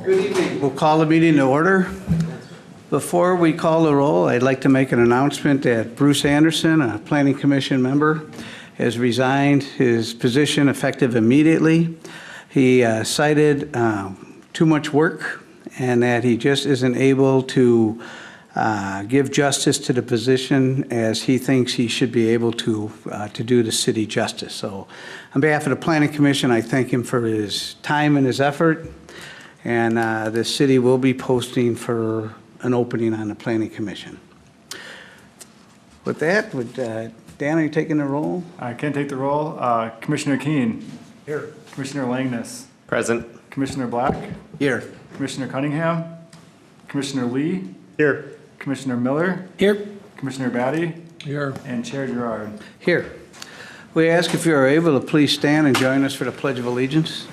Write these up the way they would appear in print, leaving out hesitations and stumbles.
Good evening. We'll call the meeting to order. Before we call the roll, I'd like to make an announcement that Bruce Anderson, a Planning Commission member, has resigned his position effective immediately. He cited too much work and that he just isn't able to give justice to the position as he thinks he should be able to do the city justice. So on behalf of the Planning Commission, I thank him for his time and his effort. And the city will be posting for an opening on the Planning Commission. With that, would Dan, are you taking the roll? I can take the roll. Commissioner Keene. Here. Commissioner Langness. Present. Commissioner Black. Here. Commissioner Cunningham. Commissioner Lee. Here. Commissioner Miller. Here. Commissioner Batty. Here. And Chair Gerard. Here. We ask if you are able to please stand and join us for the Pledge of Allegiance.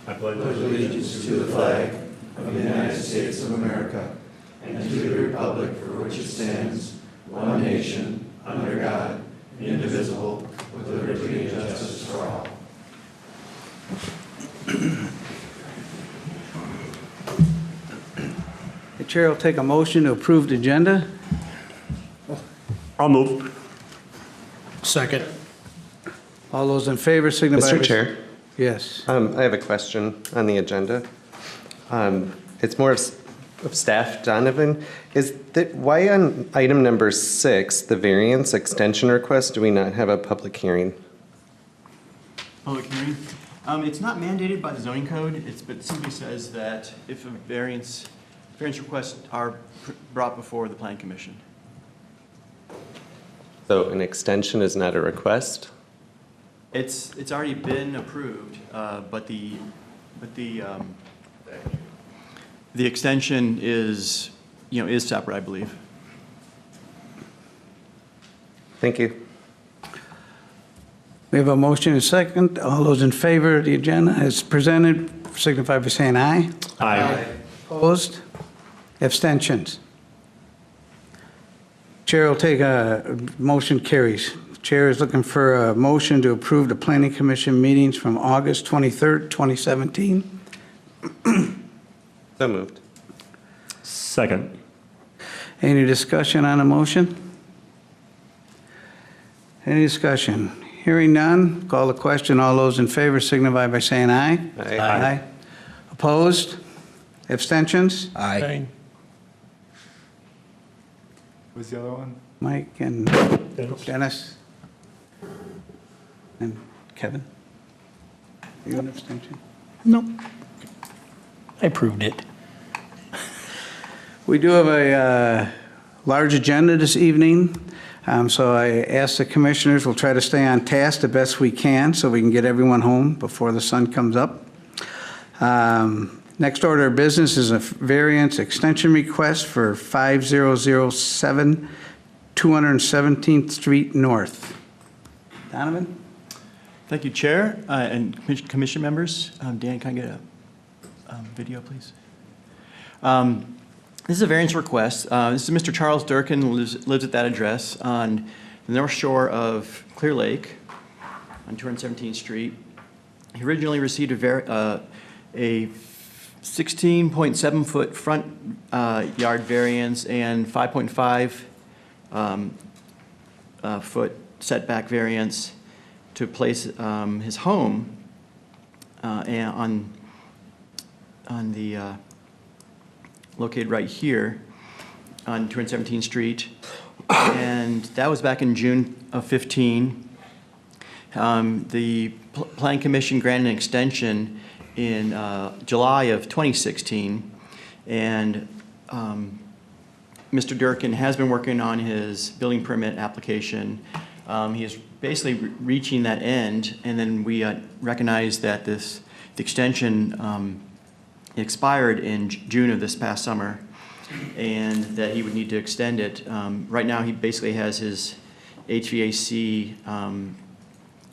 I pledge allegiance to the flag of the United States of America and to the republic for which it stands, one nation, under God, indivisible, with liberty and justice for all. The chair will take a motion to approve the agenda. I'll move. Second. All those in favor signify by... Mr. Chair, Yes. I have a question on the agenda. It's more of staff. Donovan, why on item number 6, the variance extension request, do we not have a public hearing? Public hearing. It's not mandated by the zoning code, but it simply says that if a variance requests are brought before the Planning Commission. So an extension is not a request? It's already been approved, but the extension is separate, I believe. Thank you. We have a motion and a second. All those in favor of the agenda as presented signify by saying aye. Aye. Opposed? Abstentions? Chair will take a motion carries. Chair is looking for a motion to approve the Planning Commission meetings from August 23rd, 2017. So moved. Second. Any discussion on the motion? Any discussion? Hearing none, call the question. All those in favor signify by saying aye. Aye. Opposed? Abstentions? Aye. Who's the other one? Mike and Dennis and Kevin. Are you an abstention? No. I proved it. We do have a large agenda this evening, so I ask the commissioners, we'll try to stay on task the best we can so we can get everyone home before the sun comes up. Next order of business is a variance extension request for 5007 217th Street North. Donovan? Thank you, Chair and Commission members. Dan, can I get a video, please? This is a variance request. This is Mr. Charles Durkin, who lives at that address on the north shore of Clear Lake on 217th Street. He originally received a 16.7-foot front yard variance and 5.5 foot setback variance to place his home on the located right here on 217th Street, and that was back in June of 15. The Planning Commission granted an extension in July of 2016, and Mr. Durkin has been working on his building permit application. He is basically reaching that end, and then we recognize that the extension expired in June of this past summer, and that he would need to extend it. Right now, he basically has his HVAC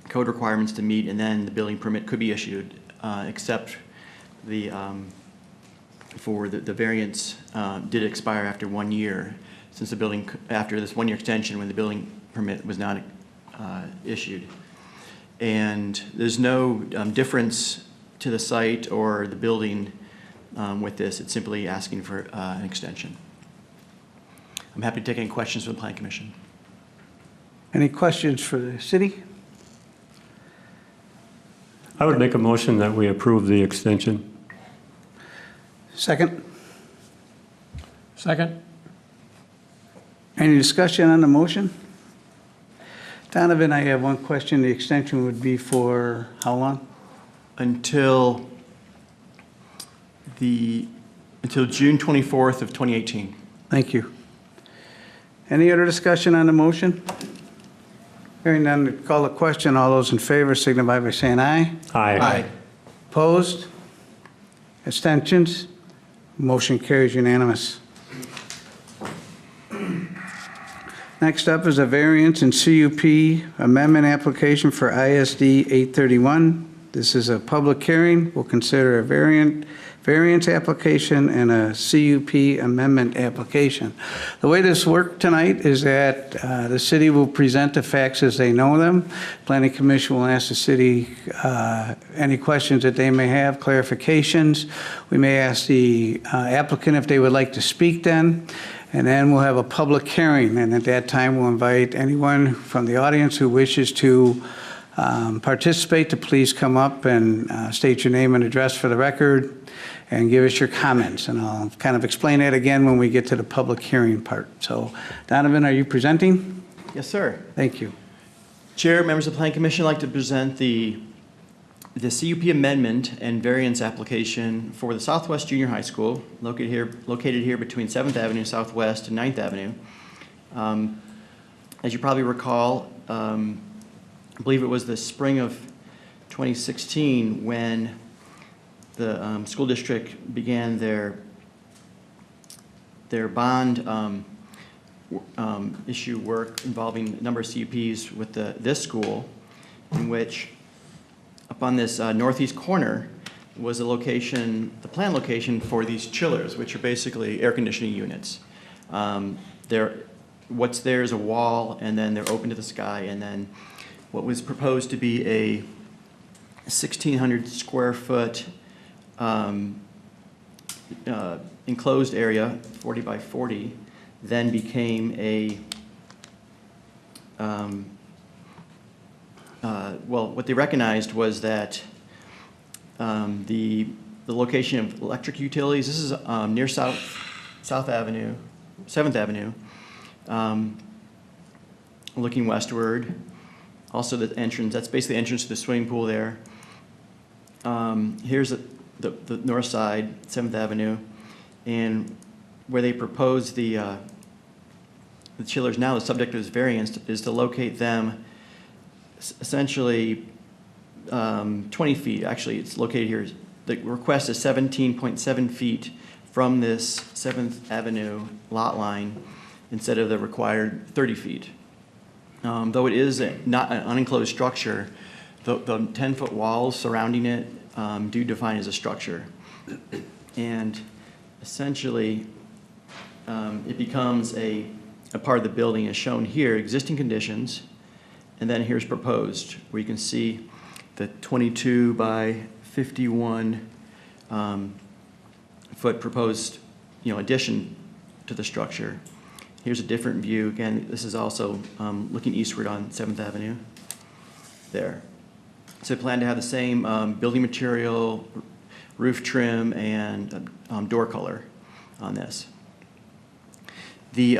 code requirements to meet, and then the building permit could be issued, except for the variance did expire after 1 year, since after this 1 year extension when the building permit was not issued. And there's no difference to the site or the building with this. It's simply asking for an extension. I'm happy to take any questions from the Planning Commission. Any questions for the city? I would make a motion that we approve the extension. Second? Second. Any discussion on the motion? Donovan, I have one question. The extension would be for how long? Until June 24th of 2018. Thank you. Any other discussion on the motion? Hearing none, call the question. All those in favor signify by saying aye. Aye. Opposed? Abstentions? Motion carries unanimous. Next up is a variance and CUP amendment application for ISD 831. This is a public hearing. We'll consider a variance application and a CUP amendment application. The way this worked tonight is that the city will present the facts as they know them. Planning Commission will ask the city any questions that they may have, clarifications. We may ask the applicant if they would like to speak then. And then we'll have a public hearing, and at that time, we'll invite anyone from the audience who wishes to participate to please come up and state your name and address for the record and give us your comments. And I'll kind of explain that again when we get to the public hearing part. So, Donovan, are you presenting? Yes, sir. Thank you. Chair, members of the Planning Commission, I'd like to present the CUP amendment and variance application for the Southwest Junior High School, located here between 7th Avenue Southwest and 9th Avenue. As you probably recall, I believe it was the spring of 2016 when the school district began their bond issue work involving a number of CUPs with this school, in which up on this northeast corner was the planned location for these chillers, which are basically air conditioning units. What's there is a wall, and then they're open to the sky, and then what was proposed to be a 1,600 square foot enclosed area, 40 by 40, then became a well, what they recognized was that the location of electric utilities, this is near South Avenue, 7th Avenue, looking westward. Also the entrance, that's basically the entrance to the swimming pool there. Here's the north side, 7th Avenue, and where they propose the chillers now, the subject of this variance is to locate them essentially 20 feet. Actually, it's located here. The request is 17.7 feet from this 7th Avenue lot line instead of the required 30 feet. Though it is not an unenclosed structure, the 10-foot walls surrounding it do define as a structure. And essentially, it becomes a part of the building as shown here, existing conditions, and then here's proposed, where you can see the 22 by 51 foot proposed, addition to the structure. Here's a different view. Again, this is also looking eastward on 7th Avenue there. So I plan to have the same building material, roof trim, and door color on this. The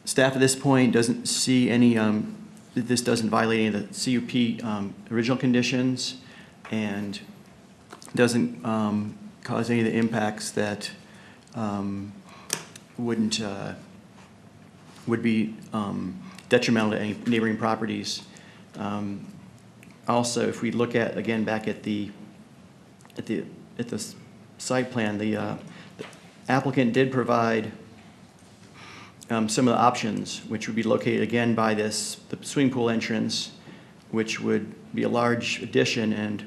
staff at this point doesn't see any, this doesn't violate any of the CUP original conditions and doesn't cause any of the impacts that would be detrimental to any neighboring properties. Also, if we look at, again, back at the site plan, the applicant did provide some of the options, which would be located again by the swimming pool entrance, which would be a large addition, and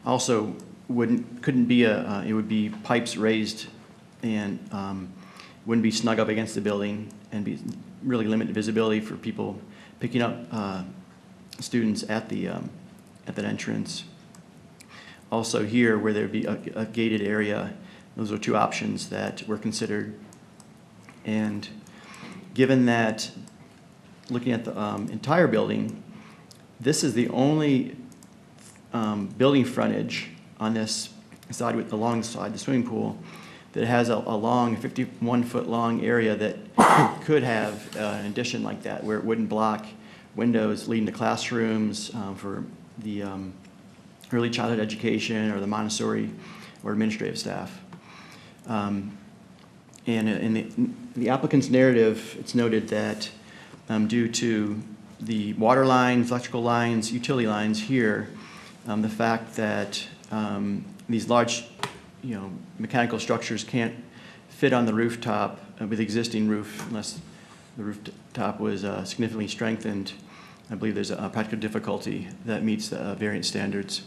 also couldn't be it would be pipes raised and wouldn't be snug up against the building and be really limit visibility for people picking up students at that entrance. Also here, where there'd be a gated area, those are two options that were considered. And given that, looking at the entire building, this is the only building frontage on this side, alongside the swimming pool, that has a long, 51-foot long area that could have an addition like that, where it wouldn't block windows leading to classrooms for the early childhood education or the Montessori or administrative staff. And in the applicant's narrative, it's noted that due to the water lines, electrical lines, utility lines here, the fact that these large, mechanical structures can't fit on the rooftop with the existing roof unless the rooftop was significantly strengthened. I believe there's a practical difficulty that meets the variance standards.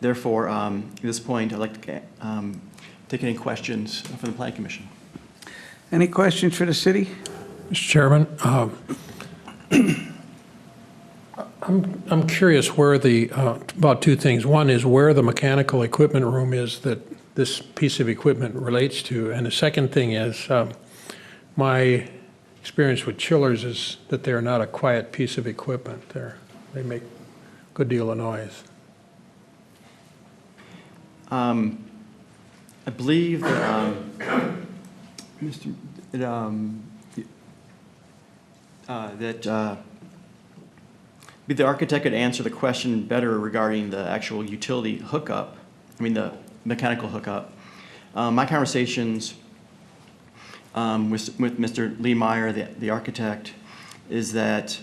Therefore, at this point, I'd like to take any questions from the Planning Commission. Any questions for the city? Mr. Chairman, I'm curious where about two things. One is where the mechanical equipment room is that this piece of equipment relates to. And the second thing is, my experience with chillers is that they're not a quiet piece of equipment. They make a good deal of noise. I believe that the architect could answer the question better regarding the actual utility hookup, the mechanical hookup. My conversations with Mr. Lee Meyer, the architect, is that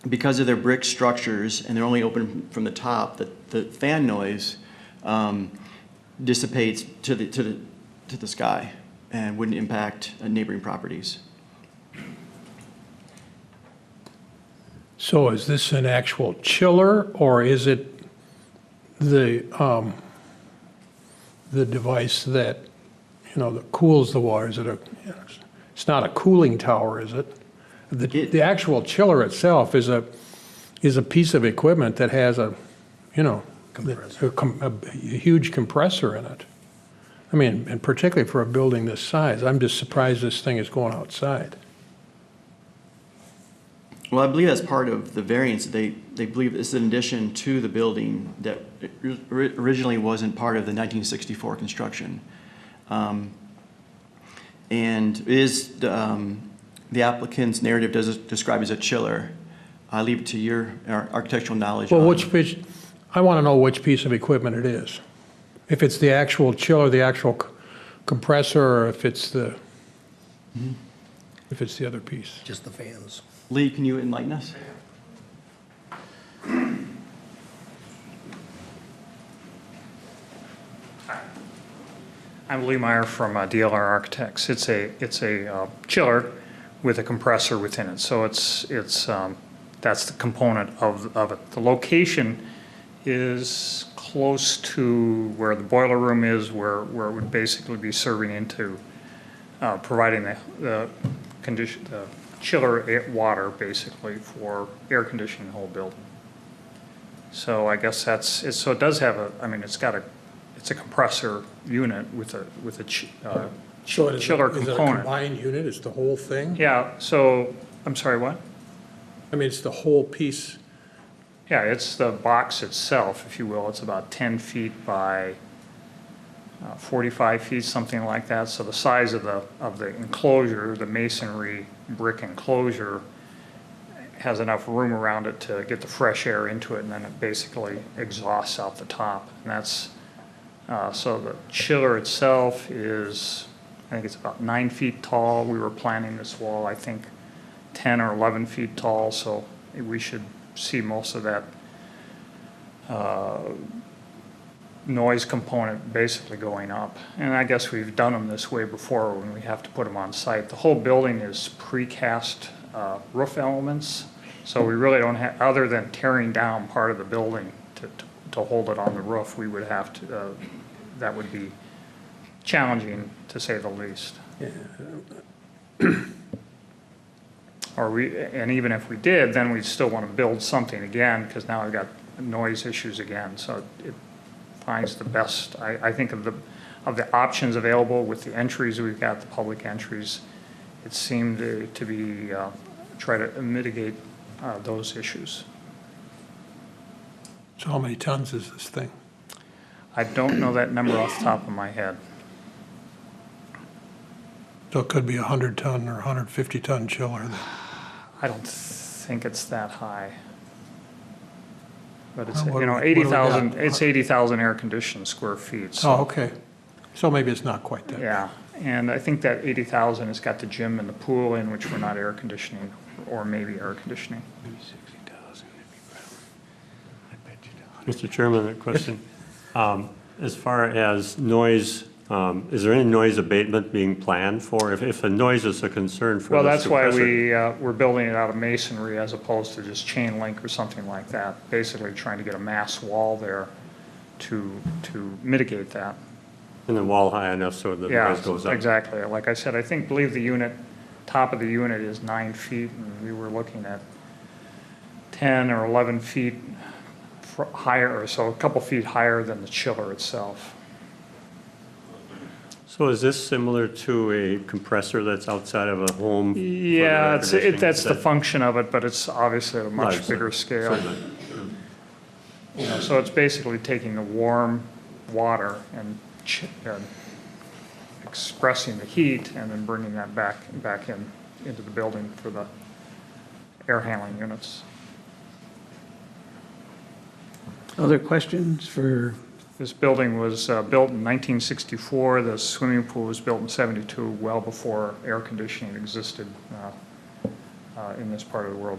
because of their brick structures and they're only open from the top, that the fan noise dissipates to the sky and wouldn't impact neighboring properties. So is this an actual chiller, or is it the device that, that cools the water? Is it it's not a cooling tower, is it? The actual chiller itself is a piece of equipment that has a huge compressor in it. And particularly for a building this size, I'm just surprised this thing is going outside. Well, I believe that's part of the variance. They believe it's an addition to the building that originally wasn't part of the 1964 construction. And is the applicant's narrative does describe as a chiller. I leave it to your architectural knowledge. Well, I want to know which piece of equipment it is. If it's the actual chiller, the actual compressor, or if it's the other piece. Just the fans. Lee, can you enlighten us? I'm Lee Meyer from DLR Architects. It's a chiller with a compressor within it. So it's that's the component of it. The location is close to where the boiler room is, where it would basically be serving into providing the chiller water basically for air conditioning the whole building. So I guess that's it. So it does have it's a compressor unit with a chiller component. Is it a combined unit? Is the whole thing? Yeah. So I'm sorry, what? It's the whole piece. Yeah, it's the box itself, if you will. It's about 10 feet by 45 feet, something like that. So the size of the enclosure, the masonry brick enclosure, has enough room around it to get the fresh air into it, and then it basically exhausts out the top. And that's so the chiller itself is, I think it's about 9 feet tall. We were planning this wall, I think, 10 or 11 feet tall. So we should see most of that noise component basically going up. And I guess we've done them this way before when we have to put them on site. The whole building is precast roof elements, so we really don't have, other than tearing down part of the building to hold it on the roof, we would have to, that would be challenging to say the least. Yeah. and even if we did, then we'd still want to build something again, because now we've got noise issues again. So it finds the best, I think of the options available with the entries we've got, the public entries, it seemed to be, try to mitigate those issues. So how many tons is this thing? I don't know that number off the top of my head. So it could be a 100-ton or 150-ton chiller. I don't think it's that high. But it's, What you know, do we got? 80,000, it's 80,000 air-conditioned square feet. So, Oh, okay. So maybe it's not quite that. yeah, and I think that 80,000 has got the gym and the pool in, which we're not air conditioning, or maybe air conditioning. Maybe 60,000, I bet you don't. Mr. Chairman, a question. As far as noise, is there any noise abatement being planned for? If the noise is a concern for Well, this that's why compressor- we're building it out of masonry as opposed to just chain link or something like that. Basically trying to get a mass wall there to mitigate that. And then wall high enough so the Yeah, noise goes up. exactly. Like I said, believe the unit, top of the unit is 9 feet, and we were looking at 10 or 11 feet higher, so a couple feet higher than the chiller itself. So is this similar to a compressor that's outside of a home? for the Yeah, air conditioning? that's the That- function of it, but it's obviously at a much Largely. bigger scale. Certainly. You know, so it's basically taking the warm water and expressing the heat and then bringing that back into the building for the air handling units. Other questions for, This building was built in 1964. The swimming pool was built in 72, well before air conditioning existed in this part of the world.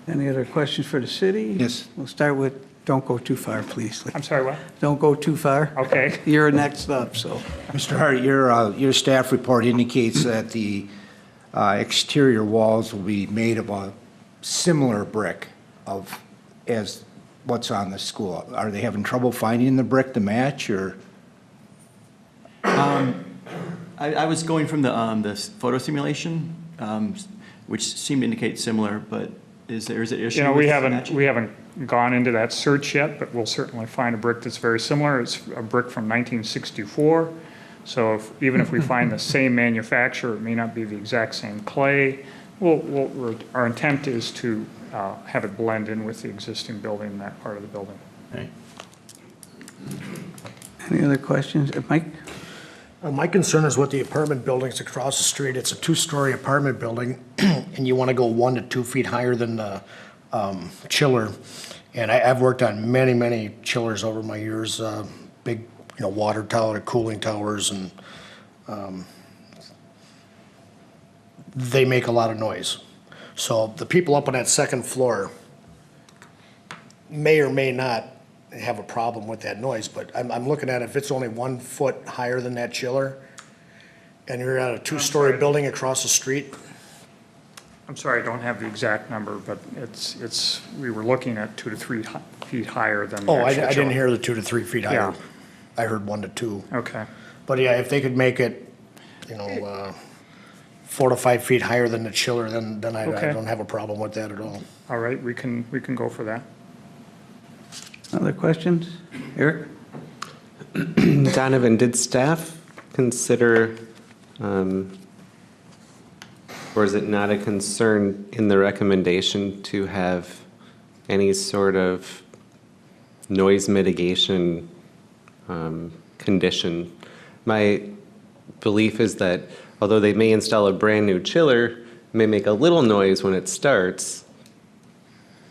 any other questions for the city? Yes. We'll start with, don't go too far, please. I'm sorry, what? Don't go too far. Okay. You're next up, so. Mr. Hart, your staff report indicates that the exterior walls will be made of a similar brick as what's on the school. Are they having trouble finding the brick to match, or? I was going from the photo simulation, which seemed to indicate similar, but is it issue? You know, with we haven't matching? gone into that search yet, but we'll certainly find a brick that's very similar. It's a brick from 1964. So even if we find the same manufacturer, it may not be the exact same clay. Our intent is to have it blend in with the existing building in that part of the building. Any other questions? Mike? My concern is with the apartment buildings across the street. It's a two-story apartment building, and you want to go 1 to 2 feet higher than the chiller. And I've worked on many, many chillers over my years, big, water tower, cooling towers, and they make a lot of noise. So the people up on that second floor may or may not have a problem with that noise, but I'm looking at if it's only 1 foot higher than that chiller, and you're at a two-story building across the street. I'm sorry, I don't have the exact number, but we were looking at 2 to 3 feet higher than the Oh, I actual didn't chiller. hear the 2 to 3 feet higher. Yeah. I heard 1 to 2. Okay. But yeah, if they could make it, 4 to 5 feet higher than the chiller, then I Okay. don't have a problem with that at all. All right, we can go for that. Other questions? Eric? Donovan, did staff consider, or is it not a concern in the recommendation to have any sort of noise mitigation condition? My belief is that although they may install a brand-new chiller, it may make a little noise when it starts.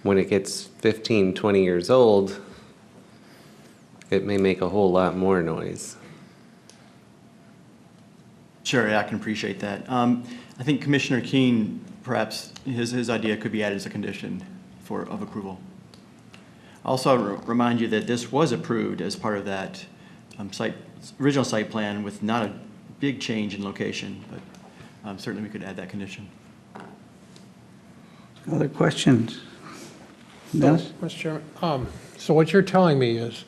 When it gets 15, 20 years old, it may make a whole lot more noise. Sure, yeah, I can appreciate that. I think Commissioner Keene, perhaps his idea could be added as a condition of approval. Also, remind you that this was approved as part of that original site plan with not a big change in location, but certainly we could add that condition. Other questions? Dennis? Mr. Chairman, so what you're telling me is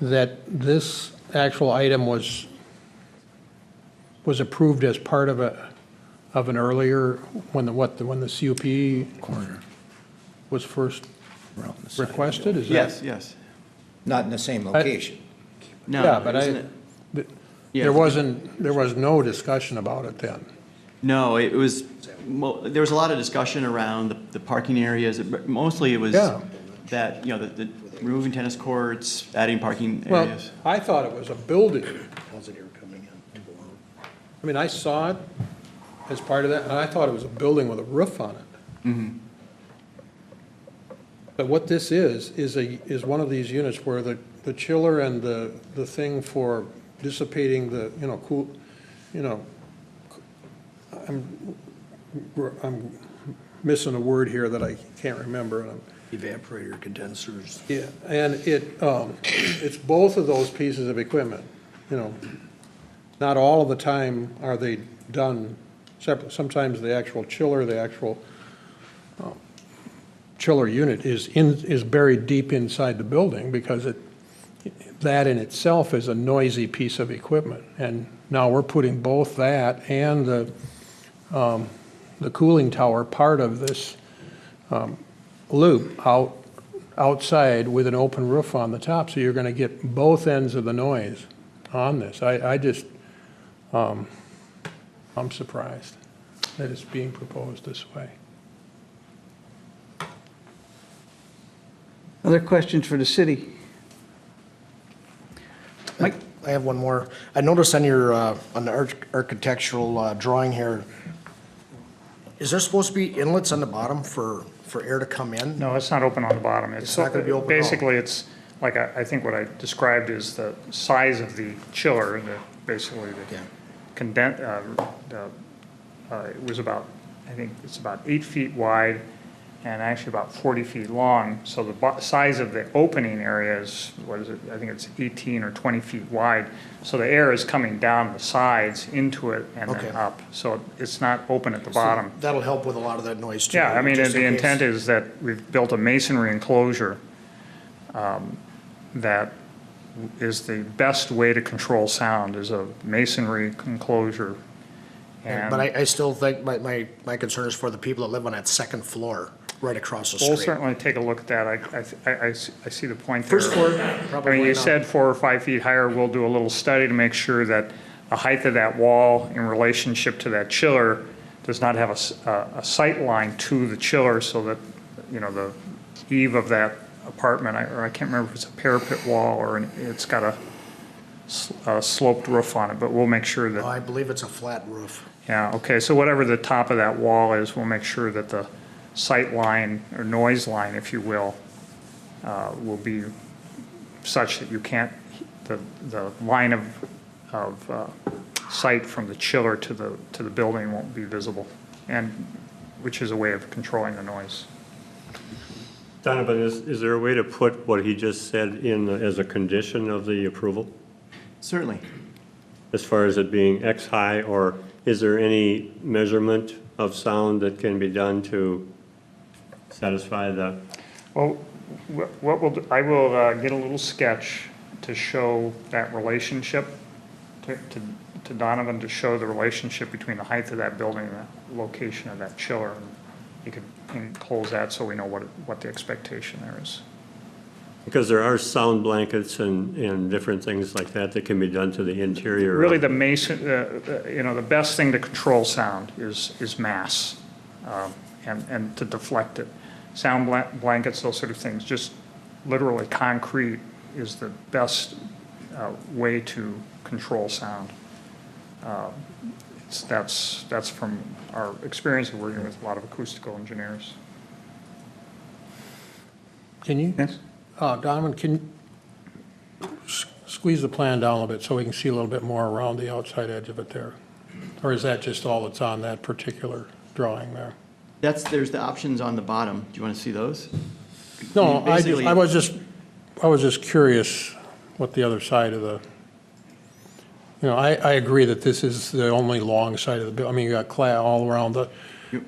that this actual item was approved as part of of an earlier, when the CUP Corner. was first Around the side. requested? Is that? Yes, yes. Not in the same location. No, Yeah, but isn't it? Yeah. there was no discussion about it then. No, it was, there was a lot of discussion around the parking areas, but mostly it was Yeah. that, you know, the removing tennis courts, adding parking Well, areas. I thought it was a building. I mean, I saw it as part of that, and I thought it was a building with a roof on it. Mhm. But what this is one of these units where the chiller and the thing for dissipating the, cool, I'm missing a word here that I can't remember. And Evaporator condensers. yeah, and it's both of those pieces of equipment, Not all of the time are they done separate. Sometimes the actual chiller, chiller unit is buried deep inside the building because that in itself is a noisy piece of equipment. And now we're putting both that and the cooling tower part of this loop outside with an open roof on the top. So you're going to get both ends of the noise on this. I'm surprised that it's being proposed this way. Other questions for the city? Mike? I have one more. I noticed on your, on the architectural drawing here, is there supposed to be inlets on the bottom for air to come in? No, it's not open on the bottom. It's not gonna be open at all. Basically, it's, like, I think what I described is the size of the chiller, basically Yeah. it was about, I think it's about 8 feet wide and actually about 40 feet long. So the size of the opening area is, what is it? I think it's 18 or 20 feet wide. So the air is coming down the sides into it and Okay. then up. So it's not open at the bottom. That'll help with a lot of that noise too. Yeah, I mean, just the in case. intent is that we've built a masonry enclosure that is the best way to control sound, is a masonry enclosure. And But I still think my concern is for the people that live on that second floor, right across the we'll street. certainly take a look at that. I see the point there. First floor, I probably mean, you not. said 4 or 5 feet higher. We'll do a little study to make sure that the height of that wall in relationship to that chiller does not have a sight line to the chiller, so that, the eave of that apartment, or I can't remember if it's a parapet wall or it's got a sloped roof on it, but we'll make sure that. Oh, I believe it's a flat roof. Yeah, okay, so whatever the top of that wall is, we'll make sure that the sight line, or noise line, if you will be such that you can't, the line of sight from the chiller to the building won't be visible, and which is a way of controlling the noise. Donovan, is there a way to put what he just said in as a condition of the approval? Certainly. As far as it being X high, or is there any measurement of sound that can be done to satisfy the? Well, what we'll do, I will get a little sketch to show that relationship, to Donovan, to show the relationship between the height of that building and the location of that chiller. And you can enclose that so we know what the expectation there is. Because there are sound blankets and different things like that can be done to the interior. Really, the best thing to control sound is mass, and to deflect it. Sound blankets, those sort of things, just literally concrete is the best way to control sound. That's from our experience of working with a lot of acoustical engineers. Can you? Yes? Donovan, can you squeeze the plan down a little bit so we can see a little bit more around the outside edge of it there? Or is that just all that's on that particular drawing there? There's the options on the bottom. Do you want to see those? No, Basically- I was just curious what the other side of the, I agree that this is the only long side of the building. I mean, you got all around the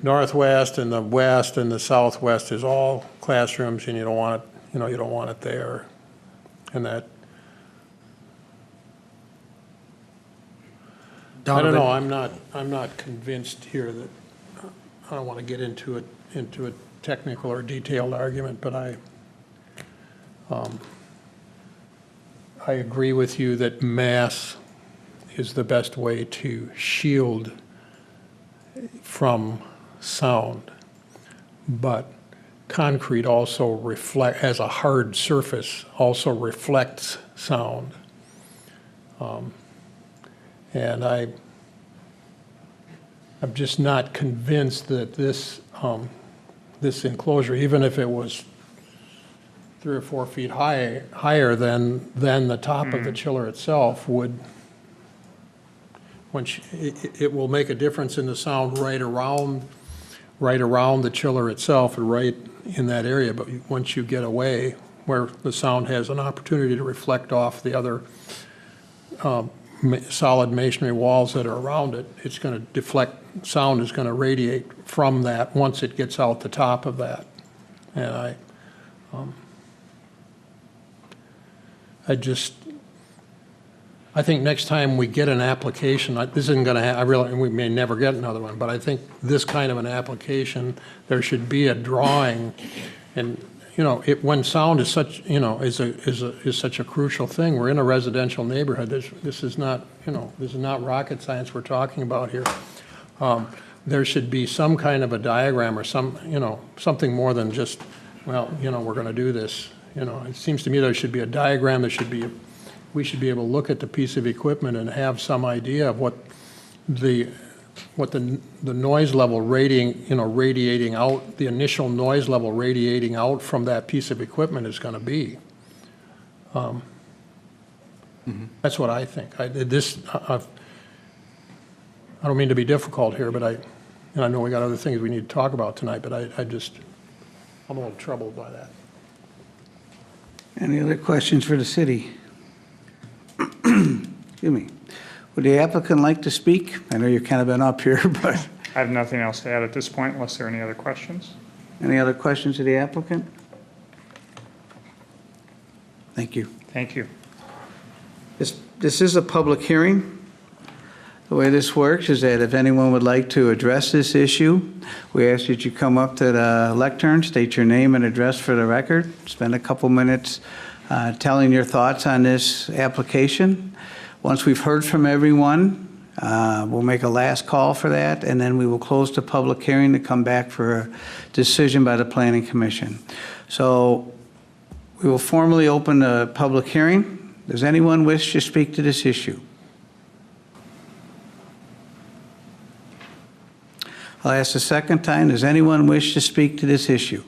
northwest and the west and the southwest is all classrooms, and you don't want it, you don't want it there. And that, I don't Donovan. know, I'm not convinced here that, I don't want to get into a technical or detailed argument, but I agree with you that mass is the best way to shield from sound. But concrete also as a hard surface, also reflects sound. And I'm just not convinced that this enclosure, even if it was 3 or 4 feet higher than the top of the chiller itself, it will make a difference in the sound right around the chiller itself, and right in that area. But once you get away, where the sound has an opportunity to reflect off the other solid masonry walls that are around it, it's going to deflect. Sound is going to radiate from that once it gets out the top of that. And I think next time we get an application, this isn't going to happen, we may never get another one, but I think this kind of an application, there should be a drawing. And, when sound is such, is such a crucial thing, we're in a residential neighborhood. This is not, this is not rocket science we're talking about here. There should be some kind of a diagram or something more than just, well, we're going to do this. It seems to me there should be a diagram. We should be able to look at the piece of equipment and have some idea of what the noise level radiating out, the initial noise level radiating out from that piece of equipment is going to be. That's what I think. I don't mean to be difficult here, but I know we got other things we need to talk about tonight, but I'm a little troubled by that. Any other questions for the city? Excuse me. Would the applicant like to speak? I know you've kind of been up here, but I have nothing else to add at this point unless there are any other questions. any other questions of the applicant? Thank you. Thank you. This is a public hearing. The way this works is that if anyone would like to address this issue, we ask that you come up to the lectern, state your name and address for the record, spend a couple minutes telling your thoughts on this application. Once we've heard from everyone, we'll make a last call for that, and then we will close the public hearing to come back for a decision by the Planning Commission. So we will formally open the public hearing. Does anyone wish to speak to this issue? I'll ask the second time, does anyone wish to speak to this issue?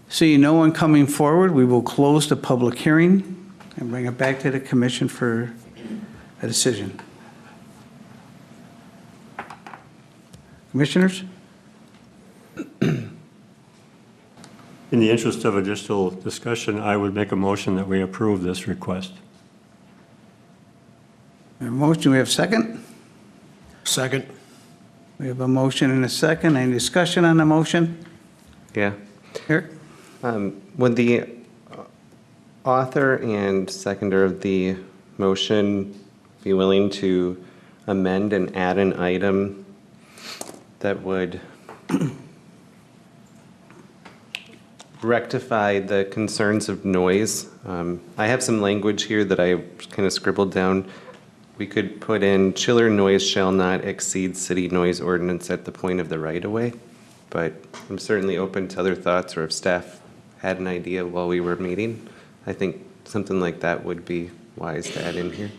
Seeing no one coming forward, we will close the public hearing and bring it back to the commission for a decision. Commissioners? In the interest of additional discussion, I would make a motion that we approve this request. We have a motion, we have a second? Second. We have a motion and a second. Any discussion on the motion? Yeah. Eric? Would the author and seconder of the motion be willing to amend and add an item that would rectify the concerns of noise? I have some language here that I kind of scribbled down. We could put in chiller noise shall not exceed city noise ordinance at the point of the right-of-way, but I'm certainly open to other thoughts, or if staff had an idea while we were meeting, I think something like that would be wise to add in here.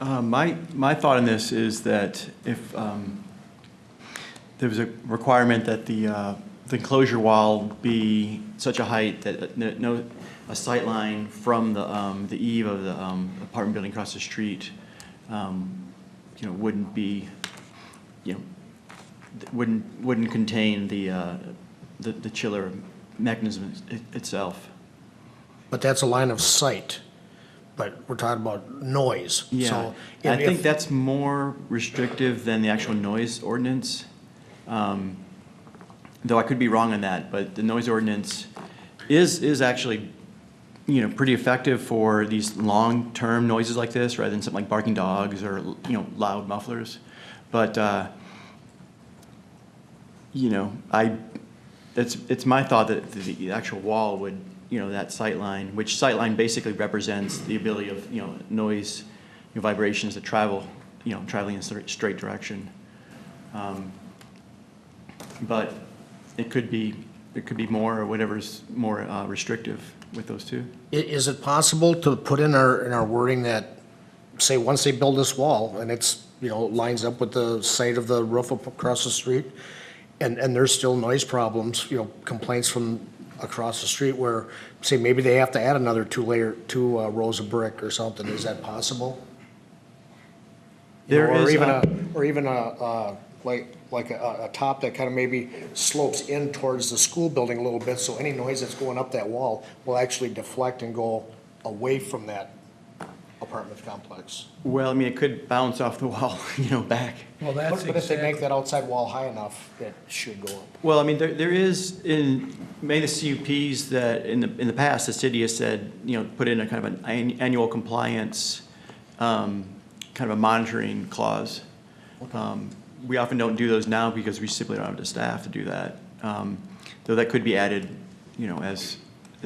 My thought on this is that if there was a requirement that the enclosure wall be such a height that a sight line from the eave of the apartment building across the street, wouldn't be, wouldn't contain the chiller mechanism itself. But that's a line of sight, but we're talking about noise. Yeah, So I think that's more restrictive than the actual noise ordinance. Though I could be wrong on that, but the noise ordinance is actually pretty effective for these long-term noises like this, rather than something like barking dogs or, loud mufflers. But, it's my thought that the actual wall would, that sight line, which sight line basically represents the ability of, noise, vibrations that travel, traveling in a straight direction. But it could be more, or whatever's more restrictive with those two. Is it possible to put in our wording that, say, once they build this wall and it's, lines up with the site of the roof up across the street, and there's still noise problems, complaints from across the street where, say, maybe they have to add another two rows of brick or something, is that possible? There is, Or even like a top that kind of maybe slopes in towards the school building a little bit, so any noise that's going up that wall will actually deflect and go away from that apartment complex. well, I mean, it could bounce off the wall, back. Well, that's But if they make that outside wall high enough, it should go up. Well, I mean, there is in many of the CUPs that in the past, the city has said, put in a kind of an annual compliance, kind of a monitoring clause. We often don't do those now because we simply don't have the staff to do that. Though that could be added, as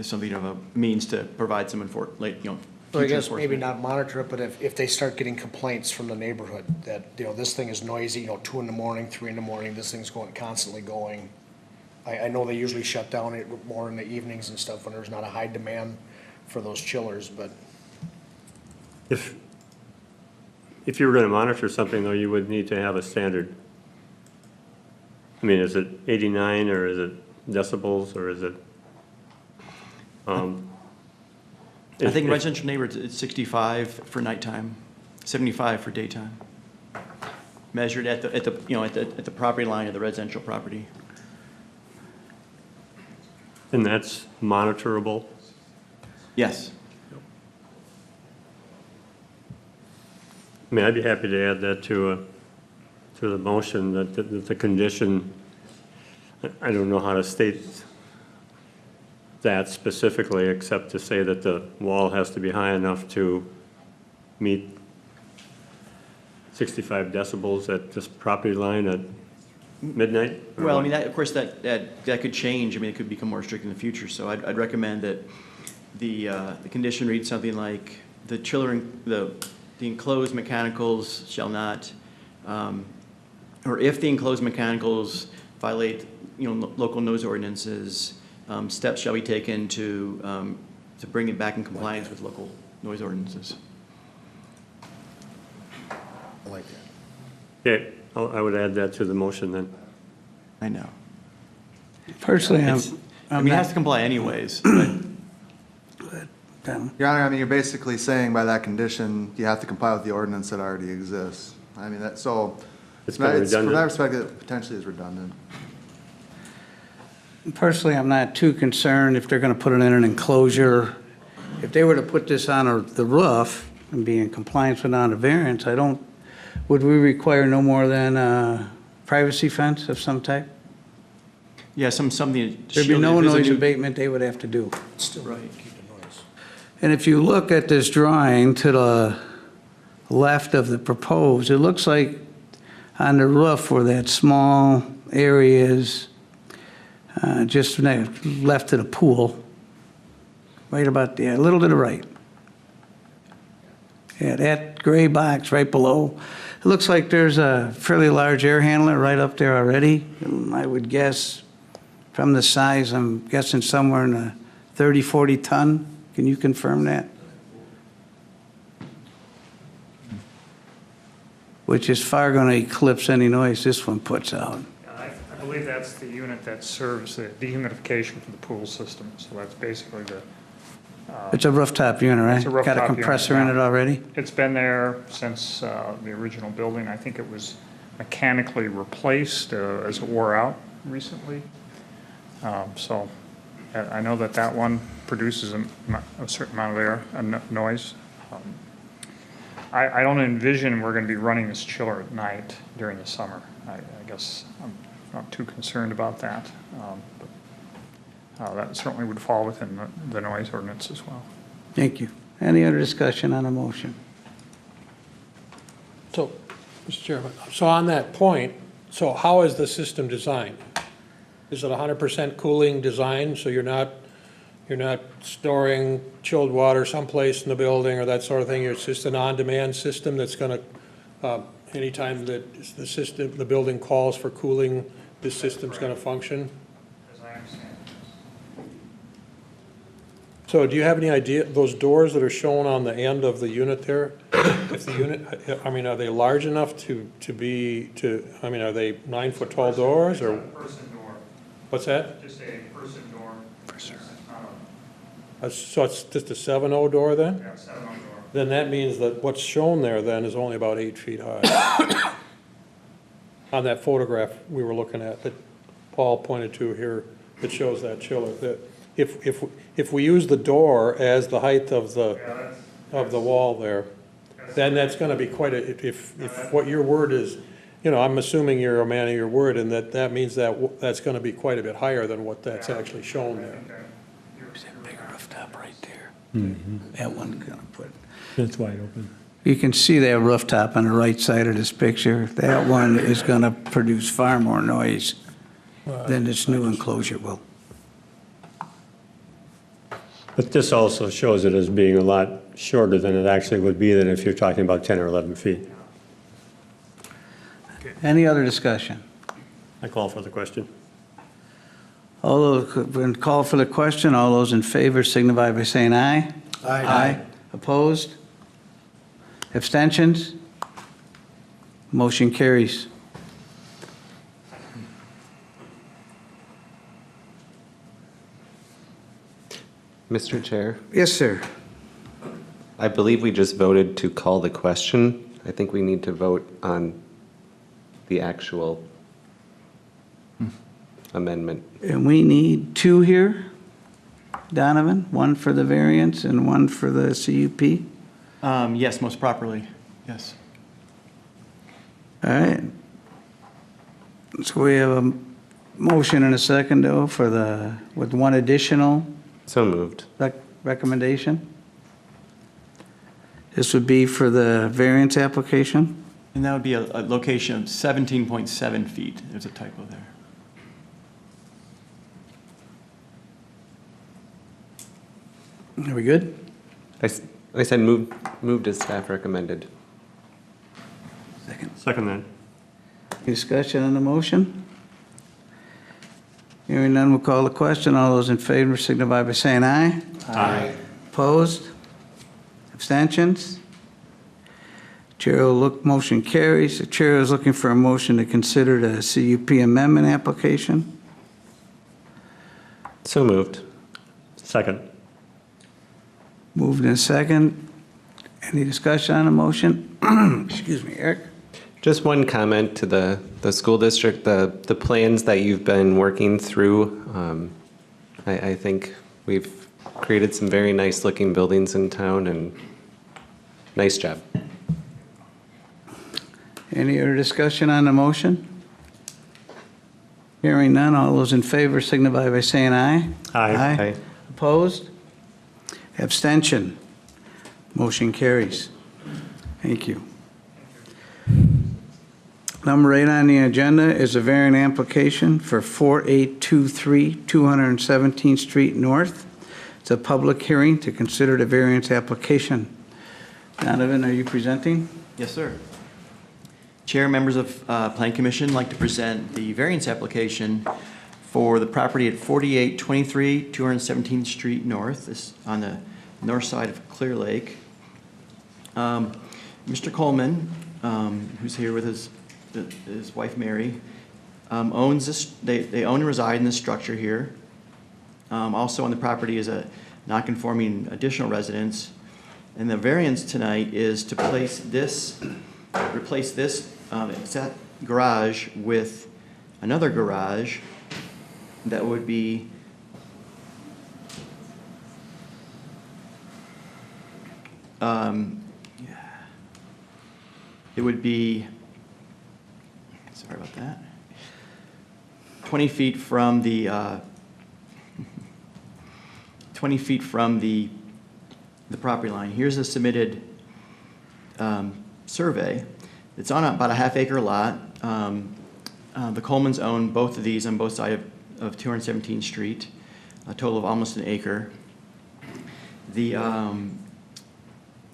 something of a means to provide some So I future guess maybe enforcement. not monitor it, but if they start getting complaints from the neighborhood that, this thing is noisy, 2 in the morning, 3 in the morning, this thing's constantly going. I know they usually shut down it more in the evenings and stuff when there's not a high demand for those chillers, but If you were going to monitor something, though, you would need to have a standard. I mean, is it 89, or is it decibels, or is it? I think residential neighborhoods, it's 65 for nighttime, 75 for daytime. Measured at the property line of the residential property. And that's monitorable? Yes. I mean, I'd be happy to add that to the motion, that the condition, I don't know how to state that specifically, except to say that the wall has to be high enough to meet 65 decibels at this property line at midnight? or Well, I what? mean, of course, that could change. I mean, it could become more strict in the future. So I'd recommend that the condition reads something like, the enclosed mechanicals shall not, or if the enclosed mechanicals violate, local noise ordinances, steps shall be taken to bring it back in compliance with local noise ordinances. I like that. Okay, I would add that to the motion then. I know. Personally, It I'm has to not, comply anyways, but Your Honor, I mean, you're basically saying by that condition, you have to comply with the ordinance that already exists. I mean, so, It's kind of from that redundant. perspective, it potentially is redundant. personally, I'm not too concerned if they're going to put it in an enclosure. If they were to put this on the roof and be in compliance with on a variance, would we require no more than a privacy fence of some type? yeah, something. to There'd be shield no it. If noise there's a new- abatement they would have to do. Still Right. keep the noise. And if you look at this drawing to the left of the proposed, it looks like on the roof where that small area is, just left of the pool, right about there, a little to the right. Yeah, that gray box right below. It looks like there's a fairly large air handler right up there already. I would guess from the size, I'm guessing somewhere in the 30, 40 ton. Can you confirm that? Which is far going to eclipse any noise this one puts out. I believe that's the unit that serves the dehumidification for the pool system. So that's basically It's a rooftop unit, right? It's a rooftop Got a unit, compressor in yeah. it already? it's been there since the original building. I think it was mechanically replaced as it wore out recently. So I know that one produces a certain amount of air, noise. I don't envision we're going to be running this chiller at night during the summer. I guess I'm not too concerned about that. that certainly would fall within the noise ordinance as well. Thank you. Any other discussion on the motion? So, Mr. Chairman, so on that point, so how is the system designed? Is it 100% cooling design, so you're not storing chilled water someplace in the building or that sort of thing? It's just an on-demand system that's going to, anytime that the building calls for cooling, this system's going to function? As I understand it. So do you have any idea, those doors that are shown on the end of the unit there, if the unit, I mean, are they large enough to be, I mean, are they 9-foot tall doors or? Person door, What's that? just a person door. Person. So it's just a 7.0 door then? Yeah, 7 door. Then that means that what's shown there then is only about 8 feet high. On that photograph we were looking at that Paul pointed to here that shows that chiller, that if we use the door as the height of the wall there, then that's gonna be quite a, if what your word is, I'm assuming you're a man of your word, and that means that that's gonna be quite a bit higher than what that's actually shown there. There's that big rooftop right there. That one's gonna put. It's wide open. You can see that rooftop on the right side of this picture. That one is gonna produce far more noise than this new enclosure will. But this also shows it as being a lot shorter than it actually would be than if you're talking about 10 or 11 feet. Any other discussion? I call for the question. All those, when called for the question, all those in favor signify by saying aye. Aye. Opposed? Abstentions? Motion carries. Mr. Chair, Yes, sir. I believe we just voted to call the question. I think we need to vote on the actual amendment. And we need two here, Donovan, one for the variance and one for the CUP. Yes, most properly, yes. All right. So we have a motion and a second, though, with one additional So moved. recommendation. This would be for the variance application. And that would be a location of 17.7 feet. There's a typo there. Are we good? I said moved as staff recommended. Second that. Discussion on the motion? Hearing none, we'll call the question. All those in favor signify by saying aye. Aye. Opposed? Abstentions? Chair will look, motion carries. The chair is looking for a motion to consider the CUP amendment application. So moved. Second. Moved in second. Any discussion on the motion? Excuse me, Eric? Just one comment to the school district, the plans that you've been working through. I think we've created some very nice looking buildings in town, and nice job. Any other discussion on the motion? Hearing none, all those in favor signify by saying aye. Aye. Aye. Opposed? Abstention? Motion carries. Thank you. Number 8 on the agenda is a variant application for 4823 217th Street North. It's a public hearing to consider the variance application. Donovan, are you presenting? Yes, sir. Chair, members of Planning Commission, I'd like to present the variance application for the property at 4823 217th Street North. This is on the north side of Clear Lake. Mr. Coleman, who's here with his wife Mary, owns this. They own and reside in this structure here. Also on the property is a non-conforming additional residence, and the variance tonight is to replace this garage with another garage that would be it would be, sorry about that, 20 feet from the 20 feet from the property line. Here's a submitted survey. It's on about a half-acre lot. The Colemans own both of these on both sides of 217th Street, a total of almost an acre. There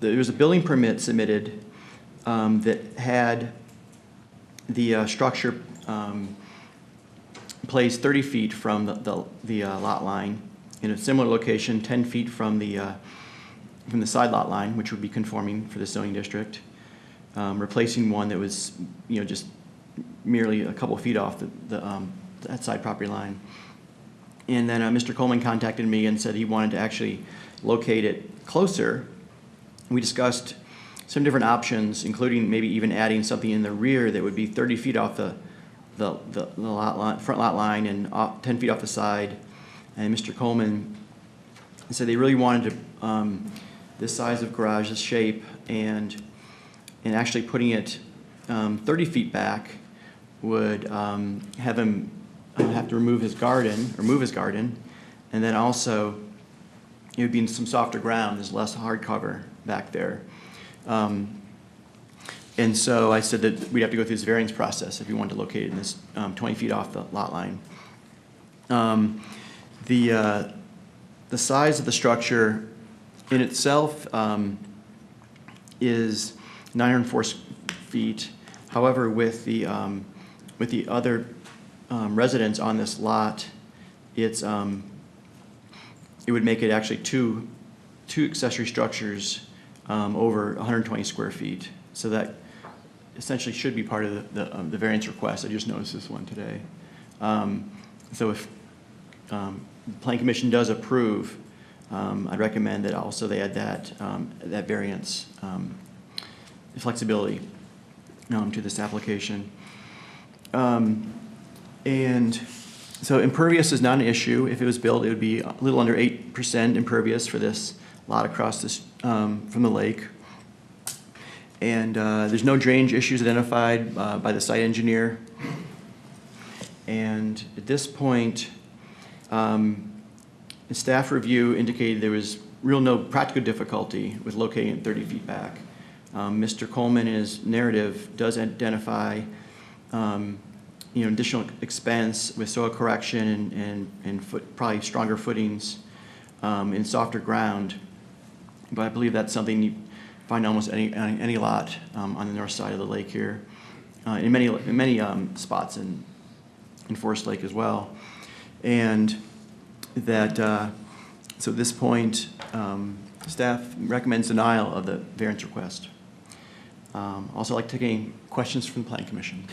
was a building permit submitted that had the structure placed 30 feet from the lot line in a similar location, 10 feet from the side lot line, which would be conforming for the zoning district, replacing one that was, just merely a couple feet off that side property line. And then Mr. Coleman contacted me and said he wanted to actually locate it closer. We discussed some different options, including maybe even adding something in the rear that would be 30 feet off the lot line, front lot line, and 10 feet off the side. And Mr. Coleman said they really wanted to this size of garage, this shape, and actually putting it 30 feet back would have him have to remove his garden, or move his garden, and then also it would be in some softer ground. There's less hard cover back there. And so I said that we'd have to go through this variance process if we wanted to locate it in this 20 feet off the lot line. The size of the structure in itself is 904 feet. However, with the other residents on this lot, it would make it actually two accessory structures over 120 square feet. So that essentially should be part of the variance request. I just noticed this one today. So if the Planning Commission does approve, I'd recommend that also they add that variance flexibility to this application. And so impervious is not an issue. If it was built, it would be a little under 8% impervious for this lot across this from the lake. And there's no drainage issues identified by the site engineer. And at this point, the staff review indicated there was no practical difficulty with locating it 30 feet back. Mr. Coleman in his narrative does identify additional expense with soil correction and probably stronger footings in softer ground. But I believe that's something you find almost any lot on the north side of the lake here, in many spots in Forest Lake as well. And that, so at this point, staff recommends denial of the variance request. Also, I'd like to take any questions from the Planning Commission.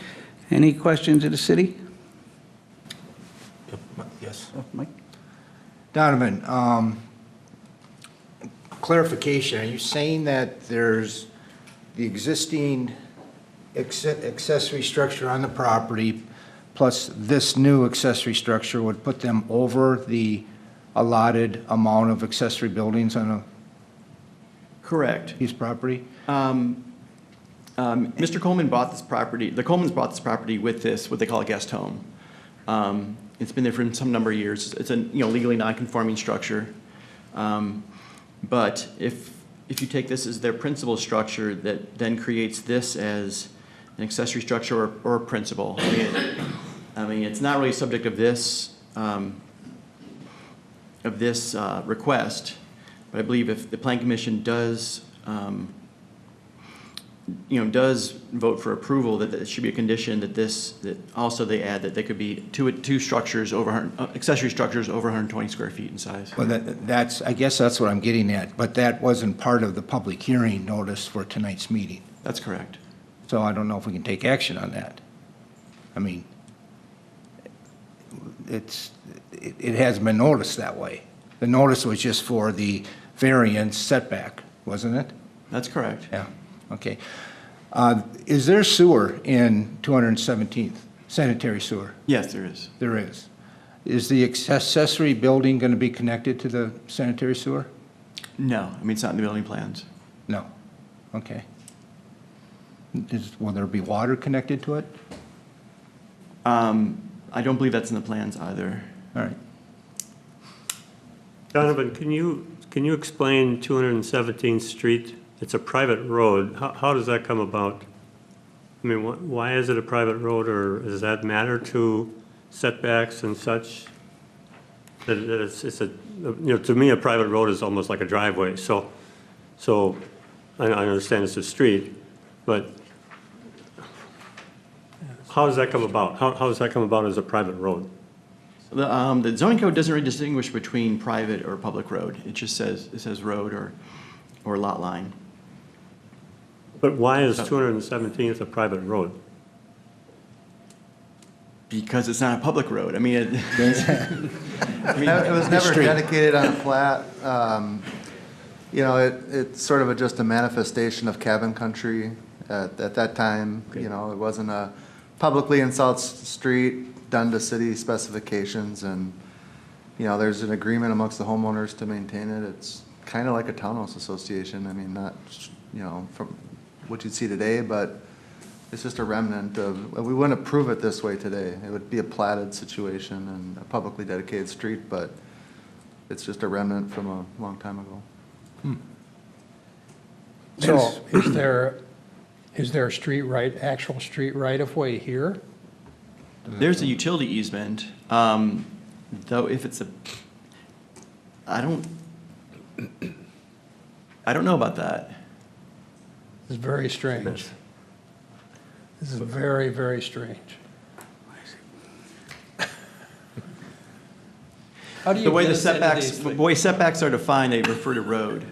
Any questions of the city? Yes. Mike? Donovan, clarification, are you saying that there's the existing accessory structure on the property plus this new accessory structure would put them over the allotted amount of accessory buildings on a Correct. piece of property? Mr. Coleman bought this property, the Colemans bought this property with this, what they call a guest home. It's been there for some number of years. It's a legally non-conforming structure. But if you take this as their principal structure, that then creates this as an accessory structure or a principal. I mean, it's not really subject of this request, but I believe if the Planning Commission does vote for approval, that it should be a condition that also they add that there could be two structures accessory structures over 120 square feet in size. Well, I guess that's what I'm getting at, but that wasn't part of the public hearing notice for tonight's meeting. That's correct. So I don't know if we can take action on that. I mean, it hasn't been noticed that way. The notice was just for the variance setback, wasn't it? That's correct. Yeah, okay. Is there sewer in 217th, sanitary sewer? Yes, there is. There is. Is the accessory building going to be connected to the sanitary sewer? No, I mean, it's not in the building plans. No. Okay. Will there be water connected to it? I don't believe that's in the plans either. All right. Donovan, can you explain 217th Street? It's a private road. How does that come about? I mean, why is it a private road, or does that matter to setbacks and such? That it's a, to me, a private road is almost like a driveway. So I understand it's a street, but how does that come about? How does that come about as a private road? The zoning code doesn't really distinguish between private or public road. It just says road or lot line. But why is 217th a private road? Because it's not a public road. I mean, It was never dedicated on a plat. It's sort of just a manifestation of cabin country at that time. It wasn't a publicly installed street done to city specifications, and, there's an agreement amongst the homeowners to maintain it. It's kind of like a townhouse association. I mean, not, from what you'd see today, but it's just a remnant of, we wouldn't approve it this way today. It would be a platted situation and a publicly dedicated street, but it's just a remnant from a long time ago. So is there a actual street right-of-way here? there's a utility easement, though if it's I don't know about that. It's very strange. This is very, very strange. How do you The way get the us into setbacks, these the things? way setbacks are defined, they refer to road,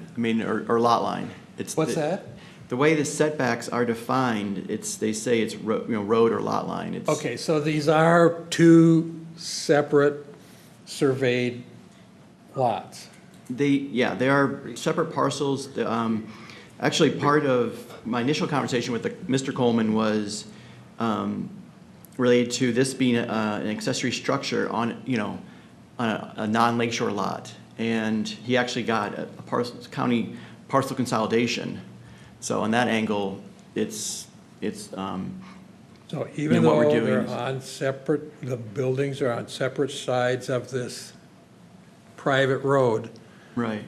or lot line. What's that? The way the setbacks are defined, they say it's road or lot line. It's, Okay, so these are two separate surveyed lots. they are separate parcels. Actually, part of my initial conversation with Mr. Coleman was related to this being an accessory structure on a non-lakeshore lot. And he actually got a county parcel consolidation. So on that angle, it's So even what we're though doing they're is- on separate, the buildings are on separate sides of this private road, right.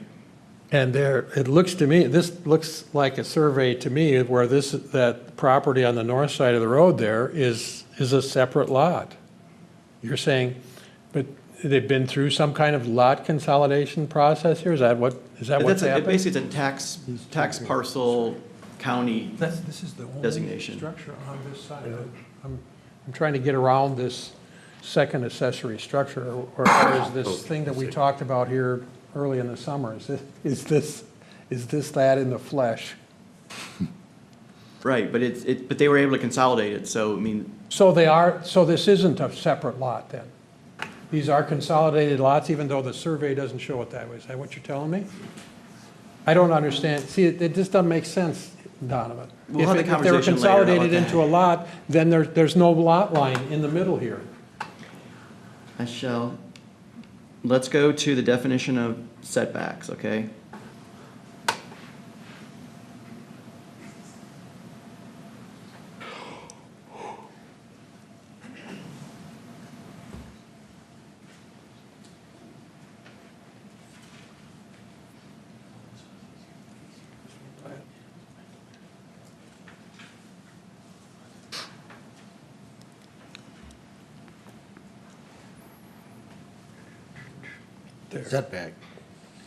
and it looks to me, this looks like a survey to me where that property on the north side of the road there is a separate lot. You're saying, but they've been through some kind of lot consolidation process here? Is that what's happened? Basically, it's a tax parcel county. This is the only designation. structure on this side. I'm trying to get around this second accessory structure, or is this thing that we talked about here early in the summer, is this that in the flesh? Right, but they were able to consolidate it, so, So this isn't a separate lot then? These are consolidated lots, even though the survey doesn't show it that way? Is that what you're telling me? I don't understand. See, it just doesn't make sense, Donovan. We'll have the If they were conversation later about consolidated that. into a lot, then there's no lot line in the middle here. let's go to the definition of setbacks, okay? Setback.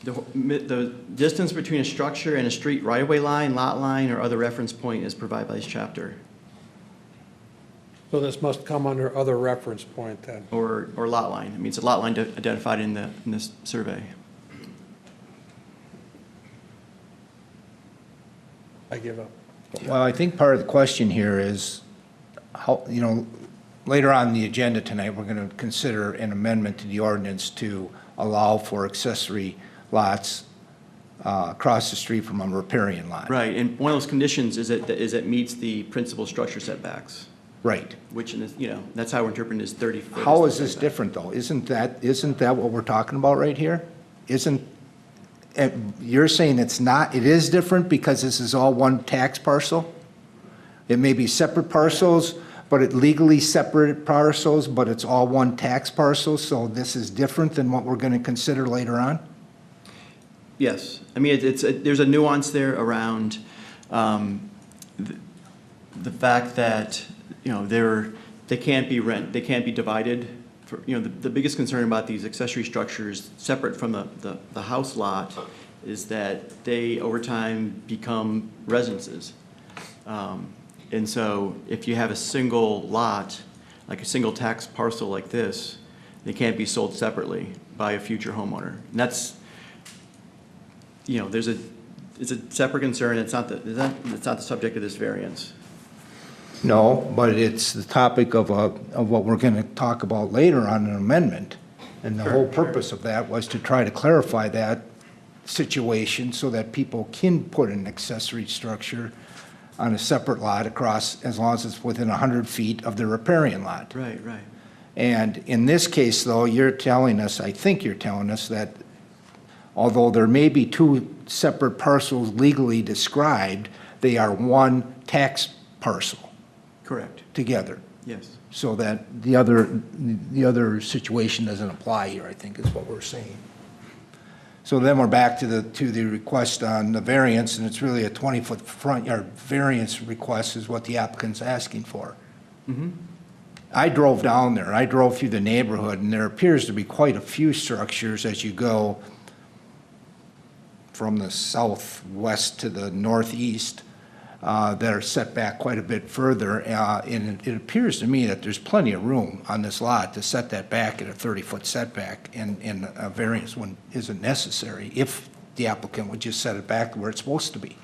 The distance between a structure and a street right-of-way line, lot line, or other reference point is provided by this chapter, So this must come under other reference point then. or lot line. It's a lot line identified in this survey. I give up. Well, I think part of the question here is how, later on in the agenda tonight, we're going to consider an amendment to the ordinance to allow for accessory lots across the street from a riparian lot. Right, and one of those conditions is it meets the principal structure setbacks, Right. which in this, that's how we're interpreting this 30 foot. How is this different, though? Isn't that what we're talking about right here? You're saying it's not, it is different because this is all one tax parcel? It may be separate parcels, but it legally separate parcels, but it's all one tax parcel, so this is different than what we're going to consider later on? Yes, I mean, there's a nuance there around the fact that, you know, they can't be divided. The biggest concern about these accessory structures, separate from the house lot, is that they, over time, become residences. And so if you have a single lot, like a single tax parcel like this, they can't be sold separately by a future homeowner. And that's, you know, it's a separate concern. It's not the subject of this variance. No, but it's the topic of what we're going to talk about later on an amendment. And the whole purpose of that was to try to clarify that situation so that people can put an accessory structure on a separate lot across, as long as it's within 100 feet of the riparian lot. Right, right. And in this case, though, you're telling us, I think you're telling us that although there may be two separate parcels legally described, they are one tax parcel. Correct. Together. Yes. So that the other situation doesn't apply here, I think is what we're saying. So then we're back to the request on the variance, and it's really a 20-foot front yard variance request is what the applicant's asking for. Mm-hmm. I drove down there, I drove through the neighborhood, and there appears to be quite a few structures as you go from the southwest to the northeast that are set back quite a bit further. And it appears to me that there's plenty of room on this lot to set that back at a 30-foot setback, and a variance one isn't necessary if the applicant would just set it back where it's supposed to be.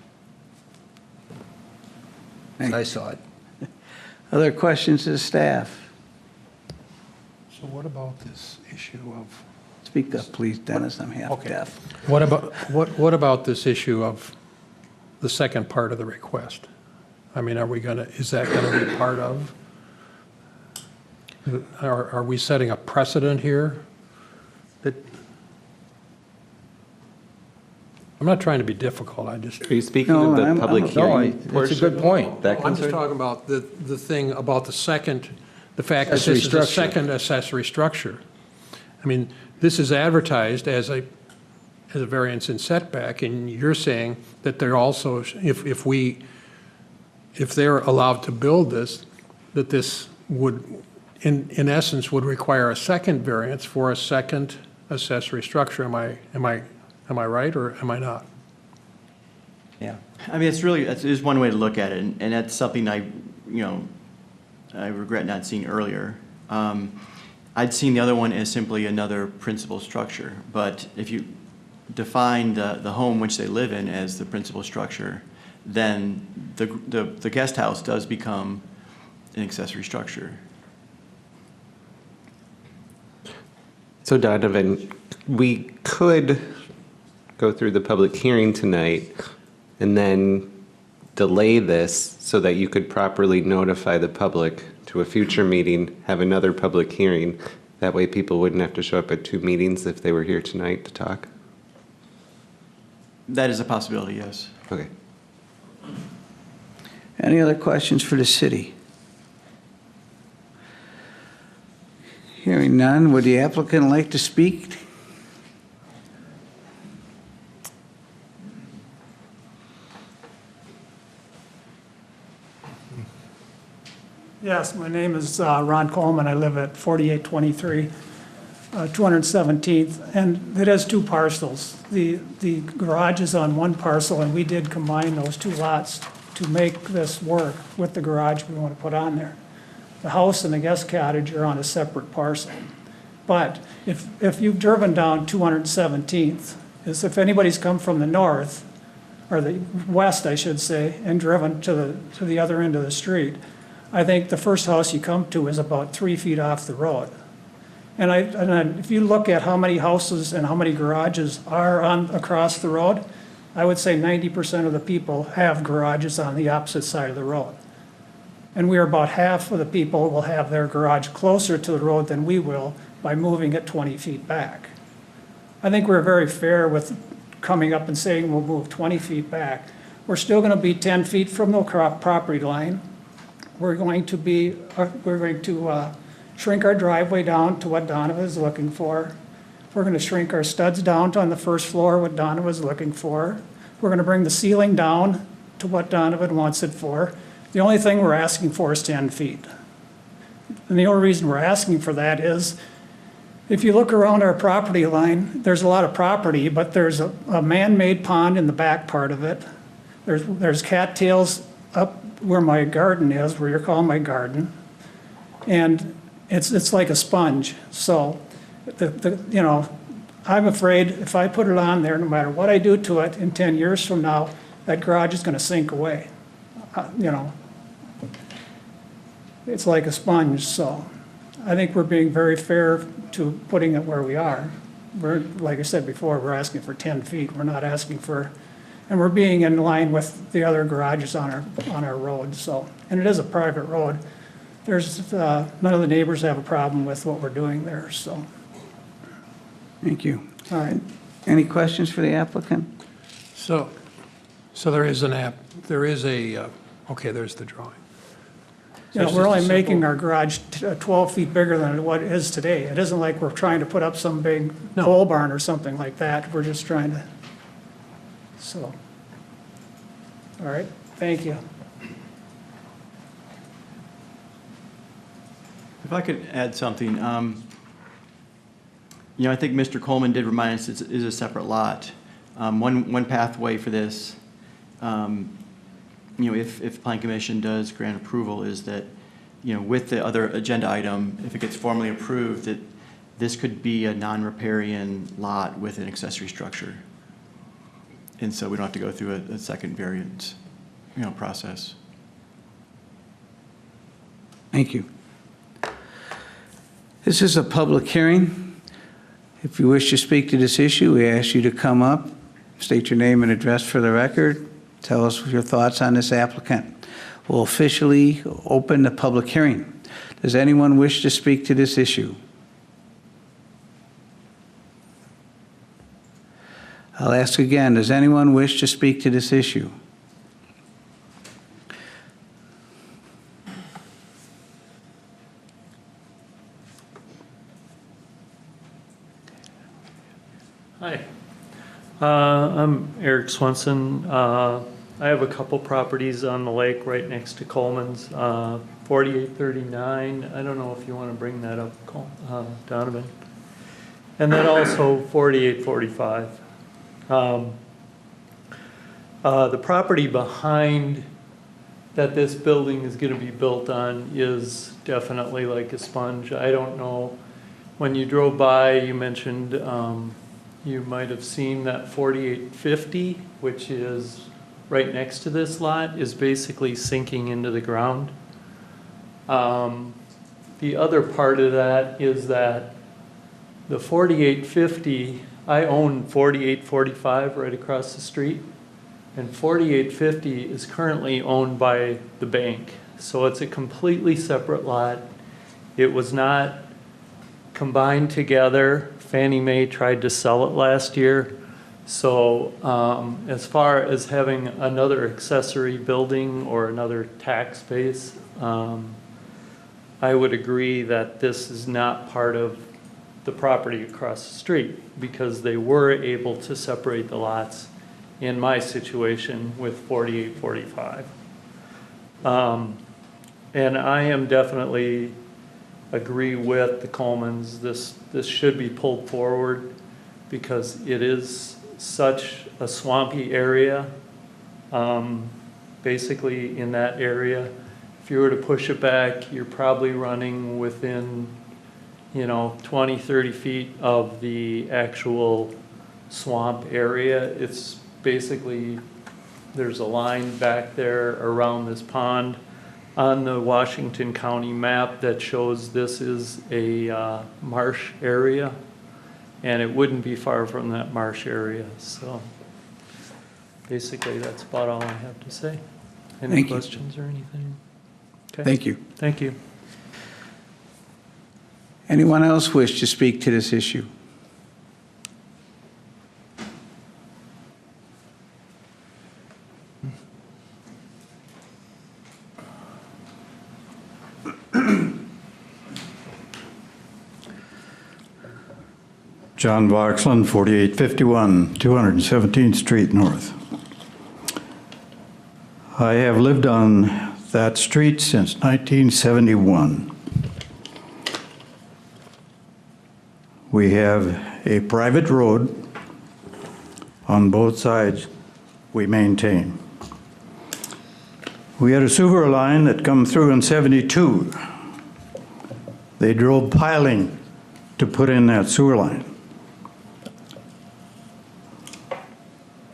As I saw it. Other questions to the staff? So what about this issue of, Speak up, please, Dennis, I'm half Okay. deaf. what about this issue of the second part of the request? I mean, is that gonna be part of? Are we setting a precedent here? I'm not trying to be difficult, I just. Are you speaking No, of the I'm- public I'm- No, hearing it's a portion? good point. That I'm just concern? talking about the thing about the fact that Accessory this is a structure. second accessory structure. I mean, this is advertised as a variance in setback, and you're saying that they're also, if they're allowed to build this, that this would, in essence, would require a second variance for a second accessory structure. Am I right, or am I not? Yeah. I mean, it's one way to look at it, and that's something I regret not seeing earlier. I'd seen the other one as simply another principal structure, but if you define the home which they live in as the principal structure, then the guest house does become an accessory structure. So Donovan, we could go through the public hearing tonight and then delay this so that you could properly notify the public to a future meeting, have another public hearing. That way people wouldn't have to show up at two meetings if they were here tonight to talk. That is a possibility, yes. Okay. Any other questions for the city? Hearing none, would the applicant like to speak? Yes, my name is Ron Coleman. I live at 4823 217th, and it has two parcels. The garage is on one parcel, and we did combine those two lots to make this work with the garage we want to put on there. The house and the guest cottage are on a separate parcel. But if you've driven down 217th, if anybody's come from the north, or the west, I should say, and driven to the other end of the street, I think the first house you come to is about 3 feet off the road. And if you look at how many houses and how many garages are across the road, I would say 90% of the people have garages on the opposite side of the road. And we are about half of the people will have their garage closer to the road than we will by moving it 20 feet back. I think we're very fair with coming up and saying we'll move 20 feet back. We're still going to be 10 feet from the property line. We're going to shrink our driveway down to what Donovan is looking for. We're gonna shrink our studs down to on the first floor, what Donna was looking for. We're gonna bring the ceiling down to what Donovan wants it for. The only thing we're asking for is 10 feet. And the only reason we're asking for that is, if you look around our property line, there's a lot of property, but there's a man-made pond in the back part of it. There's cattails up where my garden is, where you're calling my garden. And it's like a sponge. So, you know, I'm afraid if I put it on there, no matter what I do to it, in 10 years from now, that garage is gonna sink away. You know, it's like a sponge, so I think we're being very fair to putting it where we are. We're, like I said before, we're asking for 10 feet. We're not asking for, and we're being in line with the other garages on our road, so. And it is a private road. There's, none of the neighbors have a problem with what we're doing there, so. Thank you. All right. Any questions for the applicant? So there is okay, there's the drawing. You know, It's we're just a only making simple- our garage 12 feet bigger than what it is today. It isn't like we're trying to put up some big No. pole barn or something like that. We're just trying to, so. All right, thank you. If I could add something, you know, I think Mr. Coleman did remind us it is a separate lot. One pathway for this, you know, if the Plan Commission does grant approval, is that, you know, with the other agenda item, if it gets formally approved, that this could be a non-riparian lot with an accessory structure. And so we don't have to go through a second variance, you know, process. Thank you. This is a public hearing. If you wish to speak to this issue, we ask you to come up, state your name and address for the record, tell us your thoughts on this applicant. We'll officially open the public hearing. Does anyone wish to speak to this issue? I'll ask again, does anyone wish to speak to this issue? Hi, I'm Eric Swenson. I have a couple properties on the lake right next to Coleman's, 4839. I don't know if you want to bring that up, Donovan. And then also 4845. The property behind that this building is going to be built on is definitely like a sponge. I don't know, when you drove by, you mentioned you might have seen that 4850, which is right next to this lot, is basically sinking into the ground. The other part of that is that the 4850, I own 4845 right across the street, and 4850 is currently owned by the bank. So it's a completely separate lot. It was not combined together. Fannie Mae tried to sell it last year. So as far as having another accessory building or another tax base, I would agree that this is not part of the property across the street, because they were able to separate the lots in my situation with 4845. And I am definitely agree with the Colemans. This should be pulled forward because it is such a swampy area. Basically in that area, if you were to push it back, you're probably running within, you know, 20, 30 feet of the actual swamp area. It's basically, there's a line back there around this pond on the Washington County map that shows this is a marsh area, and it wouldn't be far from that marsh area. So basically, that's about all I have to say. Any Thank you. questions or anything? Okay. Thank you. Thank you. Anyone else wish to speak to this issue? John Voxland, 4851 217th Street North. I have lived on that street since 1971. We have a private road on both sides we maintain. We had a sewer line that come through in 72. They drove piling to put in that sewer line.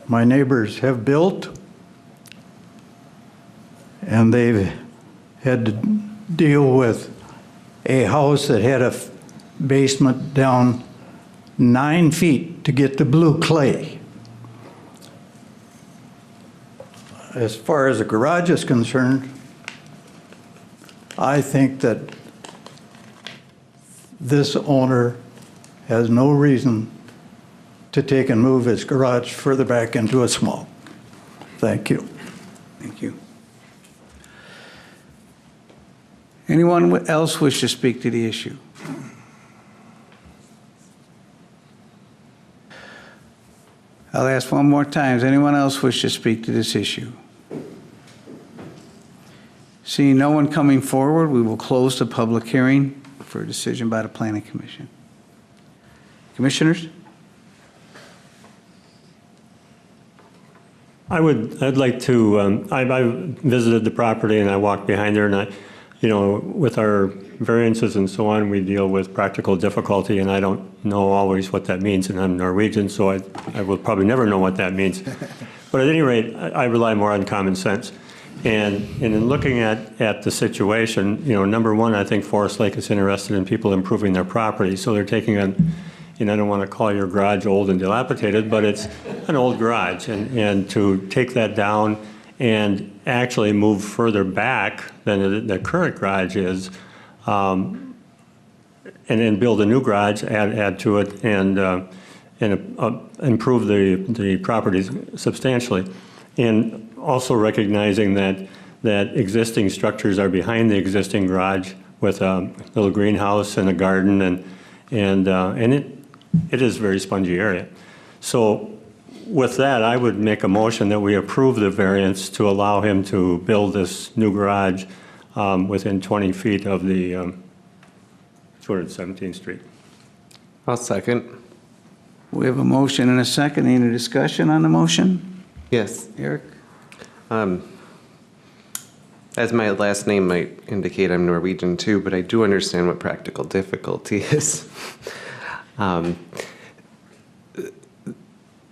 My neighbors have built, and they've had to deal with a house that had a basement down 9 feet to get the blue clay. As far as the garage is concerned, I think that this owner has no reason to take and move his garage further back into a small. Thank you. Thank you. Anyone else wish to speak to the issue? I'll ask one more time. Does anyone else wish to speak to this issue? Seeing no one coming forward, we will close the public hearing for a decision by the Planning Commission. Commissioners? I'd like to, I visited the property and I walked behind there, and with our variances and so on, we deal with practical difficulty, and I don't know always what that means, and I'm Norwegian, so I will probably never know what that means. But at any rate, I rely more on common sense. And in looking at the situation, number one, I think Forest Lake is interested in people improving their property, so they're taking on, I don't want to call your garage old and dilapidated, but it's an old garage, and to take that down and actually move further back than the current garage is, and then build a new garage, add to it, and improve the properties substantially. And also recognizing that existing structures are behind the existing garage with a little greenhouse and a garden, and it is a very spongy area. So with that, I would make a motion that we approve the variance to allow him to build this new garage within 20 feet of the 217th Street. I'll second. We have a motion and a second. Any discussion on the motion? Yes. Eric? As my last name might indicate, I'm Norwegian too, but I do understand what practical difficulty is.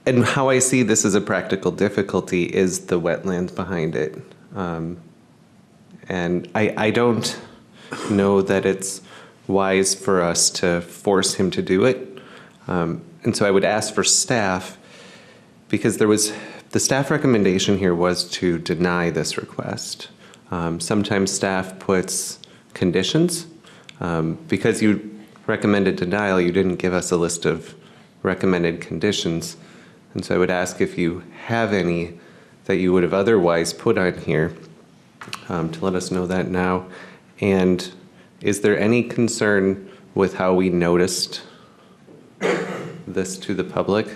And how I see this as a practical difficulty is the wetlands behind it. And I don't know that it's wise for us to force him to do it. And so I would ask for staff, because the staff recommendation here was to deny this request. Sometimes staff puts conditions. Because you recommended denial, you didn't give us a list of recommended conditions. And so I would ask if you have any that you would have otherwise put on here, to let us know that now. And is there any concern with how we noticed this to the public?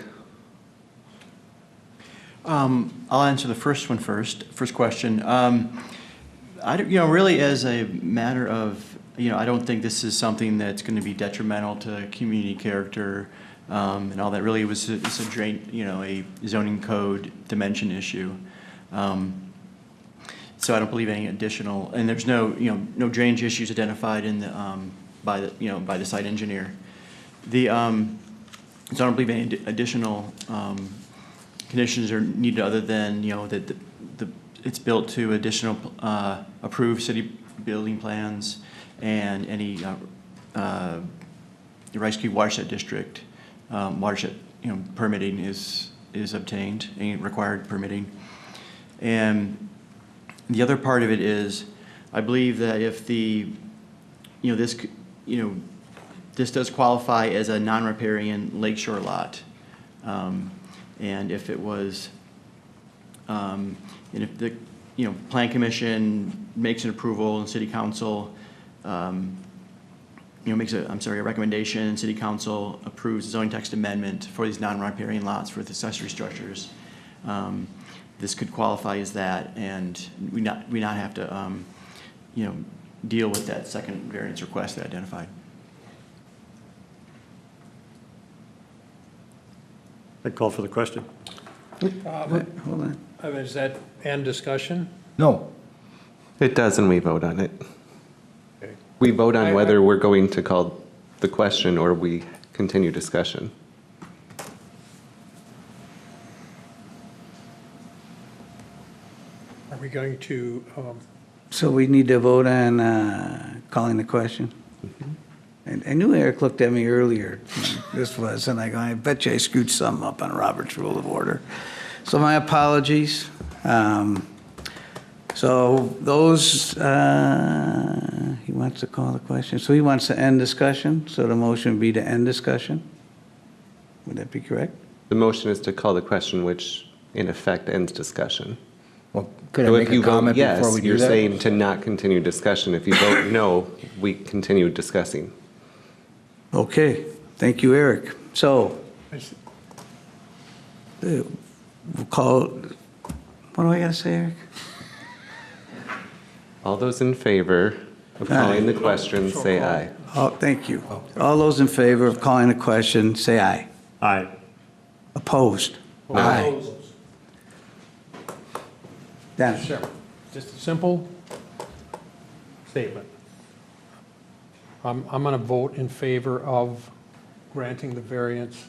I'll answer the first one first. First question. Really as a matter of, I don't think this is something that's going to be detrimental to community character and all that. Really, it's a zoning code dimension issue. So I don't believe any additional, and there's no drainage issues identified in the by the site engineer. So I don't believe any additional conditions are needed other than that it's built to additional approved city building plans and any Rice Creek Watershed District watershed permitting is obtained, any required permitting. And the other part of it is, I believe that if this does qualify as a non-riparian lakeshore lot, and if it was, and if the Plan Commission makes an approval and City Council a recommendation, and city council approves zoning text amendment for these non-riparian lots for the accessory structures, this could qualify as that, and we not have to, deal with that second variance request they identified. I'd call for the question. Hold on. Is that end discussion? No. It does, and we vote on it. Okay. We vote on I- whether we're going to call the question or we continue discussion. Are we going to, So we need to vote on calling the question? I knew Eric looked at me earlier, this was, and I bet you I screwed something up on Robert's Rule of Order. So my apologies. So those, he wants to call the question. So he wants to end discussion, so the motion would be to end discussion? Would that be correct? The motion is to call the question, which in effect ends discussion. Well, could I So make if a you vote comment yes, before we do you're that? saying to not continue discussion. If you vote no, we continue discussing. Okay, thank you, Eric. So, we'll call, what do I gotta say, Eric? All those in favor of calling the question, say aye. Oh, thank you. All those in favor of calling the question, say aye. Aye. Opposed? Aye. Dennis? sure, just a simple statement. I'm going to vote in favor of granting the variance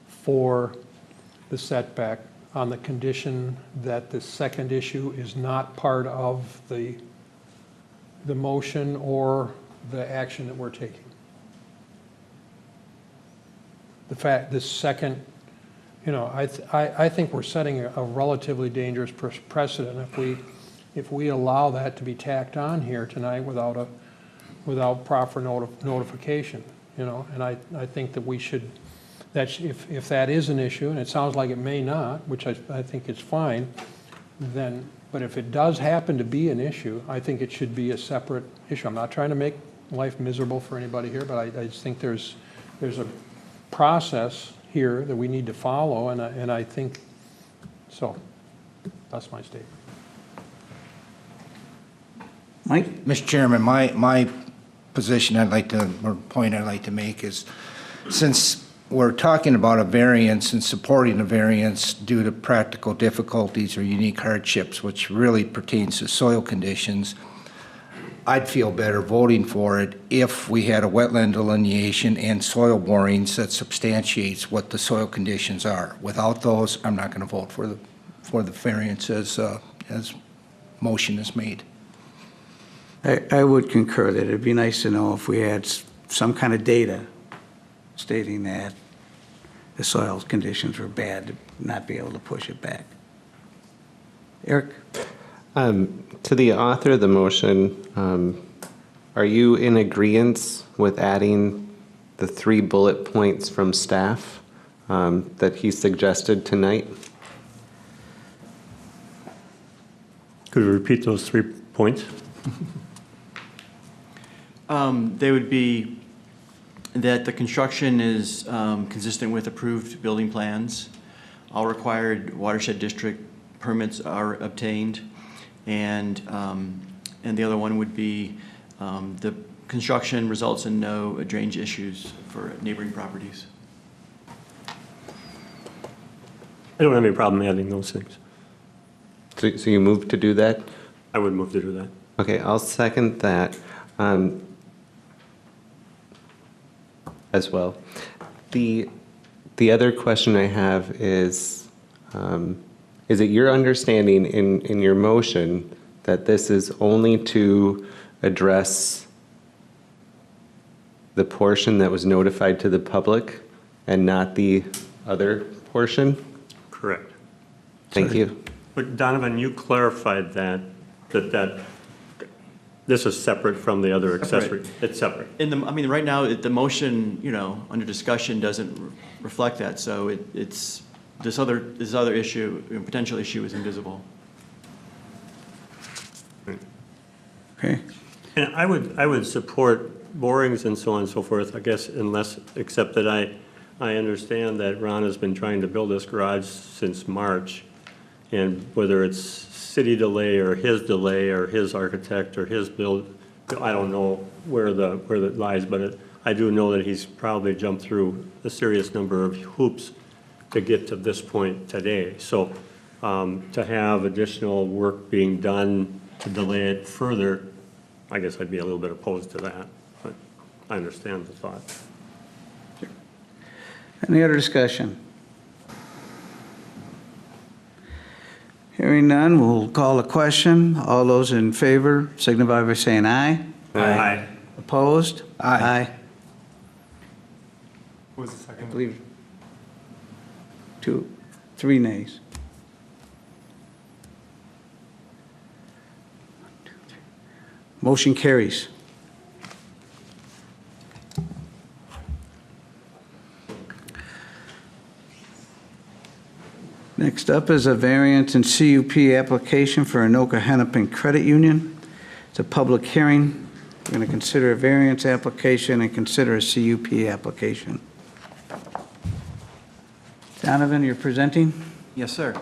for the setback on the condition that the second issue is not part of the motion or the action that we're taking. The fact, this second, I think we're setting a relatively dangerous precedent if we allow that to be tacked on here tonight without proper notification, and I think that we should, if that is an issue, and it sounds like it may not, which I think is fine, then, but if it does happen to be an issue, I think it should be a separate issue. I'm not trying to make life miserable for anybody here, but I just think there's a process here that we need to follow, and I think, so, that's my statement. Mike? Mr. Chairman, my position or point I'd like to make is, since we're talking about a variance and supporting a variance due to practical difficulties or unique hardships, which really pertains to soil conditions, I'd feel better voting for it if we had a wetland delineation and soil borings that substantiates what the soil conditions are. Without those, I'm not going to vote for the variance as motion is made. I would concur that it'd be nice to know if we had some kind of data stating that the soil conditions were bad, to not be able to push it back. Eric? To the author of the motion, are you in agreement with adding the 3 bullet points from staff that he suggested tonight? Could you repeat those 3 points? They would be that the construction is consistent with approved building plans. All required watershed district permits are obtained. And the other one would be the construction results in no drainage issues for neighboring properties. I don't have any problem adding those things. So you move to do that? I would move to do that. Okay, I'll second that as well. The other question I have is it your understanding in your motion that this is only to address the portion that was notified to the public and not the other portion? Correct. Thank you. But Donovan, you clarified that this is separate from the other accessory. It's separate. Right now, the motion, under discussion doesn't reflect that, so it's, this other issue, potential issue is invisible. Okay. And I would support borings and so on and so forth, I guess except that I understand that Ron has been trying to build this garage since March. And whether it's city delay or his architect or his build, I don't know where that lies, but I do know that he's probably jumped through a serious number of hoops to get to this point today. So to have additional work being done to delay it further, I guess I'd be a little bit opposed to that, but I understand the thought. Any other discussion? Hearing none, we'll call a question. All those in favor signify by saying aye. Aye. Opposed? Aye. Who was the second? I believe 3 nays. Motion carries. Next up is a variance and CUP application for Anoka Hennepin Credit Union. It's a public hearing. We're going to consider a variance application and consider a CUP application. Donovan, you're presenting? Yes, sir.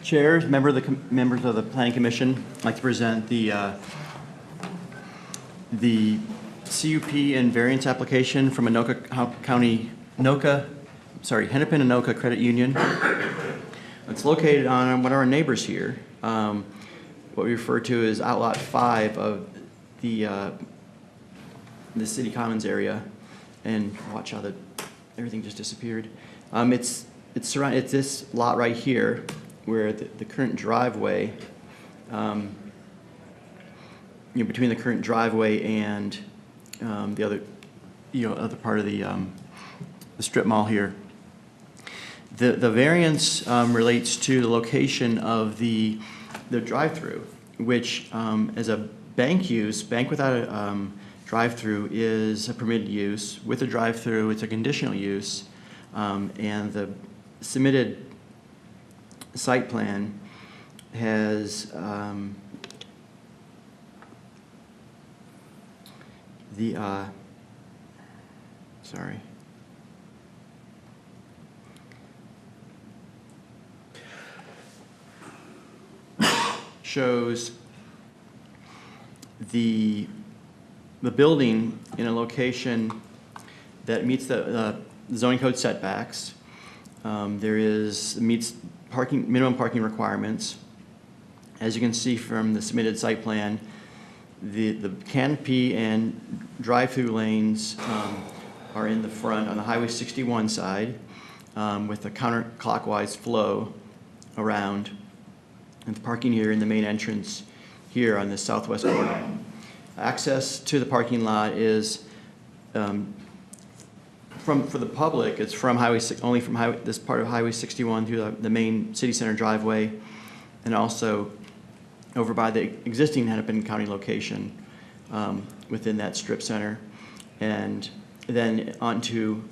Chairs, members of the Planning Commission, I'd like to present the CUP and variance application from Hennepin Anoka Credit Union. It's located on one of our neighbors here, what we refer to as Outlot 5 of the City Commons area. And watch how everything just disappeared. It's this lot right here where the current driveway, between the current driveway and the other, other part of the strip mall here. The variance relates to the location of the drive-through, which as a bank without a drive-through is a permitted use. With a drive-through, it's a conditional use, and the submitted site plan has shows the building in a location that meets the zoning code setbacks. Meets minimum parking requirements. As you can see from the submitted site plan, the canopy and drive-through lanes are in the front on the Highway 61 side with a counterclockwise flow around, and the parking here in the main entrance here on the southwest corner. Access to the parking lot is for the public. It's from only from this part of Highway 61 through the main city center driveway, and also over by the existing Hennepin County location within that strip center, and then onto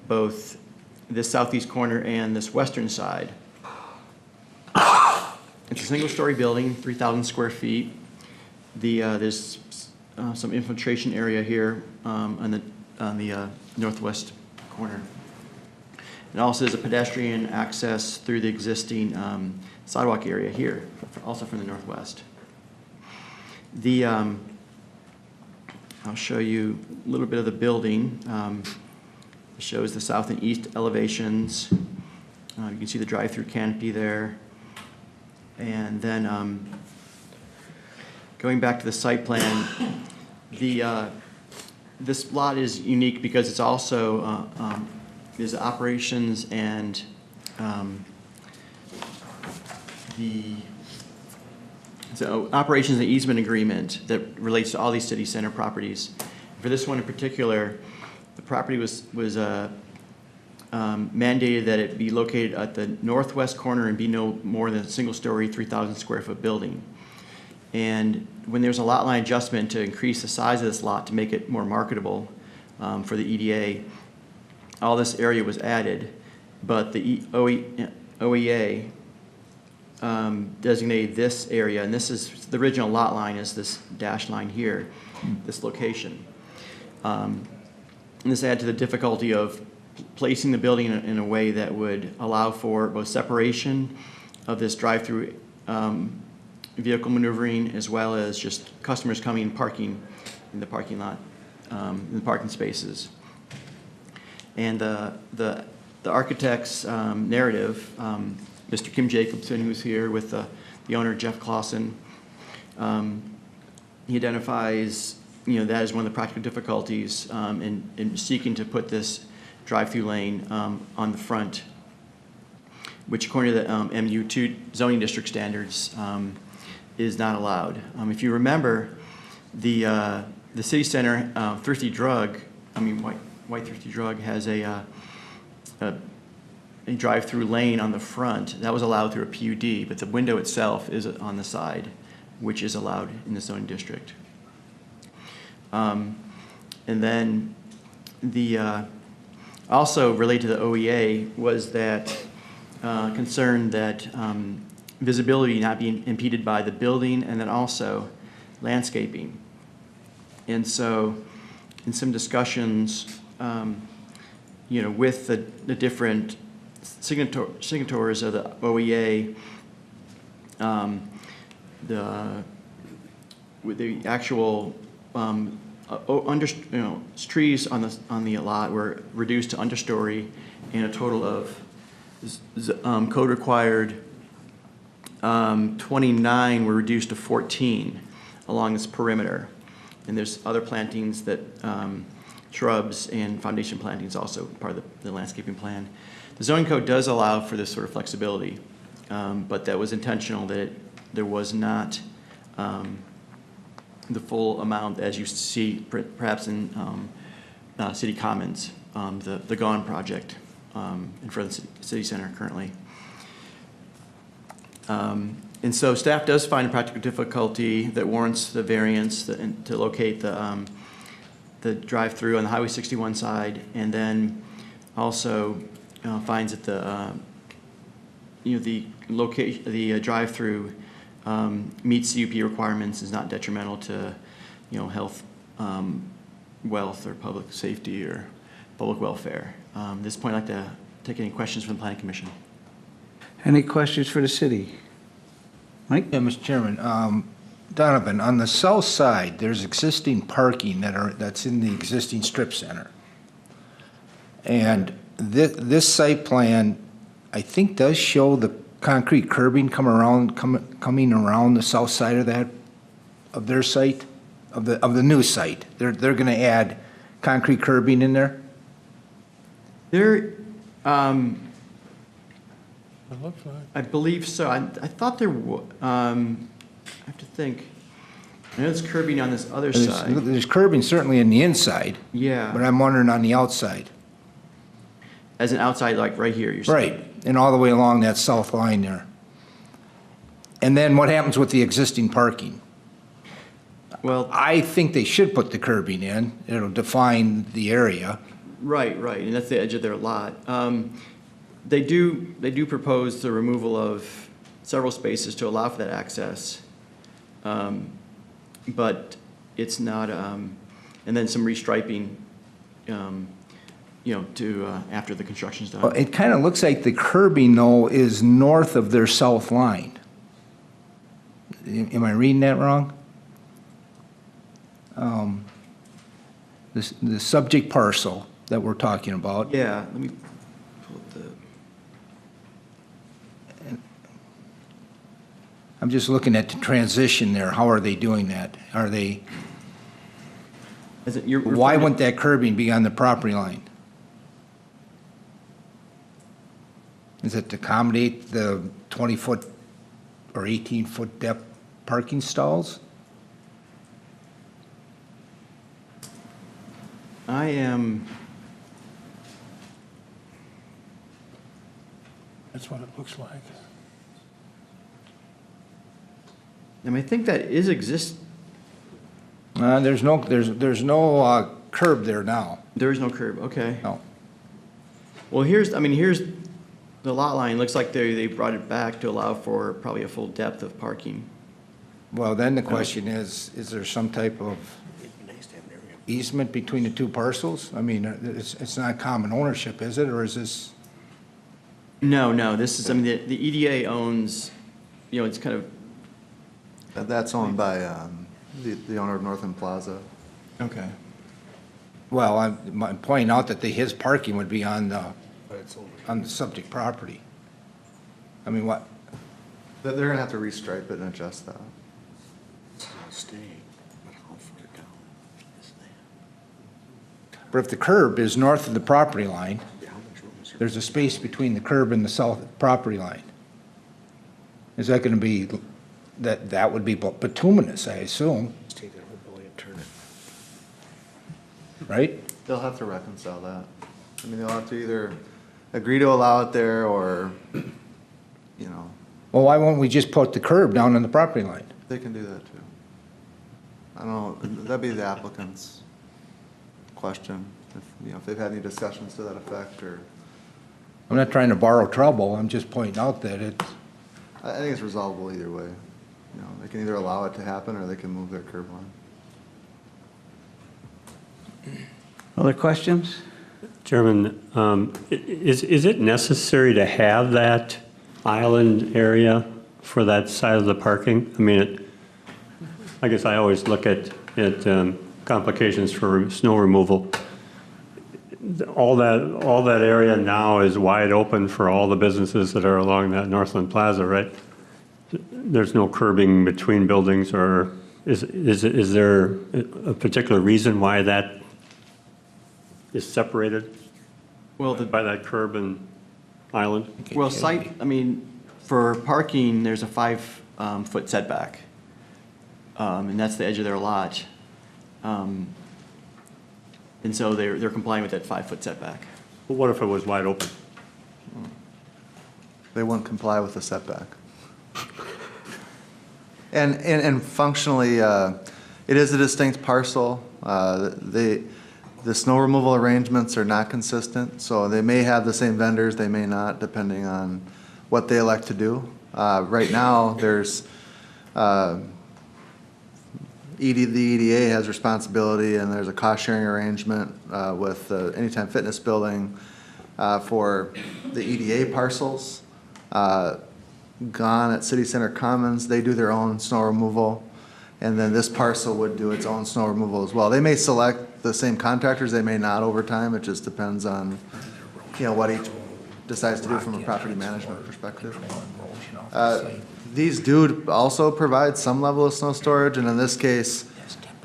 both this southeast corner and this western side. It's a single-story building, 3,000 square feet. There's some infiltration area here on the northwest corner. It also is a pedestrian access through the existing sidewalk area here, also from the northwest. I'll show you a little bit of the building. It shows the south and east elevations. You can see the drive-through canopy there. And then going back to the site plan, this lot is unique because it's also there's operations and operations and easement agreement that relates to all these city center properties. For this one in particular, the property was mandated that it be located at the northwest corner and be no more than a single-story, 3,000 square foot building. And when there was a lot line adjustment to increase the size of this lot to make it more marketable for the EDA, all this area was added, but the OEA designated this area, and this is, the original lot line is this dashed line here, this location. And this added to the difficulty of placing the building in a way that would allow for both separation of this drive-through vehicle maneuvering, as well as just customers coming and parking in the parking lot, in the parking spaces. And the architect's narrative, Mr. Kim Jacobson, who's here with the owner, Jeff Clausen, he identifies, that as one of the practical difficulties in seeking to put this drive-through lane on the front, which according to the MU2 zoning district standards is not allowed. If you remember, the city center Thrifty Drug, White Thrifty Drug has a drive-through lane on the front. That was allowed through a PUD, but the window itself is on the side, which is allowed in the zoning district. And then also related to the OEA was that concern that visibility not being impeded by the building, and then also landscaping. And so in some discussions, with the different signatories of the OEA, with the actual trees on the lot were reduced to understory, and a total of code required 29 were reduced to 14 along this perimeter. And there's other plantings that shrubs and foundation plantings also part of the landscaping plan. The zoning code does allow for this sort of flexibility, but that was intentional, that there was not the full amount as you see perhaps in City Commons, the Gone project in front of the city center currently. And so staff does find a practical difficulty that warrants the variance to locate the drive-through on the Highway 61 side, and then also finds that the drive-through meets CUP requirements, is not detrimental to health, wealth, or public safety or public welfare. At this point, I'd like to take any questions from the Planning Commission. Any questions for the city? Mike? Yeah, Mr. Chairman, Donovan, on the south side, there's existing parking that's in the existing strip center. And this site plan, I think, does show the concrete curbing coming around the south side of their site, of the new site. They're going to add concrete curbing in there? It looks like. I believe so. I thought there was, I have to think. I know there's curbing on this other side. There's curbing certainly in the inside. Yeah. But I'm wondering on the outside. As an outside, like right here, you're saying? Right, and all the way along that south line there. And then what happens with the existing parking? Well, I think they should put the curbing in. It'll define the area. right, and that's the edge of their lot. They do propose the removal of several spaces to allow for that access, but it's not, and then some restriping, to after the construction's done. Well, it kind of looks like the curbing, though, is north of their south line. Am I reading that wrong? The subject parcel that we're talking about. Yeah, let me pull up the. I'm just looking at the transition there. How are they doing that? Are they, Is it, you're why referring to- wouldn't that curbing be on the property line? Is it to accommodate the 20-foot or 18-foot depth parking stalls? I am. That's what it looks like. I think that is There's no curb there now. there is no curb, okay. No. Well, here's The lot line, looks like they brought it back to allow for probably a full depth of parking. Well, then the question is there some type of easement between the two parcels? I mean, it's not common ownership, is it, or is this? No, this is, I mean, the EDA owns, it's kind of. That's owned by the owner of Northland Plaza. Okay. Well, I'm pointing out that his parking would be on the subject property. I mean, what? They're going to have to restripe it and adjust that. But if the curb is north of the property line, there's a space between the curb and the south property line. Is that going to be, that would be bituminous, I assume? Take that whole building and turn it. Right? They'll have to reconcile that. I mean, they'll have to either agree to allow it there or, Well, why won't we just put the curb down on the property line? they can do that too. I don't know, that'd be the applicant's question, if they've had any discussions to that effect, or, I'm not trying to borrow trouble, I'm just pointing out that I think it's resolvable either way. They can either allow it to happen or they can move their curb line. Other questions? Chairman, is it necessary to have that island area for that side of the parking? I mean, I guess I always look at complications for snow removal. All that area now is wide open for all the businesses that are along that Northland Plaza, right? There's no curbing between buildings, or is there a particular reason why that is separated by that curb and island? Well, for parking, there's a 5-foot setback. And that's the edge of their lot. And so they're complying with that 5-foot setback. Well, what if it was wide open? They wouldn't comply with the setback. And functionally, it is a distinct parcel. The snow removal arrangements are not consistent, so they may have the same vendors, they may not, depending on what they elect to do. Right now, there's the EDA has responsibility, and there's a cost-sharing arrangement with the Anytime Fitness building for the EDA parcels. Gone at City Center Commons, they do their own snow removal, and then this parcel would do its own snow removal as well. They may select the same contractors, they may not over time. It just depends on, what each decides to do from a property management perspective. These do also provide some level of snow storage, and in this case,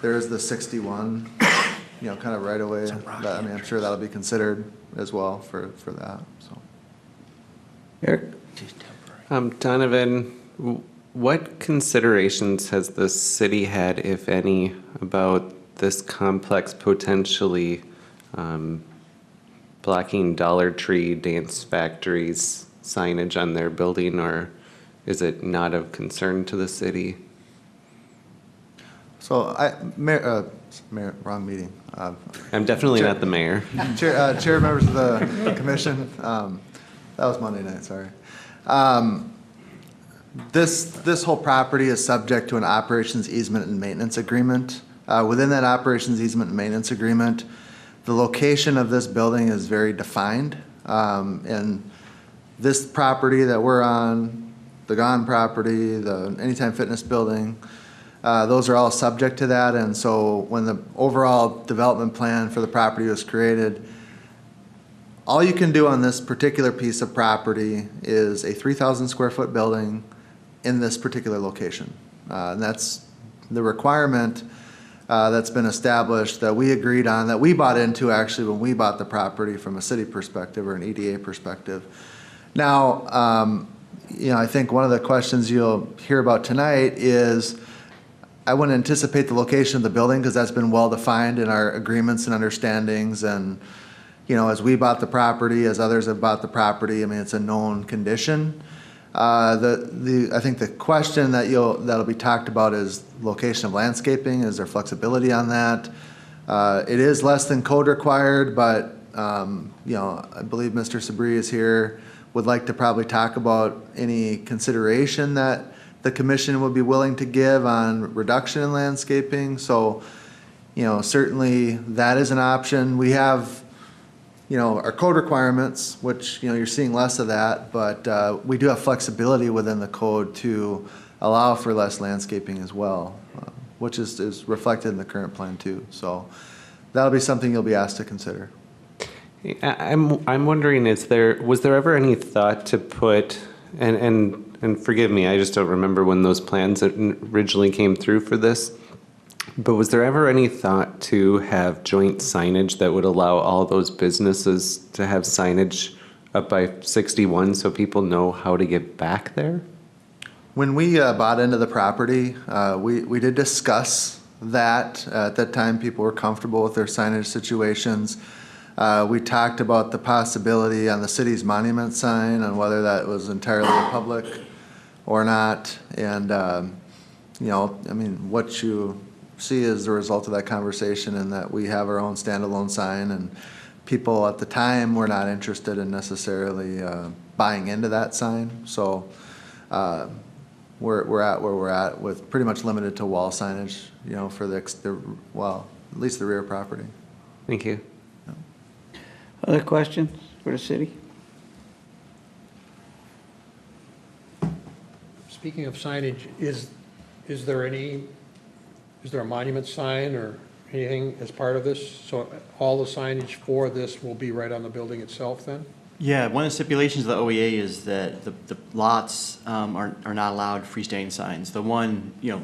there's the 61, kind of right away. I'm sure that'll be considered as well for that, so. Eric? Donovan, what considerations has the city had, if any, about this complex potentially blocking Dollar Tree, Dance Factory's signage on their building, or is it not of concern to the city? So, Mayor, wrong meeting. I'm definitely not the mayor. Chair, members of the commission, that was Monday night, sorry. This whole property is subject to an operations easement and maintenance agreement. Within that operations easement and maintenance agreement, the location of this building is very defined. And this property that we're on, the Gone property, the Anytime Fitness building, those are all subject to that. And so when the overall development plan for the property was created, all you can do on this particular piece of property is a 3,000 square foot building in this particular location. And that's the requirement that's been established, that we agreed on, that we bought into actually when we bought the property from a city perspective or an EDA perspective. Now, I think one of the questions you'll hear about tonight is, I wouldn't anticipate the location of the building because that's been well defined in our agreements and understandings, and as we bought the property, as others have bought the property, it's a known condition. I think the question that'll be talked about is location of landscaping. Is there flexibility on that? It is less than code required, but I believe Mr. Sabri is here. would like to probably talk about any consideration that the commission would be willing to give on reduction in landscaping. So, certainly that is an option. We have, our code requirements, which, you're seeing less of that, but we do have flexibility within the code to allow for less landscaping as well, which is reflected in the current plan too. So that'll be something you'll be asked to consider. I'm wondering, was there ever any thought to put, and forgive me, I just don't remember when those plans originally came through for this, but was there ever any thought to have joint signage that would allow all those businesses to have signage up by 61 so people know how to get back there? When we bought into the property, we did discuss that. At that time, people were comfortable with their signage situations. We talked about the possibility on the city's monument sign and whether that was entirely public or not. And, what you see is the result of that conversation, and that we have our own standalone sign, and people at the time were not interested in necessarily buying into that sign. So we're at where we're at with pretty much limited to wall signage, for at least the rear property. Thank you. Other questions for the city? Speaking of signage, is there a monument sign or anything as part of this? So all the signage for this will be right on the building itself then? Yeah, one of the stipulations of the OEA is that the lots are not allowed freestanding signs. The one, the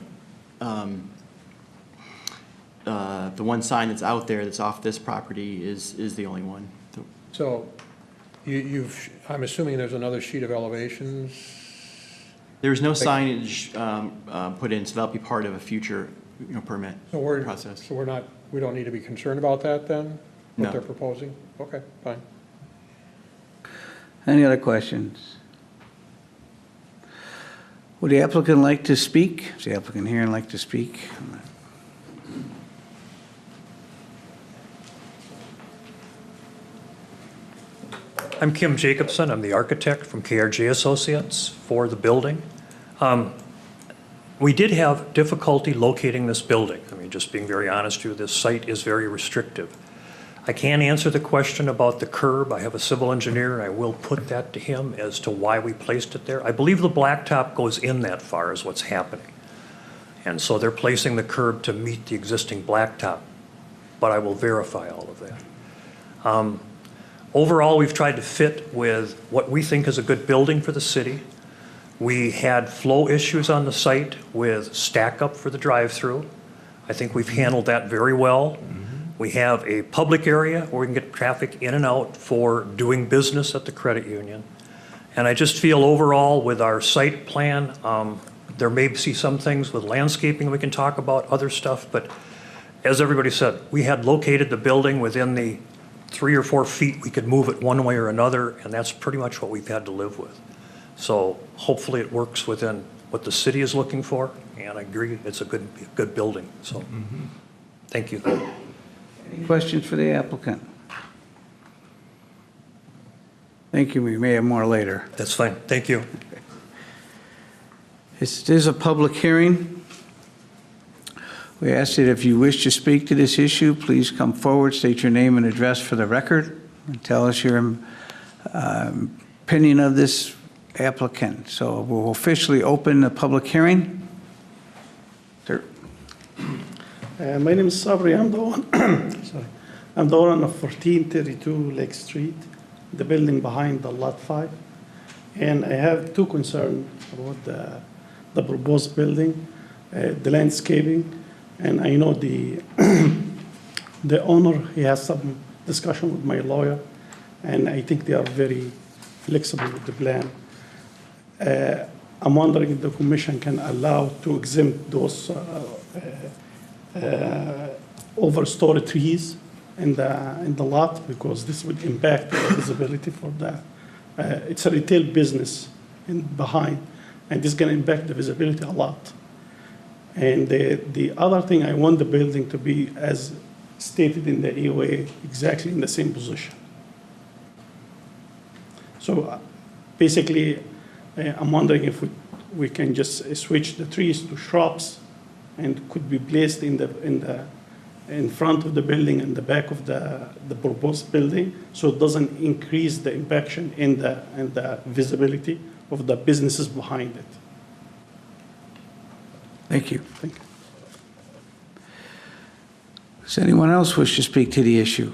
one sign that's out there that's off this property is the only one. So I'm assuming there's another sheet of elevations? There's no signage put in, so that'll be part of a future permit process. So we don't need to be concerned about that then? What No. they're proposing? Okay, fine. Any other questions? Would the applicant like to speak? Is the applicant here and like to speak? I'm Kim Jacobson. I'm the architect from KRJ Associates for the building. We did have difficulty locating this building. I mean, just being very honest with you, this site is very restrictive. I can't answer the question about the curb. I have a civil engineer, and I will put that to him as to why we placed it there. I believe the blacktop goes in that far is what's happening. And so they're placing the curb to meet the existing blacktop, but I will verify all of that. Overall, we've tried to fit with what we think is a good building for the city. We had flow issues on the site with stack up for the drive-through. I think we've handled that very well. We have a public area where we can get traffic in and out for doing business at the credit union. And I just feel overall with our site plan, there may be some things with landscaping we can talk about, other stuff, but as everybody said, we had located the building within the 3 or 4 feet, we could move it one way or another, and that's pretty much what we've had to live with. So hopefully it works within what the city is looking for, and I agree it's a good building. So thank you. Any questions for the applicant? Thank you. We may have more later. That's fine. Thank you. This is a public hearing. We ask that if you wish to speak to this issue, please come forward, state your name and address for the record, and tell us your opinion of this applicant. So we'll officially open the public hearing. Sir. My name is Sabri. I'm the one. Sorry, I'm the owner of 1432 Lake Street, the building behind the Lot 5, and I have two concerns about the proposed building, the landscaping. And I know the owner, he has some discussion with my lawyer, and I think they are very flexible with the plan. I'm wondering if the commission can allow to exempt those overstory trees in the lot, because this would impact the visibility for that. It's a retail business behind, and this is going to impact the visibility a lot. And the other thing, I want the building to be, as stated in the EOA, exactly in the same position. So basically, I'm wondering if we can just switch the trees to shrubs and could be placed in front of the building and the back of the proposed building, so it doesn't increase the impaction in the visibility of the businesses behind it. Thank you. Thank you. Does anyone else wish to speak to the issue?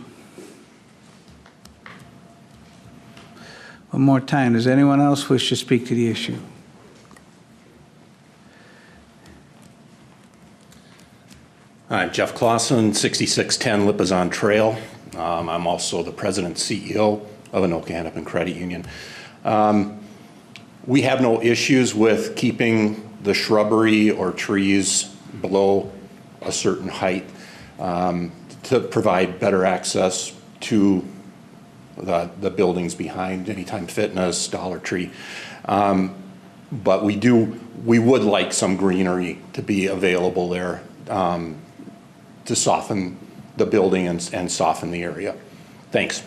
One more time, does anyone else wish to speak to the issue? I'm Jeff Clausen, 6610 Lipizan Trail. I'm also the president and CEO of Anoka Hennepin Credit Union. We have no issues with keeping the shrubbery or trees below a certain height to provide better access to the buildings behind, Anytime Fitness, Dollar Tree. But we would like some greenery to be available there to soften the building and soften the area. Thanks.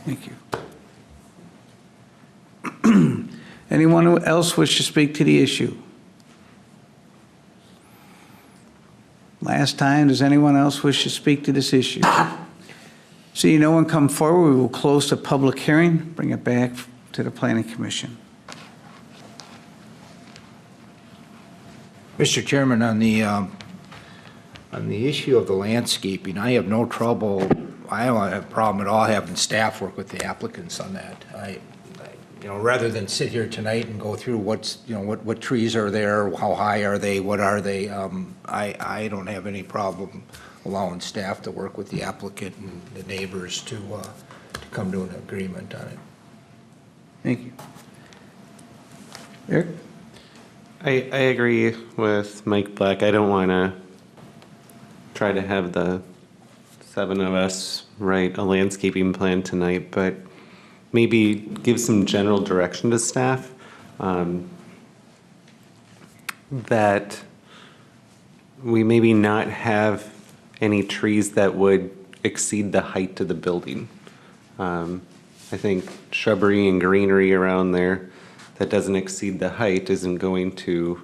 Thank you. Anyone else wish to speak to the issue? Last time, does anyone else wish to speak to this issue? Seeing no one come forward, we will close the public hearing, bring it back to the Planning Commission. Mr. Chairman, on the issue of the landscaping, I have no trouble, I don't have a problem at all having staff work with the applicants on that. Rather than sit here tonight and go through what trees are there, how high are they, what are they, I don't have any problem allowing staff to work with the applicant and the neighbors to come to an agreement on it. Thank you. Eric? I agree with Mike Black. I don't want to try to have the 7 of us write a landscaping plan tonight, but maybe give some general direction to staff that we maybe not have any trees that would exceed the height of the building. I think shrubbery and greenery around there that doesn't exceed the height isn't going to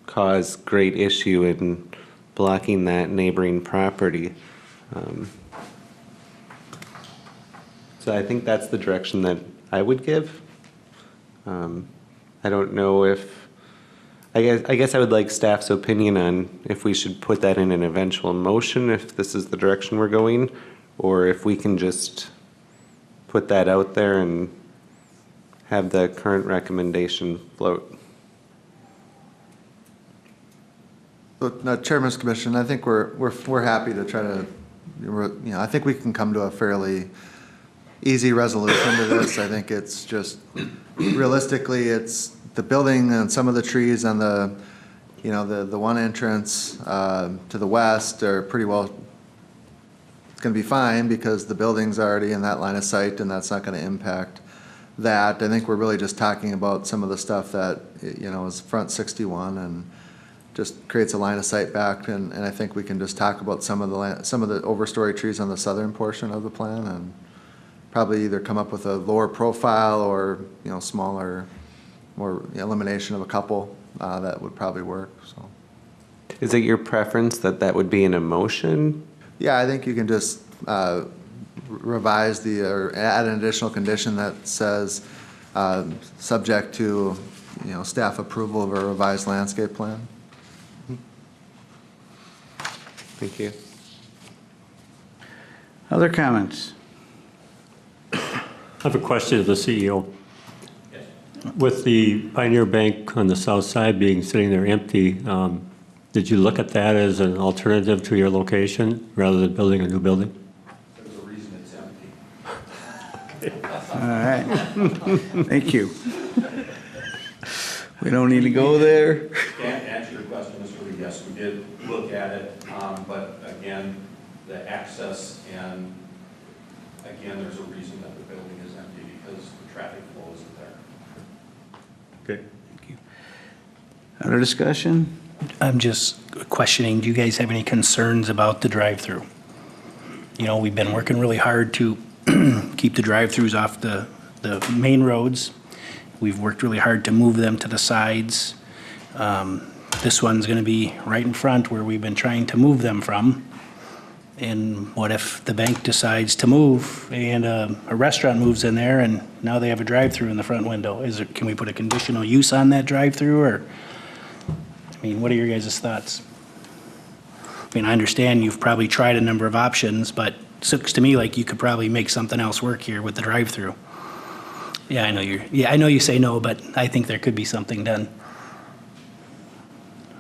cause great issue in blocking that neighboring property. So I think that's the direction that I would give. I don't know if, I guess I would like staff's opinion on if we should put that in an eventual motion, if this is the direction we're going, or if we can just put that out there and have the current recommendation float. So, Chairman's Commission, I think we're happy to try to, I think we can come to a fairly easy resolution to this. I think it's just, realistically, it's the building and some of the trees on the, the one entrance to the west are pretty well, it's going to be fine because the building's already in that line of sight and that's not going to impact that. I think we're really just talking about some of the stuff that, is front 61 and just creates a line of sight back, and I think we can just talk about some of the overstory trees on the southern portion of the plan, and probably either come up with a lower profile or smaller, more elimination of a couple that would probably work. So, is it your preference that that would be an emotion? Yeah, I think you can just revise or add an additional condition that says subject to staff approval of a revised landscape plan. Thank you. Other comments? I have a question of the CEO. With the Pioneer Bank on the south side sitting there empty, did you look at that as an alternative to your location rather than building a new building? There's a reason it's empty. All right. Thank you. We don't need to go there. To answer your question, Mr. Lee, yes, we did look at it, but again, the access and again, there's a reason that the building is empty because the traffic flow isn't there. Okay. Thank you. Other discussion? I'm just questioning, do you guys have any concerns about the drive-through? We've been working really hard to keep the drive-throughs off the the main roads. We've worked really hard to move them to the sides. This one's gonna be right in front where we've been trying to move them from. And what if the bank decides to move and a restaurant moves in there and now they have a drive-through in the front window? Can we put a conditional use on that drive-through, or, I mean, what are your guys' thoughts? I mean, I understand you've probably tried a number of options, but it looks to me like you could probably make something else work here with the drive-through. Yeah, I know you say no, but I think there could be something done.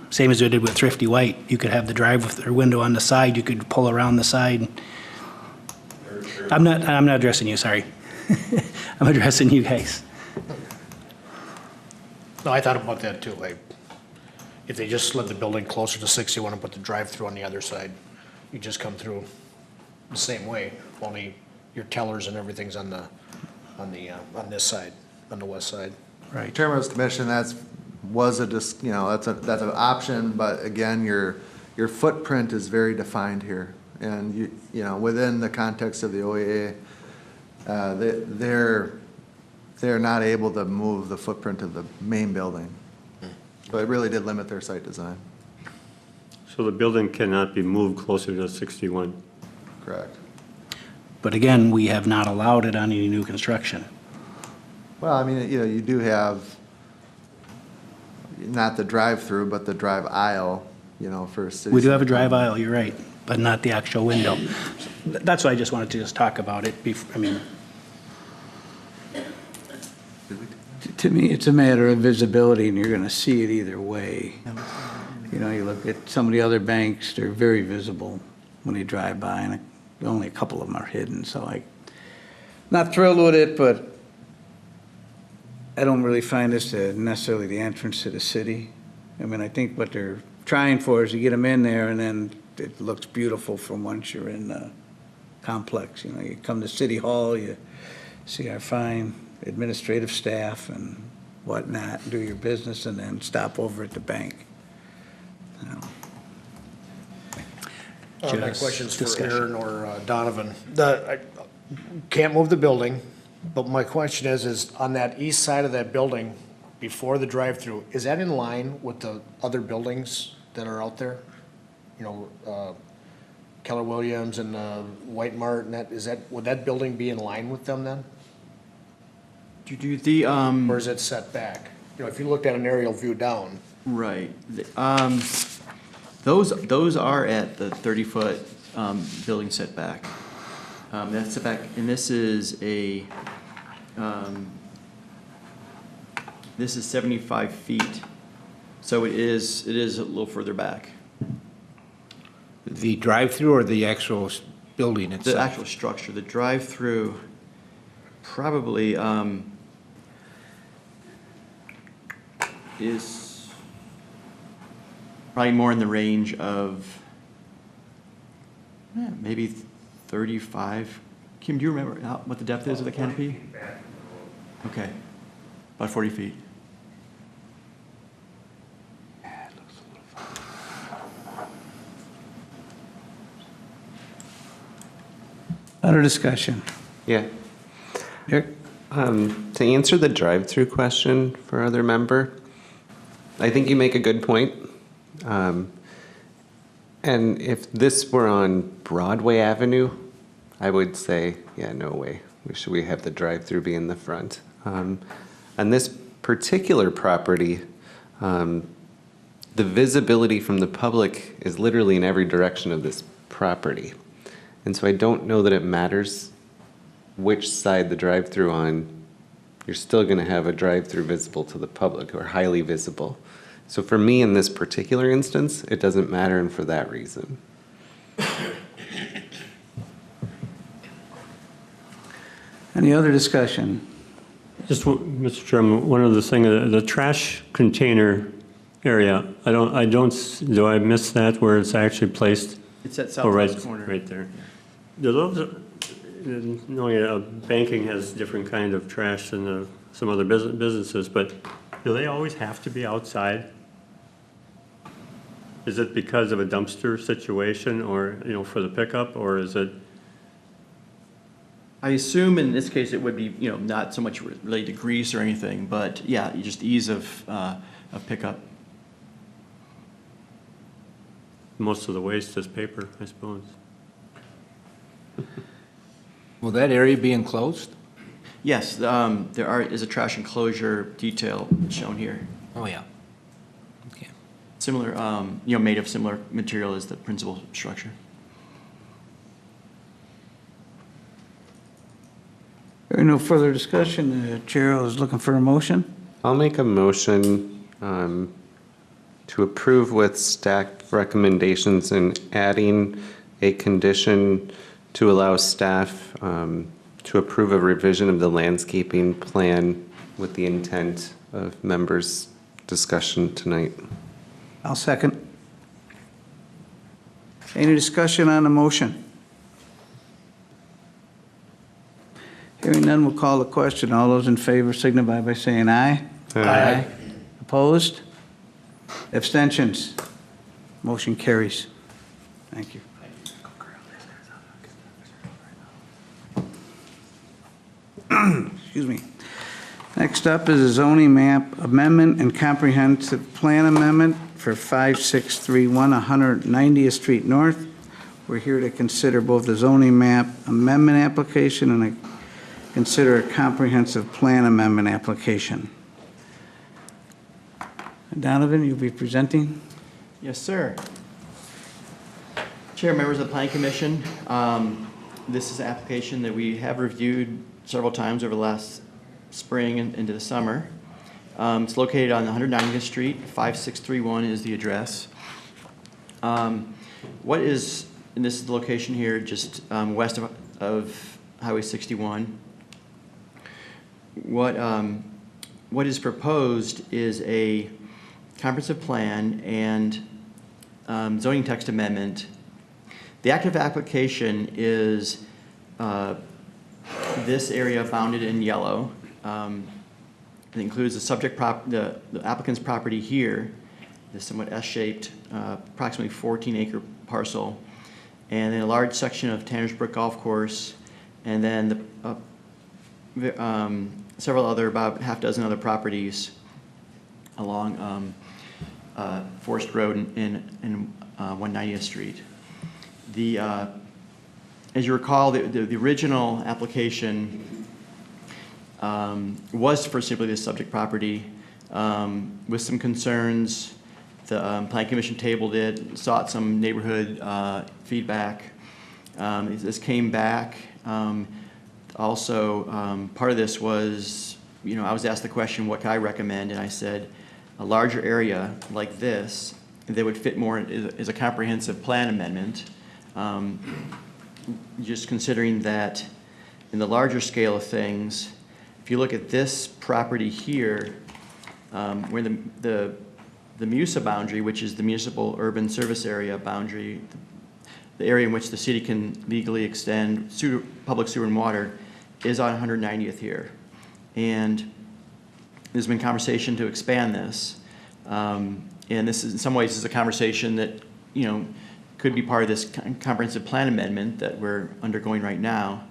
Same as we did with Thrifty White. You could have the drive-through window on the side, you could pull around the side. I'm not addressing you, sorry. I'm addressing you guys. No, I thought about that too, like, if they just slid the building closer to 61 and put the drive-through on the other side, you just come through the same way, only your tellers and everything's on this side, on the west side. Right. Chairman's Commission, that's an option, but again, your footprint is very defined here. And within the context of the OEA, they're not able to move the footprint of the main building. So it really did limit their site design. So the building cannot be moved closer to 61? Correct. But again, we have not allowed it on any new construction. Well, I mean, you do have not the drive-through, but the drive aisle, for city. We do have a drive aisle, you're right, but not the actual window. That's why I just wanted to just talk about it. To me, it's a matter of visibility, and you're going to see it either way. You look at some of the other banks, they're very visible when you drive by, and only a couple of them are hidden, so I'm not thrilled with it, but I don't really find this necessarily the entrance to the city. I mean, I think what they're trying for is to get them in there, and then it looks beautiful from once you're in the complex. You come to City Hall, you see our fine administrative staff and whatnot, do your business, and then stop over at the bank. My question's for Aaron or Donovan. I can't move the building, but my question is on that east side of that building, before the drive-through, is that in line with the other buildings that are out there? Keller Williams and White Mart, and would that building be in line with them then? Or is it set back? If you looked at an aerial view down. Right. Those are at the 30-foot building setback. That's setback, and this is 75 feet, so it is a little further back. The drive-through or the actual building itself? The actual structure, the drive-through, probably is probably more in the range of maybe 35. Kim, do you remember what the depth is of the canopy? Okay, about 40 feet. Other discussion? Yeah. Eric? To answer the drive-through question for other member, I think you make a good point. And if this were on Broadway Avenue, I would say, yeah, no way. Should we have the drive-through be in the front? On this particular property, the visibility from the public is literally in every direction of this property. And so I don't know that it matters which side the drive-through on. You're still going to have a drive-through visible to the public or highly visible. So for me, in this particular instance, it doesn't matter, and for that reason. Any other discussion? Just, Mr. Chairman, one other thing, the trash container area, do I miss that where it's actually placed? It's at southwest corner. Right there. Do those, knowing banking has different kind of trash than some other businesses, but do they always have to be outside? Is it because of a dumpster situation or, for the pickup, or is it? I assume in this case it would be, not so much related to grease or anything, but yeah, just ease of pickup. Most of the waste is paper, I suppose. Will that area be enclosed? Yes, is a trash enclosure detail shown here. Oh, yeah. Okay. Similar, made of similar material as the principal structure. Hearing no further discussion, the chair is looking for a motion. I'll make a motion to approve with staff recommendations and adding a condition to allow staff to approve a revision of the landscaping plan with the intent of members' discussion tonight. I'll second. Any discussion on the motion? Hearing none, we'll call the question. All those in favor signify by saying aye. Aye. Opposed? Abstentions? Motion carries. Thank you. Excuse me. Next up is a zoning map amendment and comprehensive plan amendment for 5631 190th Street North. We're here to consider both the zoning map amendment application and consider a comprehensive plan amendment application. Donovan, you'll be presenting. Yes, sir. Chair, members of the Planning Commission, this is an application that we have reviewed several times over the last spring and into the summer. It's located on 190th Street, 5631 is the address. And this is the location here just west of Highway 61. What is proposed is a comprehensive plan and zoning text amendment. The active application is this area bounded in yellow. It includes the subject the applicant's property here, this somewhat S-shaped, approximately 14-acre parcel, and then a large section of Tanner's Brook Golf Course, and then several other, about half dozen other properties along Forest Road and 190th Street. As you recall, the original application was for simply this subject property with some concerns. The Planning Commission tabled it, sought some neighborhood feedback. This came back. Also, part of this was, I was asked the question, what can I recommend? And I said, a larger area like this, that would fit more as a comprehensive plan amendment. Just considering that in the larger scale of things, if you look at this property here, where the MUSA boundary, which is the Municipal Urban Service Area boundary, the area in which the city can legally extend public sewer and water, is on 190th here. And there's been conversation to expand this. And this is, in some ways, is a conversation that, could be part of this comprehensive plan amendment that we're undergoing right now.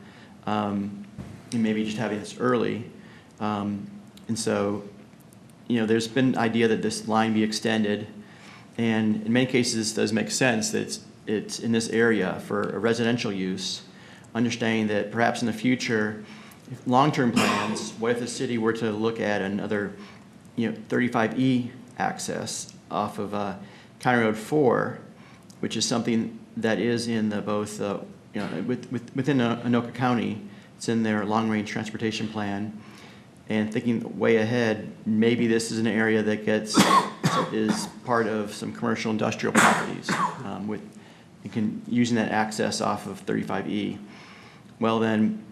And maybe just having this early. And so, there's been idea that this line be extended. And in many cases, this does make sense that it's in this area for a residential use, understanding that perhaps in the future, long-term plans, what if the city were to look at another 35E access off of County Road 4, which is something that is in the both within Anoka County. It's in their long-range transportation plan. And thinking way ahead, maybe this is an area that is part of some commercial industrial properties using that access off of 35E. Well then,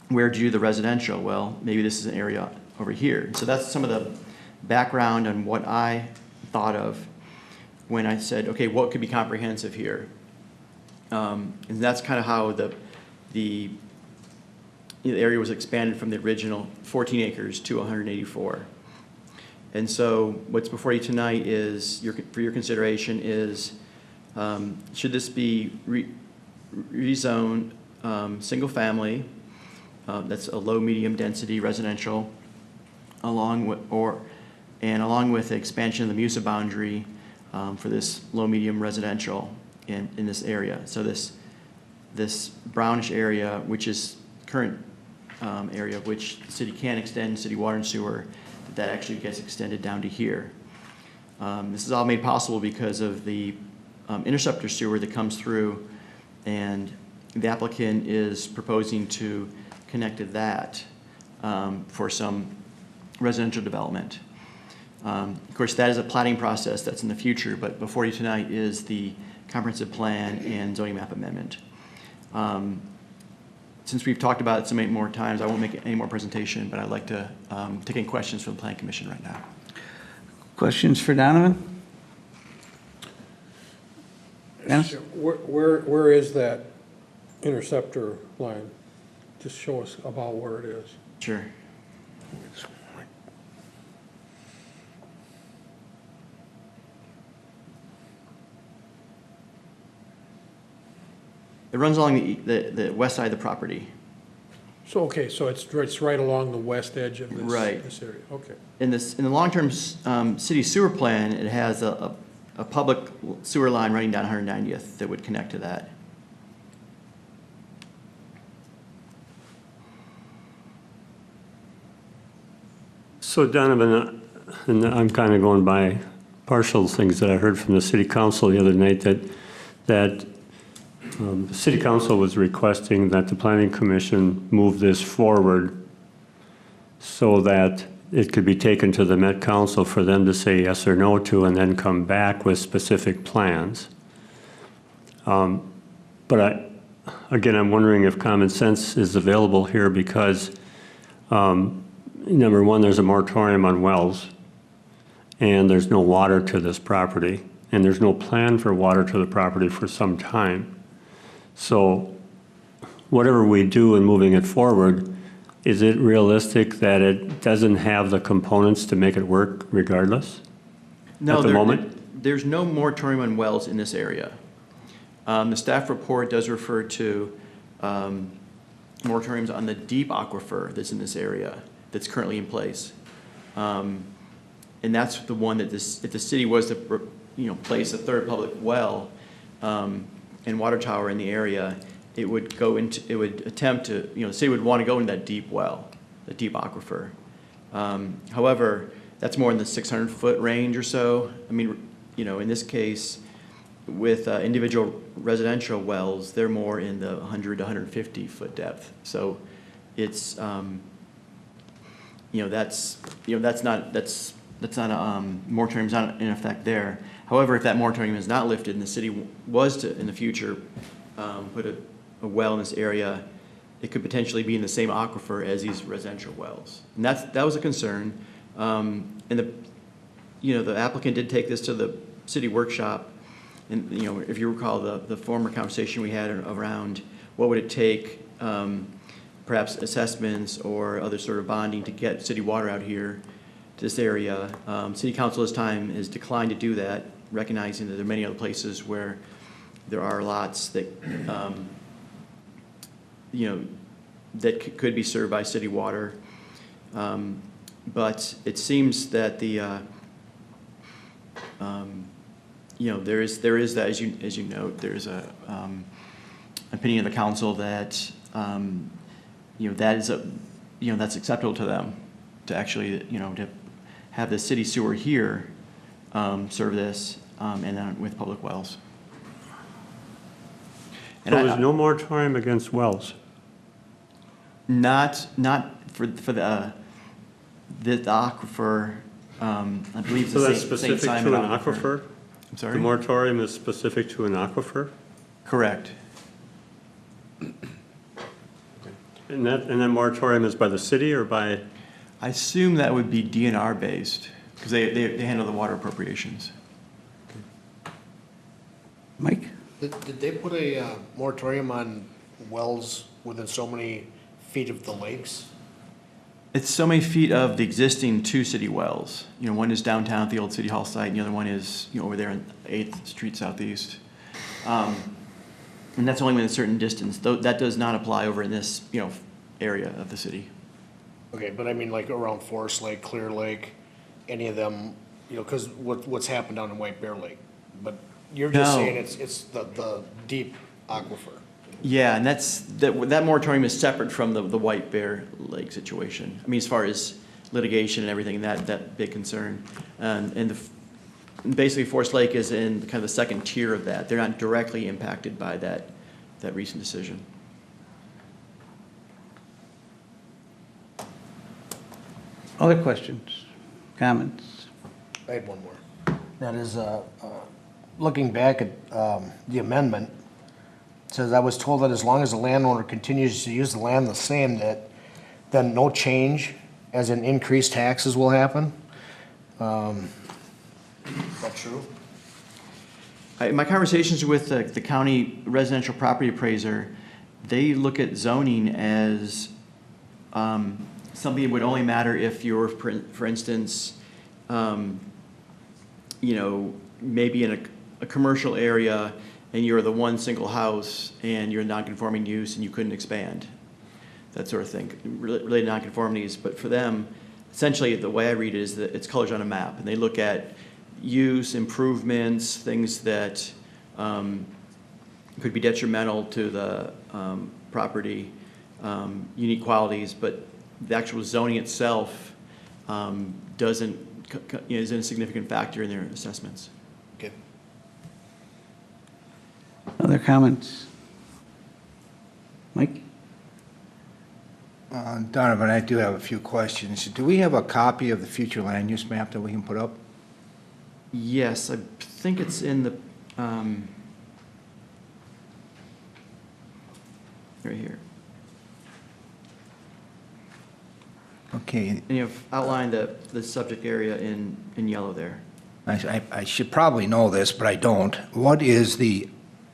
where do you do the residential? Well, maybe this is an area over here. So that's some of the background on what I thought of when I said, okay, what could be comprehensive here? And that's kind of how the area was expanded from the original 14 acres to 184. And so what's before you tonight is, for your consideration is, should this be rezoned single family that's a low, medium density residential, along with the expansion of the Rmp Boundary for this low, medium residential in this area. So this brownish area, which is current area of which the city can extend city water and sewer, that actually gets extended down to here. This is all made possible because of the interceptor sewer that comes through, and the applicant is proposing to connect to that for some residential development. Of course, that is a plating process that's in the future, but before you tonight is the comprehensive plan and zoning map amendment. Since we've talked about it so many more times, I won't make any more presentation, but I'd like to take any questions from the Planning Commission right now. Questions for Donovan? Dennis? Where is that interceptor line? Just show us about where it is. Sure. It runs along the west side of the property. So, okay, so it's right along the west edge of this, Right. this area, okay. In the long-term city sewer plan, it has a public sewer line running down 190th that would connect to that. So Donovan, and I'm kind of going by partial things that I heard from the city council the other night, that the city council was requesting that the planning commission move this forward so that it could be taken to the Met Council for them to say yes or no to, and then come back with specific plans. But again, I'm wondering if common sense is available here, because number one, there's a moratorium on wells, and there's no water to this property, and there's no plan for water to the property for some time. So whatever we do in moving it forward, is it realistic that it doesn't have the components to make it work regardless? No, at the moment? There's no moratorium on wells in this area. The staff report does refer to moratoriums on the deep aquifer that's in this area that's currently in place. And that's the one that if the city was to place a third public well and water tower in the area, it would attempt to, the city would want to go into that deep well, the deep aquifer. However, that's more in the 600-foot range or so. I mean, in this case, with individual residential wells, they're more in the 100 to 150-foot depth. So it's, that's not a moratorium's not in effect there. However, if that moratorium is not lifted and the city was to, in the future, put a well in this area, it could potentially be in the same aquifer as these residential wells. And that was a concern. And the applicant did take this to the city workshop. And, if you recall the former conversation we had around what would it take, perhaps assessments or other sort of bonding to get city water out here to this area. City council this time has declined to do that, recognizing that there are many other places where there are lots that, that could be served by city water. But it seems that there is that, as you note, there's a opinion of the council that that is that's acceptable to them to actually to have the city sewer here serve this and then with public wells. And So there's no moratorium against wells? Not for the aquifer. I believe So that's St. specific Simon to an aquifer? I'm sorry? The moratorium is specific to an aquifer? Correct. And that moratorium is by the city or by? I assume that would be DNR based because they handle the water appropriations. Mike? Did they put a moratorium on wells within so many feet of the lakes? It's so many feet of the existing two city wells. One is downtown at the old city hall site, and the other one is over there on 8th Street Southeast. And that's only within a certain distance. Though that does not apply over in this area of the city. Okay, but I mean like around Forest Lake, Clear Lake, any of them, you know, because what's happened down in White Bear Lake. But you're just No. saying it's the deep aquifer. Yeah, and that moratorium is separate from the White Bear Lake situation. I mean, as far as litigation and everything, that big concern. Basically, Forest Lake is in kind of the second tier of that. They're not directly impacted by that recent decision. Other questions, comments? I had one more. That is, looking back at the amendment, it says, I was told that as long as the landowner continues to use the land the same, that then no change, as in increased taxes, will happen. Is that true? In my conversations with the county residential property appraiser, they look at zoning as something that would only matter if you're, for instance, you know, maybe in a commercial area and you're the one single house and you're non-conforming use and you couldn't expand, that sort of thing, related non-conformities. But for them, essentially the way I read it is that it's colors on a map, and they look at use, improvements, things that could be detrimental to the property, unique qualities, but the actual zoning itself isn't a significant factor in their assessments. Okay. Other comments? Mike? Donovan, I do have a few questions. Do we have a copy of the future land use map that we can put up? Yes, I think it's in the, right here. Okay, And you've outlined the subject area in yellow there. I should probably know this, but I don't. What is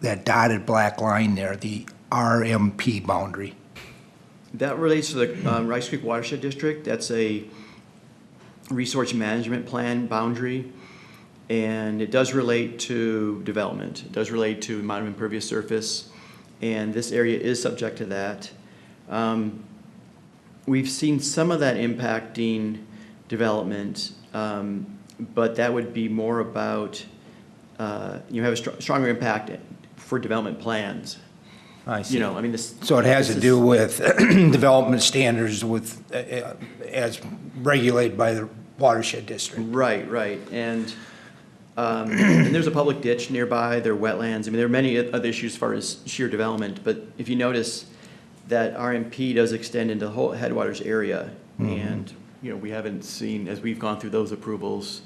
that dotted black line there, the RMP boundary? That relates to the Rice Creek Watershed District. That's a resource management plan boundary, and it does relate to development. It does relate to amount of impervious surface, and this area is subject to that. We've seen some of that impacting development, but that would be more about, you have a stronger impact for development plans. I see. You know, I mean, this. So it has to do with development standards as regulated by the watershed district? Right, right. And there's a public ditch nearby, there are wetlands. I mean, there are many other issues as far as sheer development, but if you notice that RMP does extend into the whole headwaters area. And, you know, we haven't seen, as we've gone through those approvals,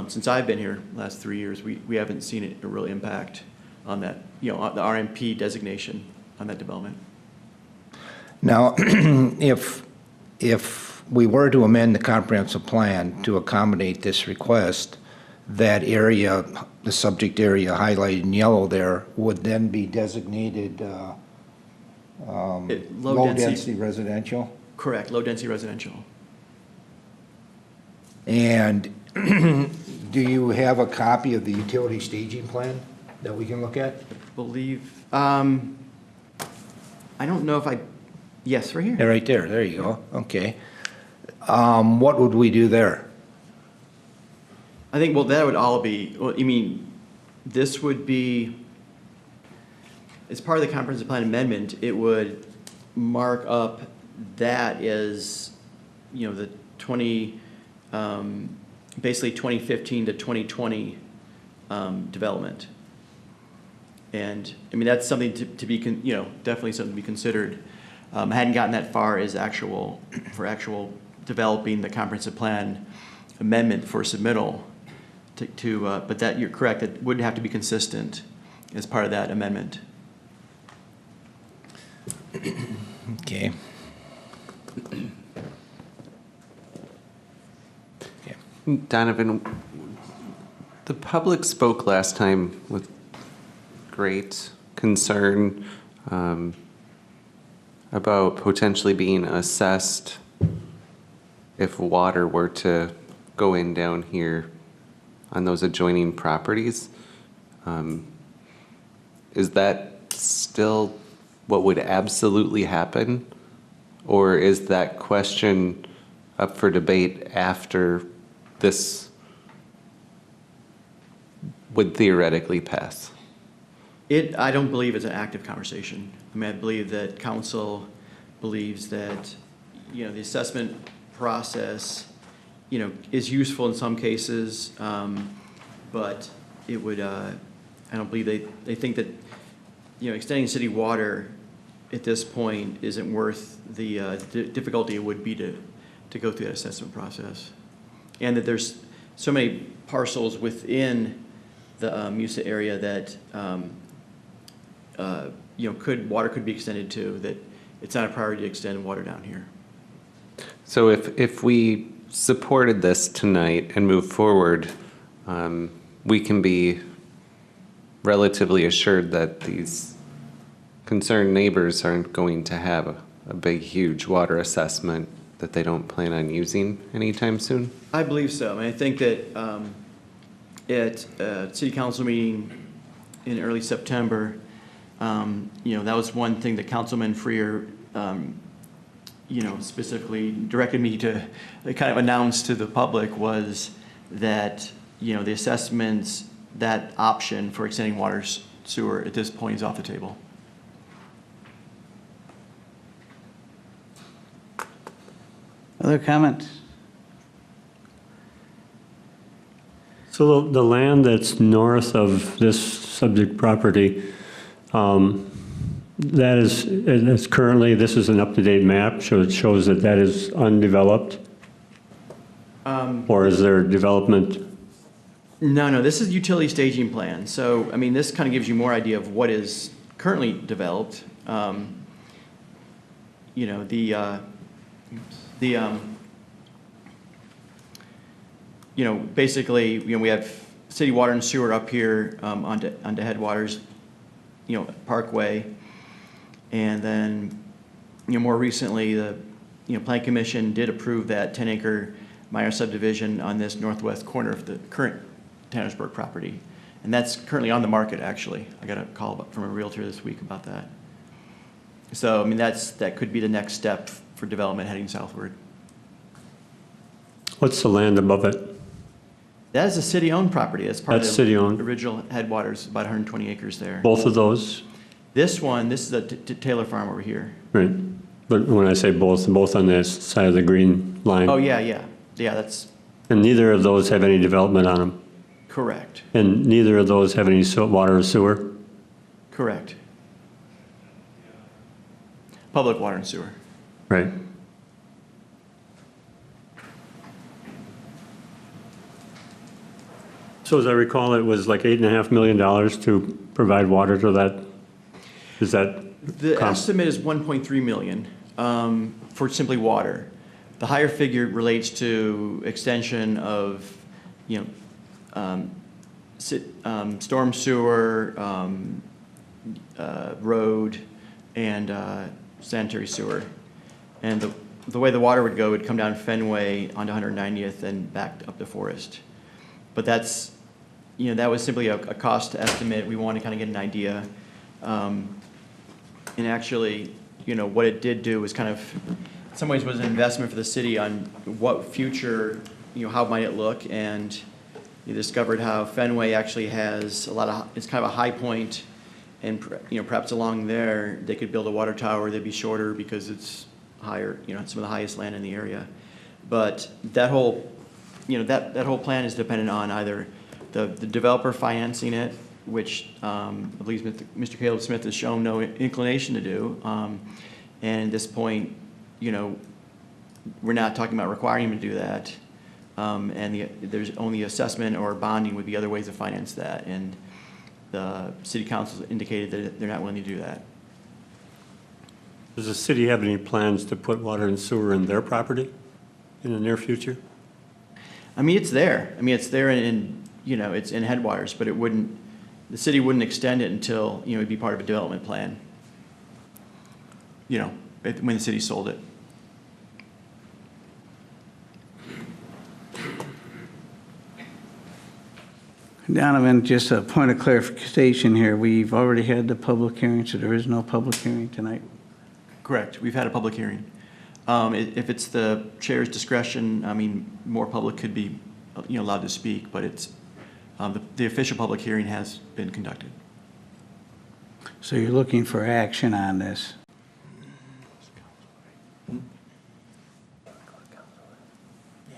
since I've been here the last 3 years, we haven't seen a real impact on that, you know, the RMP designation on that development. Now, if we were to amend the comprehensive plan to accommodate this request, that area, the subject area highlighted in yellow there, would then be designated low-density residential? Correct, low-density residential. And do you have a copy of the utility staging plan that we can look at? Believe, I don't know if yes, right here. Yeah, right there you go, okay. What would we do there? I think, well, that would all be, well, you mean, this would be, as part of the comprehensive plan amendment, it would mark up that as, you know, the basically 2015 to 2020 development. And, I mean, that's something to be, you know, definitely something to be considered. I hadn't gotten that far as actual developing the comprehensive plan amendment for submittal but that, you're correct, it would have to be consistent as part of that amendment. Okay. Donovan, the public spoke last time with great concern about potentially being assessed if water were to go in down here on those adjoining properties. Is that still what would absolutely happen? Or is that question up for debate after this would theoretically pass? I don't believe it's an active conversation. I mean, I believe that council believes that, the assessment process, is useful in some cases, but it would, I don't believe they think that, extending city water at this point isn't worth the difficulty it would be to go through that assessment process. And that there's so many parcels within the MUSA area that, water could be extended to, that it's not a priority to extend water down here. So if we supported this tonight and move forward, we can be relatively assured that these concerned neighbors aren't going to have a big, huge water assessment that they don't plan on using anytime soon? I believe so. I think that at a city council meeting in early September, that was one thing that Councilman Freer, specifically directed me to kind of announce to the public was that, the assessments, that option for extending water sewer at this point is off the table. Other comments? So the land that's north of this subject property, that is currently, this is an up-to-date map, so it shows that that is undeveloped? Or is there development? No, this is utility staging plan. So, I mean, this kind of gives you more idea of what is currently developed. Basically, we have city water and sewer up here onto Headwaters, Parkway. And then, more recently, the, Plan Commission did approve that 10-acre minor subdivision on this northwest corner of the current Tannersburg property. And that's currently on the market, actually. I got a call from a realtor this week about that. So, I mean, that could be the next step for development heading southward. What's the land above it? That is a city-owned property. That's part of the city-owned. original Headwaters, about 120 acres there. Both of those? This is the Taylor Farm over here. Right. But when I say both on this side of the green line? Oh, yeah, that's And neither of those have any development on them? correct. And neither of those have any water or sewer? Correct. Public water and sewer. Right. So as I recall, it was like $8.5 million to provide water to that? Is that? The estimate is 1.3 million for simply water. The higher figure relates to extension of, storm sewer, road, and sanitary sewer. And the way the water would go would come down Fenway onto 190th and back up to Forest. But that's, that was simply a cost estimate. We wanted to kind of get an idea. And actually, what it did do was kind of, in some ways, was an investment for the city on what future, how might it look. And you discovered how Fenway actually has it's kind of a high point, and perhaps along there they could build a water tower. They'd be shorter because it's higher, some of the highest land in the area. But that whole, that whole plan is dependent on either the developer financing it, which I believe Mr. Caleb Smith has shown no inclination to do. And at this point, we're not talking about requiring him to do that. And there's only assessment or bonding would be other ways to finance that. And the city council indicated that they're not willing to do that. Does the city have any plans to put water and sewer in their property in the near future? I mean, it's there. It's there in it's in Headwaters, but the city wouldn't extend it until, it'd be part of a development plan. When the city sold it. Donovan, just a point of clarification here. We've already had the public hearing, so there is no public hearing tonight. Correct. We've had a public hearing. If it's the chair's discretion, I mean, more public could be, allowed to speak, but it's, the official public hearing has been conducted. So you're looking for action on this?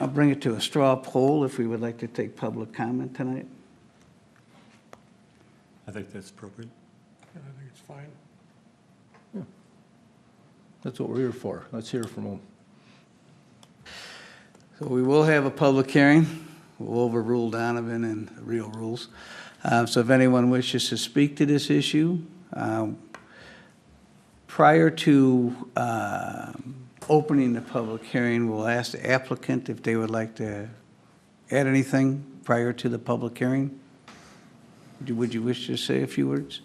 I'll bring it to a straw poll if we would like to take public comment tonight. I think that's appropriate. I think it's fine. That's what we're here for. Let's hear from them. So we will have a public hearing. We'll overrule Donovan and the real rules. So if anyone wishes to speak to this issue, prior to opening the public hearing, we'll ask the applicant if they would like to add anything prior to the public hearing. Would you wish to say a few words?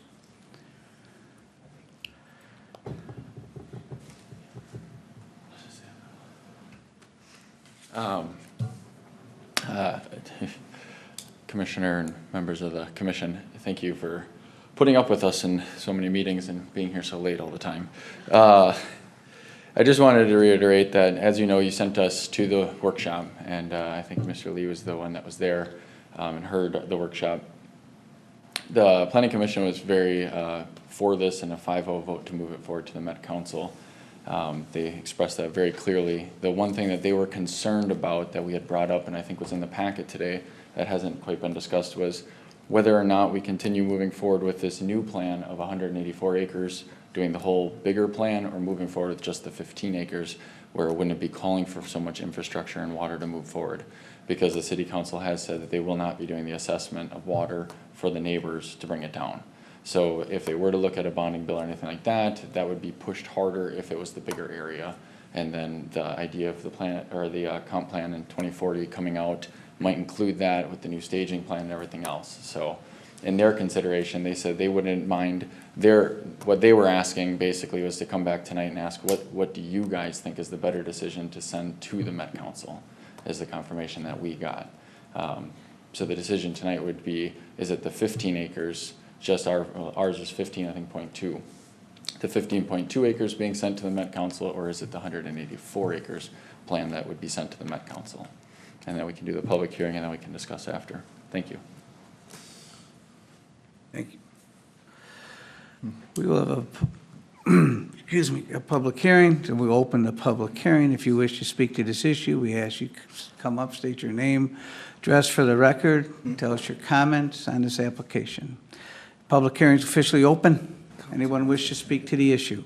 Commissioner and members of the commission, thank you for putting up with us in so many meetings and being here so late all the time. I just wanted to reiterate that, as you know, you sent us to the workshop, and I think Mr. Lee was the one that was there and heard the workshop. The Planning Commission was very for this and a 5-0 vote to move it forward to the Met Council. They expressed that very clearly. The one thing that they were concerned about that we had brought up, and I think was in the packet today, that hasn't quite been discussed, was whether or not we continue moving forward with this new plan of 184 acres, doing the whole bigger plan, or moving forward with just the 15 acres, where it wouldn't be calling for so much infrastructure and water to move forward. Because the City Council has said that they will not be doing the assessment of water for the neighbors to bring it down. So if they were to look at a bonding bill or anything like that, that would be pushed harder if it was the bigger area. And then the idea of the plan, or the comp plan in 2040 coming out might include that with the new staging plan and everything else. So in their consideration, they said they wouldn't mind. What they were asking basically was to come back tonight and ask, what do you guys think is the better decision to send to the Met Council, is the confirmation that we got. So the decision tonight would be, is it the 15 acres, just ours was 15, I think, .2. The 15.2 acres being sent to the Met Council, or is it the 184 acres plan that would be sent to the Met Council? And then we can do the public hearing, and then we can discuss after. Thank you. Thank you. We will have a public hearing. So we'll open the public hearing. If you wish to speak to this issue, we ask you to come up, state your name, address for the record, and tell us your comments on this application. Public hearing is officially open. Anyone wish to speak to the issue?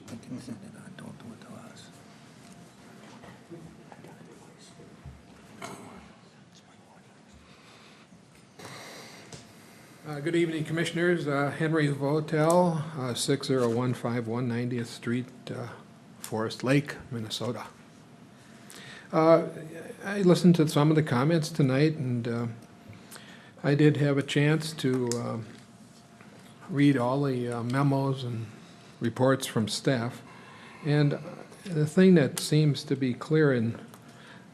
Good evening, Commissioners. Henry Votel, 60151 90th Street, Forest Lake, Minnesota. I listened to some of the comments tonight, and I did have a chance to read all the memos and reports from staff. And the thing that seems to be clear in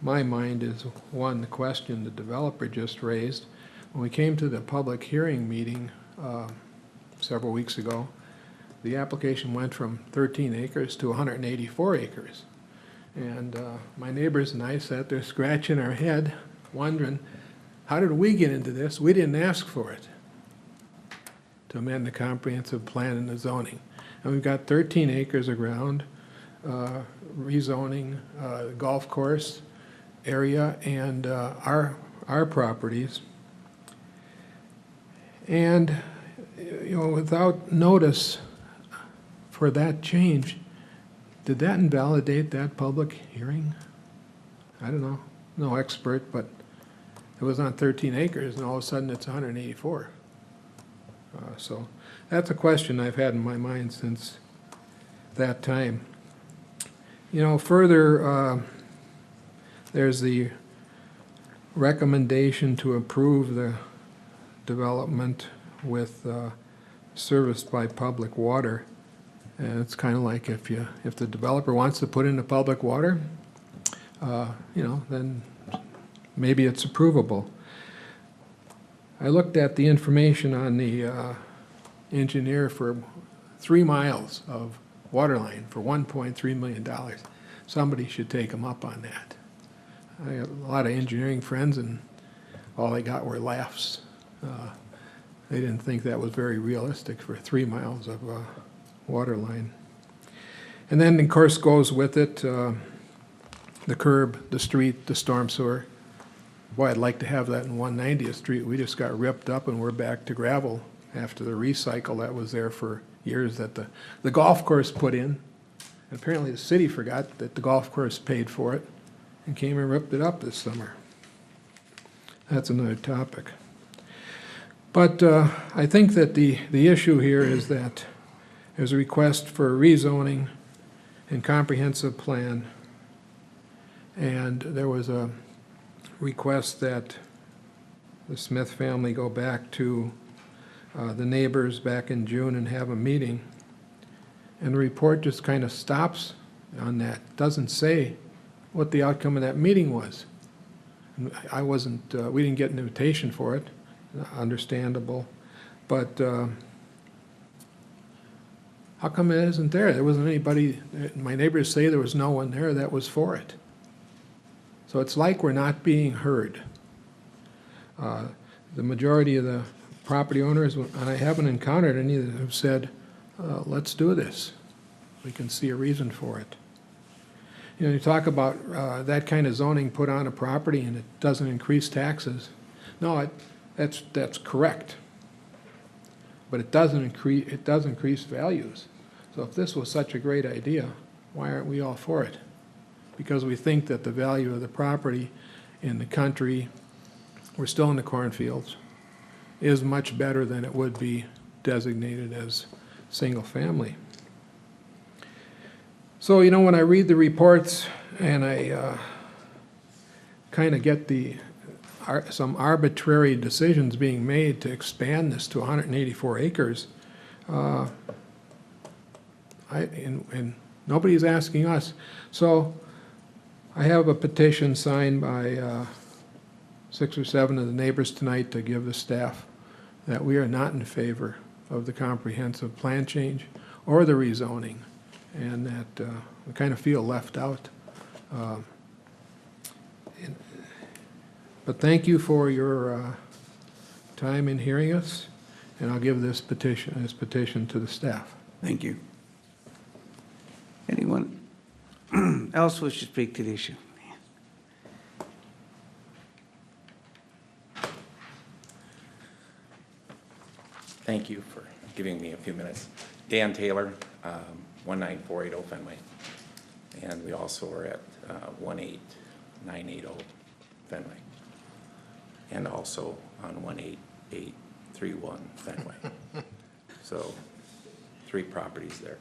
my mind is, one, the question the developer just raised. When we came to the public hearing meeting several weeks ago, the application went from 13 acres to 184 acres. And my neighbors and I sat there scratching our head, wondering, how did we get into this? We didn't ask for it, to amend the comprehensive plan and the zoning. And we've got 13 acres of ground, rezoning golf course area and our properties. And, without notice for that change, did that invalidate that public hearing? I don't know, no expert, but it was on 13 acres and all of a sudden it's 184. So that's a question I've had in my mind since that time. Further, there's the recommendation to approve the development with service by public water. And it's kind of like if the developer wants to put in the public water, then maybe it's approvable. I looked at the information on the engineer for 3 miles of water line for $1.3 million. somebody should take them up on that. I have a lot of engineering friends, and all they got were laughs. They didn't think that was very realistic for 3 miles of water line. And then, of course, goes with it the curb, the street, the storm sewer. Boy, I'd like to have that in 190th Street. We just got ripped up and we're back to gravel after the recycle that was there for years that the golf course put in. And apparently the city forgot that the golf course paid for it and came and ripped it up this summer. That's another topic. But I think that the issue here is that there's a request for rezoning and comprehensive plan, and there was a request that the Smith family go back to the neighbors back in June and have a meeting. And the report just kind of stops on that. Doesn't say what the outcome of that meeting was. And I wasn't, we didn't get an invitation for it, understandable. But how come it isn't there? There wasn't anybody, my neighbors say there was no one there that was for it. So it's like we're not being heard. The majority of the property owners, and I haven't encountered any that have said, let's do this. We can see a reason for it. You know, you talk about that kind of zoning put on a property and it doesn't increase taxes. No, that's correct. But it does increase values. So if this was such a great idea, why aren't we all for it? Because we think that the value of the property in the country, we're still in the cornfields, is much better than it would be designated as single family. So, you know, when I read the reports and I kind of get some arbitrary decisions being made to expand this to 184 acres, and nobody's asking us. So I have a petition signed by 6 or 7 of the neighbors tonight to give the staff that we are not in favor of the comprehensive plan change or the rezoning, and that we kind of feel left out. But thank you for your time in hearing us, and I'll give this petition to the staff. Thank you. Anyone else wish to speak to the issue? Thank you for giving me a few minutes. Dan Taylor, 19480 Fenway. And we also are at 18980 Fenway. And also on 18831 Fenway. So 3 properties there.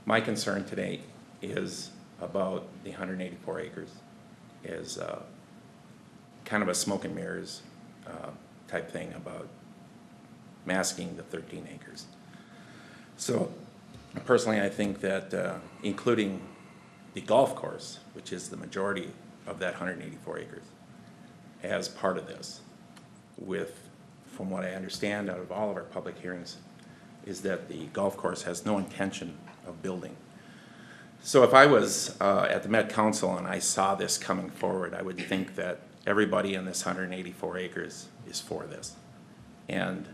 My concern today is about the 184 acres is kind of a smoke and mirrors type thing about masking the 13 acres. So personally, I think that including the golf course, which is the majority of that 184 acres, as part of this, from what I understand out of all of our public hearings, is that the golf course has no intention of building. So if I was at the Met Council and I saw this coming forward, I would think that everybody in this 184 acres is for this. And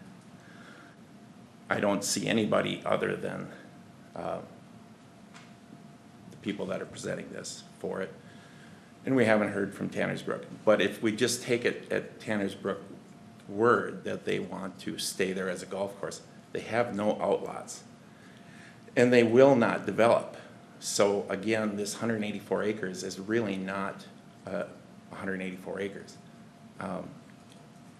I don't see anybody other than the people that are presenting this for it. And we haven't heard from Tanner's Brook. But if we just take it at Tanner's Brook word that they want to stay there as a golf course, they have no outlots. And they will not develop. So again, this 184 acres is really not 184 acres.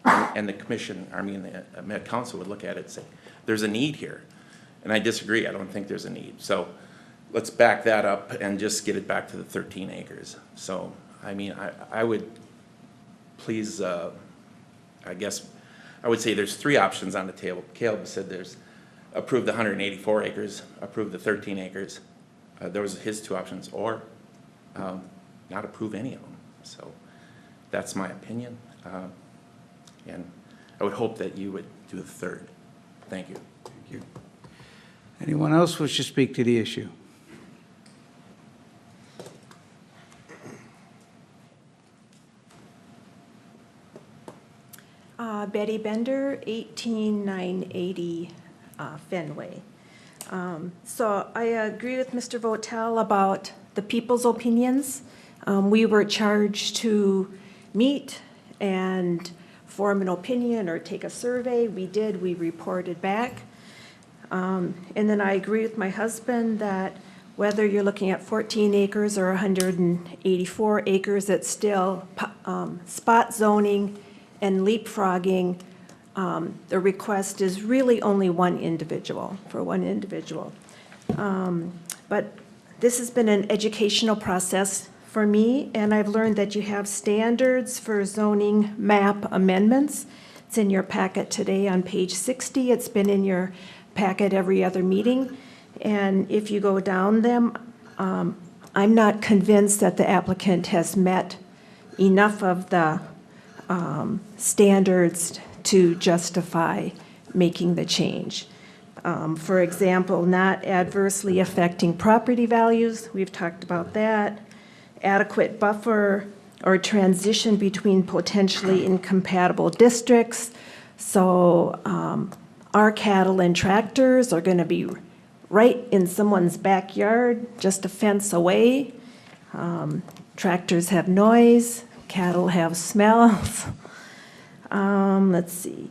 And the commission, the Met Council would look at it and say, there's a need here. And I disagree, I don't think there's a need. So let's back that up and just get it back to the 13 acres. So, I mean, I would please, I guess, I would say there's 3 options on the table. Caleb said there's approve the 184 acres, approve the 13 acres. There was his 2 options, or not approve any of them. So that's my opinion. And I would hope that you would do the 3rd. Thank you. Thank you. Anyone else wish to speak to the issue? Betty Bender, 18980 Fenway. So I agree with Mr. Votel about the people's opinions. We were charged to meet and form an opinion or take a survey. We did, we reported back. And then I agree with my husband that whether you're looking at 14 acres or 184 acres, it's still spot zoning and leapfrogging. The request is really only one individual, for one individual. But this has been an educational process for me, and I've learned that you have standards for zoning map amendments. It's in your packet today on page 60. It's been in your packet every other meeting. And if you go down them, I'm not convinced that the applicant has met enough of the standards to justify making the change. For example, not adversely affecting property values, we've talked about that. Adequate buffer or transition between potentially incompatible districts. So our cattle and tractors are going to be right in someone's backyard, just a fence away. Tractors have noise, cattle have smells. Let's see.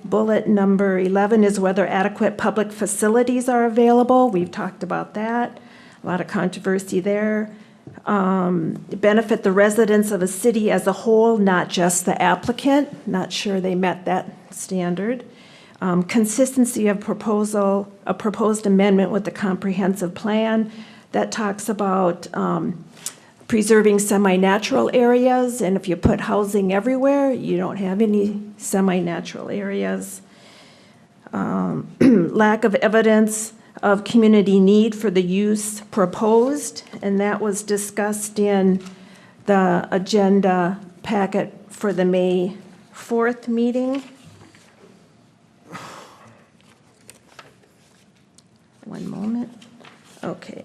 Bullet number 11 is whether adequate public facilities are available. We've talked about that. A lot of controversy there. Benefit the residents of a city as a whole, not just the applicant. Not sure they met that standard. Consistency of proposal, a proposed amendment with the comprehensive plan that talks about preserving semi-natural areas, and if you put housing everywhere, you don't have any semi-natural areas. Lack of evidence of community need for the use proposed, and that was discussed in the agenda packet for the May 4th meeting. One moment. Okay.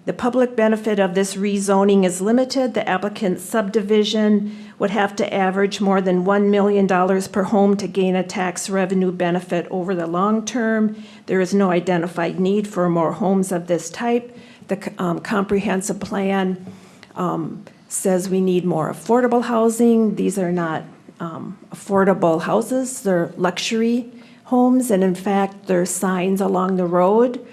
The public benefit of this rezoning is limited. The applicant's subdivision would have to average more than $1 million per home to gain a tax revenue benefit over the long term. There is no identified need for more homes of this type. The comprehensive plan says we need more affordable housing. These are not affordable houses. They're luxury homes, and in fact, there's signs along the road.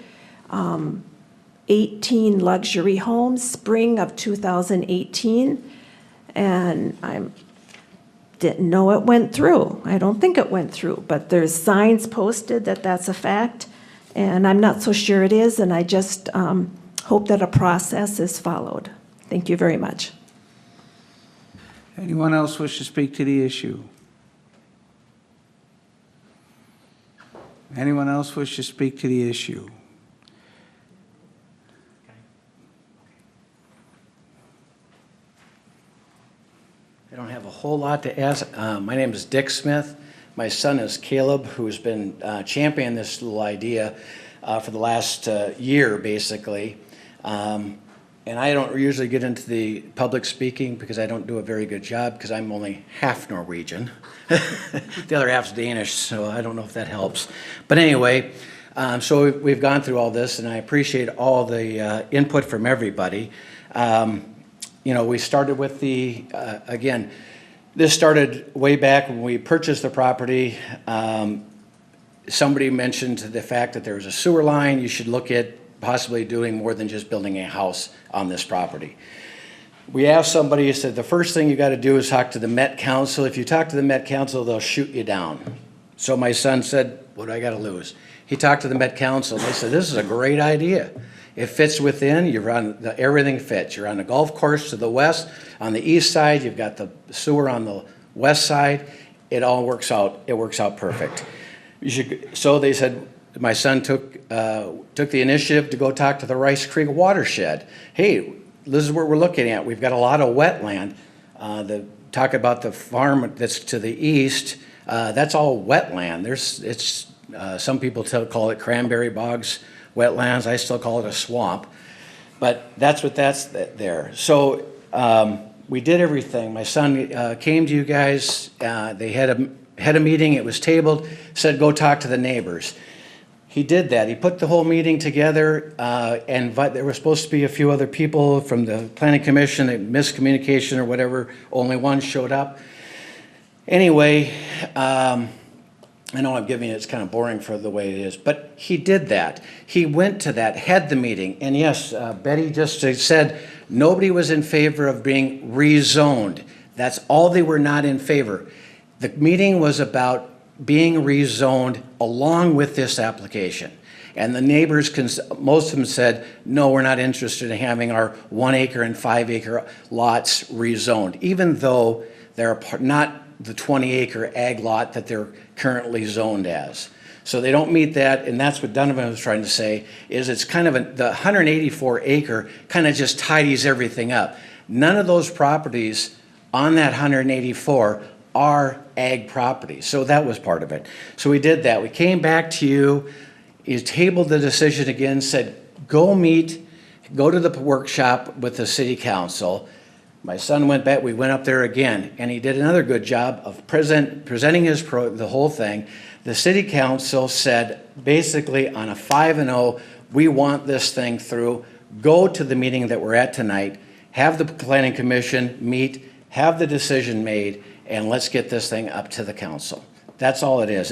18 luxury homes, spring of 2018, and I didn't know it went through. I don't think it went through, but there's signs posted that that's a fact, and I'm not so sure it is, and I just hope that a process is followed. Thank you very much. Anyone else wish to speak to the issue? Anyone else wish to speak to the issue? I don't have a whole lot to ask. My name is Dick Smith. My son is Caleb, who's been championing this little idea for the last year, basically. And I don't usually get into the public speaking because I don't do a very good job because I'm only half Norwegian. The other half's Danish, so I don't know if that helps. But anyway, so we've gone through all this, and I appreciate all the input from everybody. You know, we started with the, again, this started way back when we purchased the property. Somebody mentioned the fact that there was a sewer line. You should look at possibly doing more than just building a house on this property. We asked somebody, said the first thing you got to do is talk to the Met Council. If you talk to the Met Council, they'll shoot you down. So my son said, what do I got to lose? He talked to the Met Council. They said, this is a great idea. It fits within, you're on everything fits. You're on the golf course to the west. On the east side, you've got the sewer on the west side. It all works out. It works out perfect. So they said, my son took the initiative to go talk to the Rice Creek watershed. Hey, this is what we're looking at. We've got a lot of wetland. Talk about the farm that's to the east. That's all wetland. It's Some people call it cranberry bogs, wetlands. I still call it a swamp. But that's what that's there. So we did everything. My son came to you guys. They had a meeting. It was tabled. Said go talk to the neighbors. He did that. He put the whole meeting together, and there were supposed to be a few other people from the planning commission. Miscommunication or whatever. Only one showed up. Anyway, I know I'm giving it's kind of boring for the way it is, but he did that. He went to that, had the meeting, and yes, Betty just said nobody was in favor of being rezoned. That's all they were not in favor. The meeting was about being rezoned along with this application. And the neighbors, most of them said, no, we're not interested in having our 1 acre and 5 acre lots rezoned, even though they're not the 20 acre ag lot that they're currently zoned as. So they don't meet that, and that's what Donovan was trying to say, is it's kind of the 184 acre kind of just tidies everything up. None of those properties on that 184 are ag properties, so that was part of it. So we did that. We came back to you, you tabled the decision again, said go to the workshop with the city council. My son went back, we went up there again, and he did another good job of presenting the whole thing. The city council said, basically on a 5-0, we want this thing through. Go to the meeting that we're at tonight, have the planning commission meet, have the decision made, and let's get this thing up to the council. That's all it is.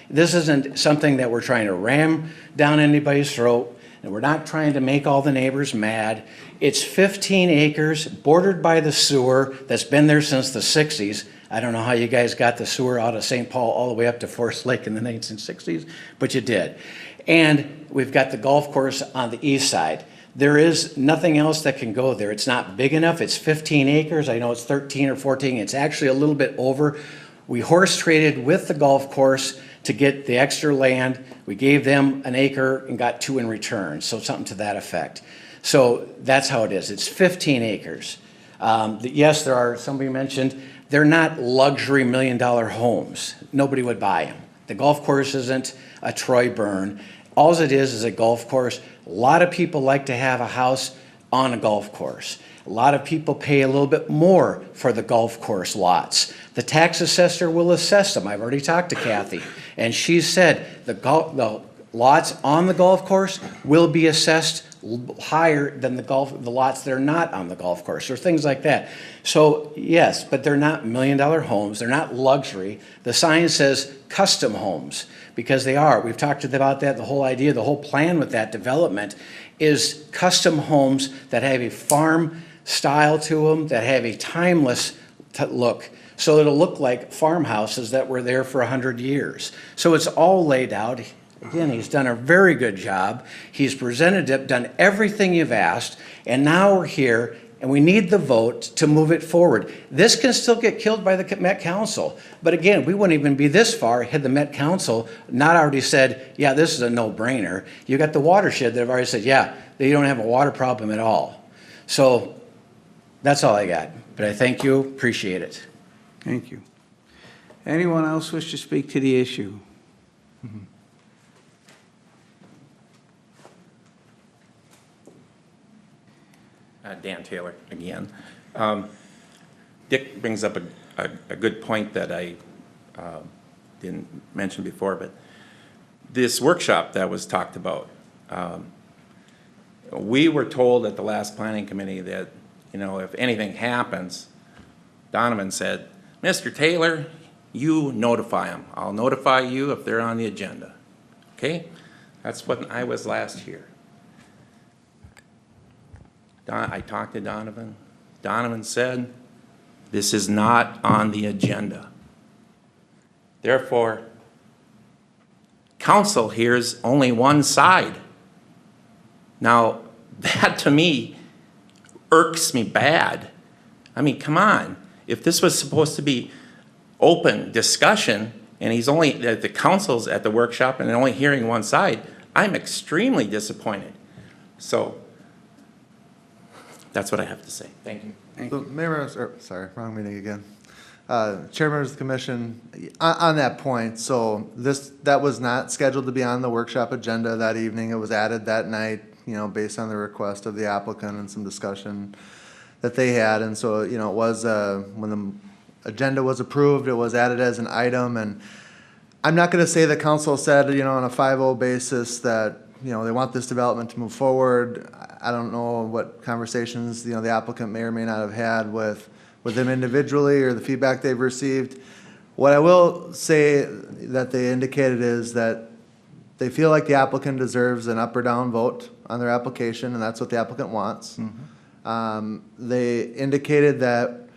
This isn't something that we're trying to ram down anybody's throat, and we're not trying to make all the neighbors mad. It's 15 acres bordered by the sewer that's been there since the 60s. I don't know how you guys got the sewer out of St. Paul all the way up to Forest Lake in the 1960s, but you did. And we've got the golf course on the east side. There is nothing else that can go there. It's not big enough. It's 15 acres. I know it's 13 or 14. It's actually a little bit over. We horse traded with the golf course to get the extra land. We gave them an acre and got 2 in return, so something to that effect. So that's how it is. It's 15 acres. Yes, there are, somebody mentioned, they're not luxury $1 million homes. Nobody would buy them. The golf course isn't a Troy Burn. All it is a golf course. A lot of people like to have a house on a golf course. A lot of people pay a little bit more for the golf course lots. The tax assessor will assess them. I've already talked to Kathy, and she said the lots on the golf course will be assessed higher than the lots that are not on the golf course, or things like that. So yes, but they're not $1 million homes. They're not luxury. The sign says custom homes, because they are. We've talked about that. The whole idea, the whole plan with that development is custom homes that have a farm style to them, that have a timeless look. So it'll look like farmhouses that were there for 100 years. So it's all laid out. Again, he's done a very good job. He's presented it, done everything you've asked, and now we're here, and we need the vote to move it forward. This can still get killed by the Met Council, but again, we wouldn't even be this far had the Met Council not already said, yeah, this is a no-brainer. You got the watershed that have already said, yeah, they don't have a water problem at all. So that's all I got, but I thank you, appreciate it. Thank you. Anyone else wish to speak to the issue? Dan Taylor again. Dick brings up a good point that I didn't mention before, but this workshop that was talked about, we were told at the last planning committee that, you know, if anything happens, Donovan said, Mr. Taylor, you notify them. I'll notify you if they're on the agenda. Okay? That's when I was last here. I talked to Donovan. Donovan said, this is not on the agenda. Therefore, council hears only one side. Now, that to me irks me bad. I mean, come on. If this was supposed to be open discussion and he's only, the council's at the workshop and only hearing one side, I'm extremely disappointed. So, that's what I have to say. Thank you. So, Mayor, sorry, wrong meeting again. Chairman of the Commission, on that point, so that was not scheduled to be on the workshop agenda that evening. It was added that night, based on the request of the applicant and some discussion that they had. And so, it was, when the agenda was approved, it was added as an item. And I'm not going to say the council said, on a 5-0 basis that, they want this development to move forward. I don't know what conversations, the applicant may or may not have had with them individually or the feedback they've received. What I will say that they indicated is that they feel like the applicant deserves an up or down vote on their application, and that's what the applicant wants. They indicated that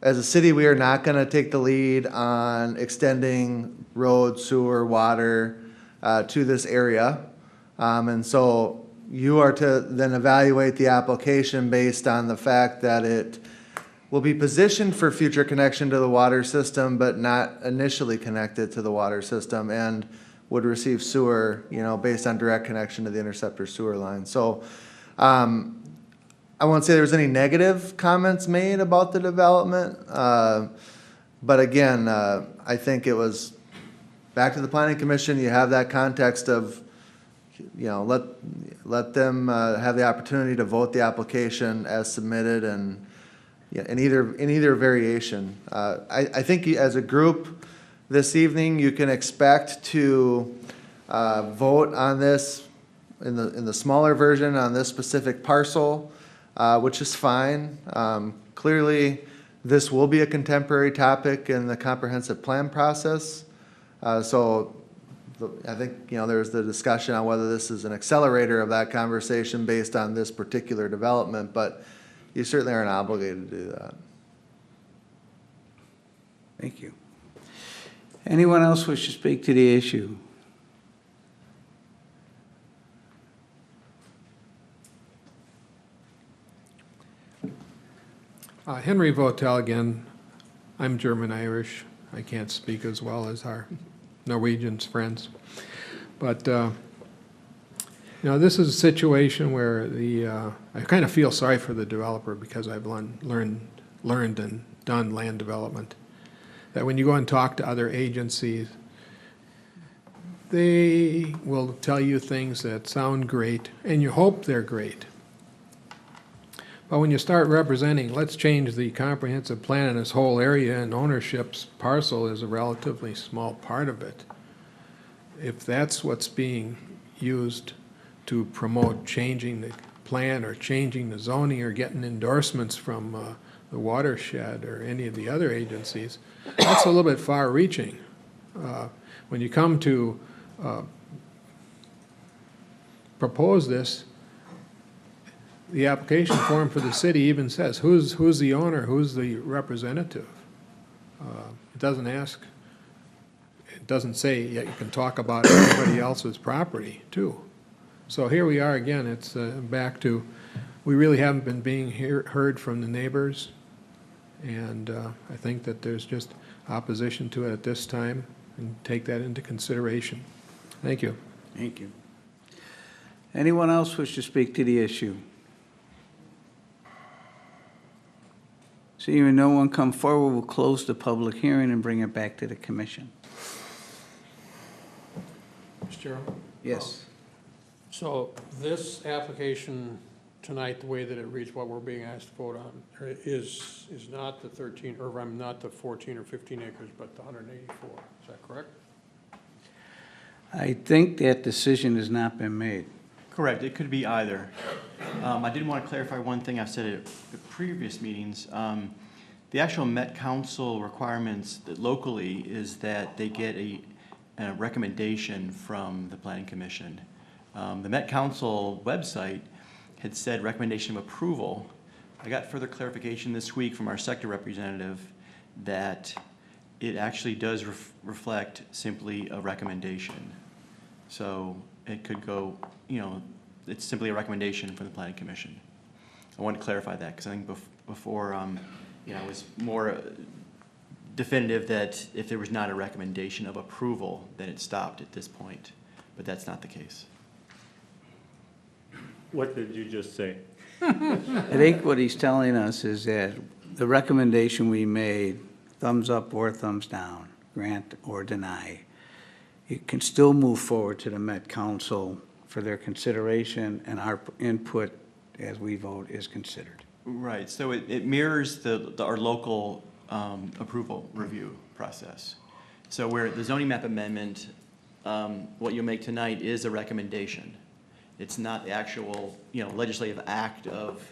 as a city, we are not going to take the lead on extending road, sewer, water to this area. And so you are to then evaluate the application based on the fact that it will be positioned for future connection to the water system, but not initially connected to the water system, and would receive sewer, based on direct connection to the interceptor sewer line. So I won't say there was any negative comments made about the development, but again, I think it was back to the Planning Commission. You have that context of, let them have the opportunity to vote the application as submitted, and in either variation. I think as a group this evening, you can expect to vote on this in the smaller version on this specific parcel, which is fine. Clearly, this will be a contemporary topic in the comprehensive plan process. So I think, there's the discussion on whether this is an accelerator of that conversation based on this particular development, but you certainly aren't obligated to do that. Thank you. Anyone else wish to speak to the issue? Henry Votel again. I'm German-Irish. I can't speak as well as our Norwegian friends. But, this is a situation where I kind of feel sorry for the developer, because I've learned and done land development, that when you go and talk to other agencies, they will tell you things that sound great, and you hope they're great. But when you start representing, let's change the comprehensive plan in this whole area, and ownership's parcel is a relatively small part of it. If that's what's being used to promote changing the plan or changing the zoning or getting endorsements from the watershed or any of the other agencies, that's a little bit far-reaching. When you come to propose this, the application form for the city even says who's the owner, who's the representative. It doesn't ask. It doesn't say you can talk about everybody else's property too. So here we are again. It's back to, we really haven't been being heard from the neighbors, and I think that there's just opposition to it at this time, and take that into consideration. Thank you. Thank you. Anyone else wish to speak to the issue? Seeing no one come forward, we'll close the public hearing and bring it back to the commission. Mr. Chairman? Yes. So this application tonight, the way that it reads, what we're being asked to vote on, is not the 13, or I'm not the 14 or 15 acres, but the 184. Is that correct? I think that decision has not been made. Correct, it could be either. I did want to clarify one thing I've said at the previous meetings. The actual Met Council requirements that locally is that they get a recommendation from the Planning Commission. The Met Council website had said recommendation of approval. I got further clarification this week from our sector representative that it actually does reflect simply a recommendation. So it could go, it's simply a recommendation from the Planning Commission. I wanted to clarify that because I think before, it was more definitive that if there was not a recommendation of approval, then it stopped at this point. But that's not the case. What did you just say? I think what he's telling us is that the recommendation we made, thumbs up or thumbs down, grant or deny, it can still move forward to the Met Council for their consideration, and our input as we vote is considered. Right, so it mirrors our local approval review process. So where the zoning map amendment, what you'll make tonight is a recommendation. It's not the actual, legislative act of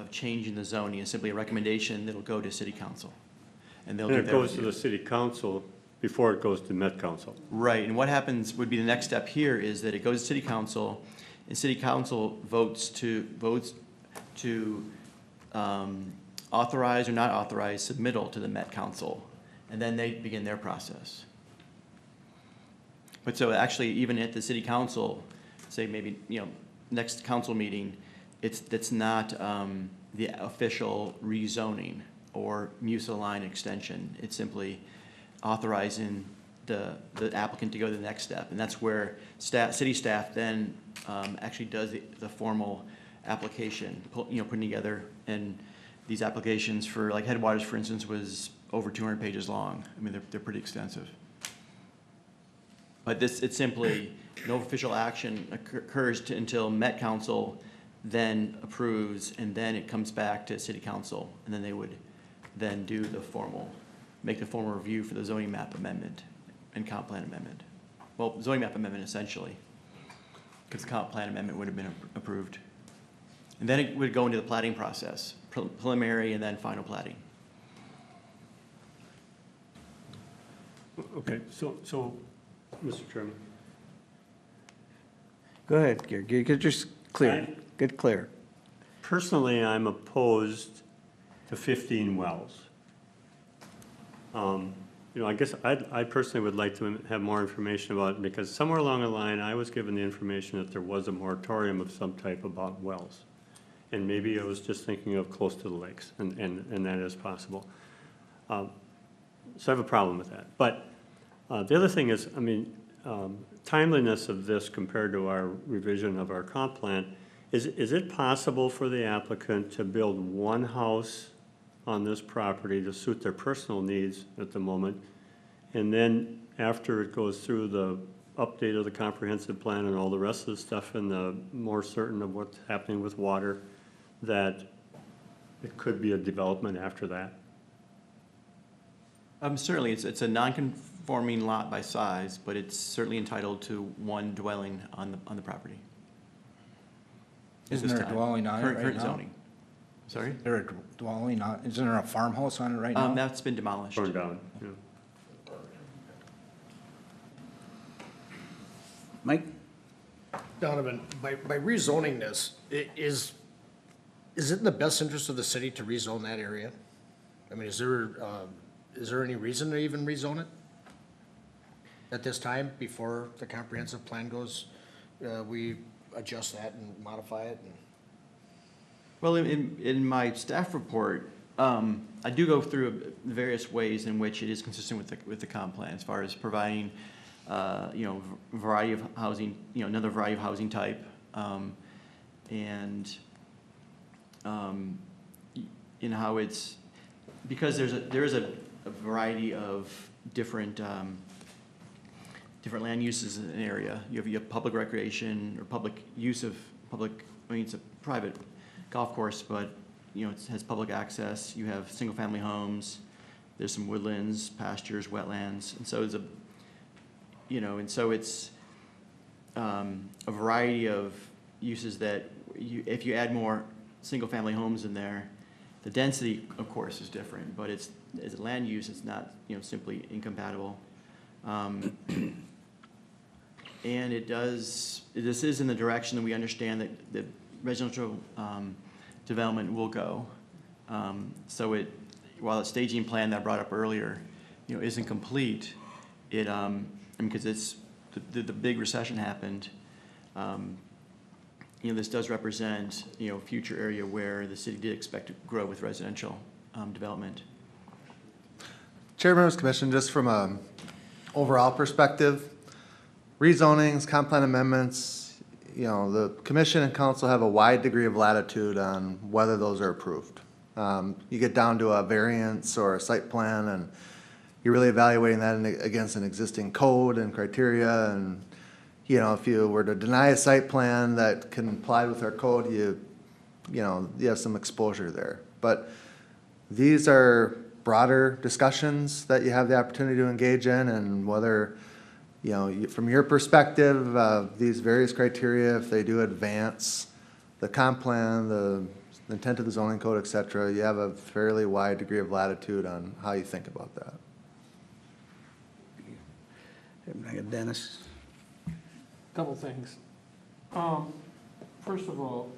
changing the zoning. It's simply a recommendation that'll go to city council. And they'll And do it their goes to review. the city council before it goes to Met Council. Right, and what happens would be the next step here is that it goes to city council, and city council votes to authorize or not authorize submittal to the Met Council, and then they begin their process. But so actually, even at the city council, say maybe, next council meeting, that's not the official rezoning or municipal line extension. It's simply authorizing the applicant to go to the next step. And that's where city staff then actually does the formal application, putting together. And these applications for, like Headwaters, for instance, was over 200 pages long. I mean, they're pretty extensive. But it's simply, no official action occurs until Met Council then approves, and then it comes back to city council, and then they would then do make the formal review for the zoning map amendment and comp plan amendment. Well, zoning map amendment essentially, because the comp plan amendment would have been approved. And then it would go into the plating process, preliminary and then final plating. Okay, so, Mr. Chairman. Go ahead, Gary, get clear. Personally, I'm opposed to 15 wells. I guess I personally would like to have more information about it, because somewhere along the line, I was given the information that there was a moratorium of some type about wells. And maybe I was just thinking of close to the lakes, and that is possible. So I have a problem with that. But the other thing is, timeliness of this compared to our revision of our comp plan, is it possible for the applicant to build one house on this property to suit their personal needs at the moment, and then after it goes through the update of the comprehensive plan and all the rest of the stuff, and the more certain of what's happening with water, that it could be a development after that? Certainly, it's a non-conforming lot by size, but it's certainly entitled to one dwelling on the property. Isn't there a dwelling on it right Current now? zoning. Sorry? Is there a dwelling on, isn't there a farmhouse on it right now? That's been demolished. Burned down, yeah. Mike? Donovan, by rezoning this, is it in the best interest of the city to rezone that area? I mean, is there any reason to even rezone it at this time, before the comprehensive plan goes, we adjust that and modify it? Well, in my staff report, I do go through various ways in which it is consistent with the comp plan, as far as providing, variety of housing, another variety of housing type, and in how it's, because there is a variety of different land uses in an area. You have public recreation or public use of it's a private golf course, but it has public access. You have single-family homes. There's some woodlands, pastures, wetlands, and so it's a variety of uses that if you add more single-family homes in there, the density, of course, is different, but as a land use, it's not simply incompatible. And this is in the direction that we understand that the residential development will go. So while the staging plan that I brought up earlier, isn't complete, because the big recession happened, this does represent, future area where the city did expect to grow with residential development. Chairman of the Commission, just from a overall perspective, rezonings, comp plan amendments, the commission and council have a wide degree of latitude on whether those are approved. You get down to a variance or a site plan, and you're really evaluating that against an existing code and criteria, and, you know, if you were to deny a site plan that can comply with our code, you have some exposure there. But these are broader discussions that you have the opportunity to engage in, and whether, from your perspective, these various criteria, if they do advance the comp plan, the intent of the zoning code, et cetera, you have a fairly wide degree of latitude on how you think about that. Dennis? Couple things. First of all,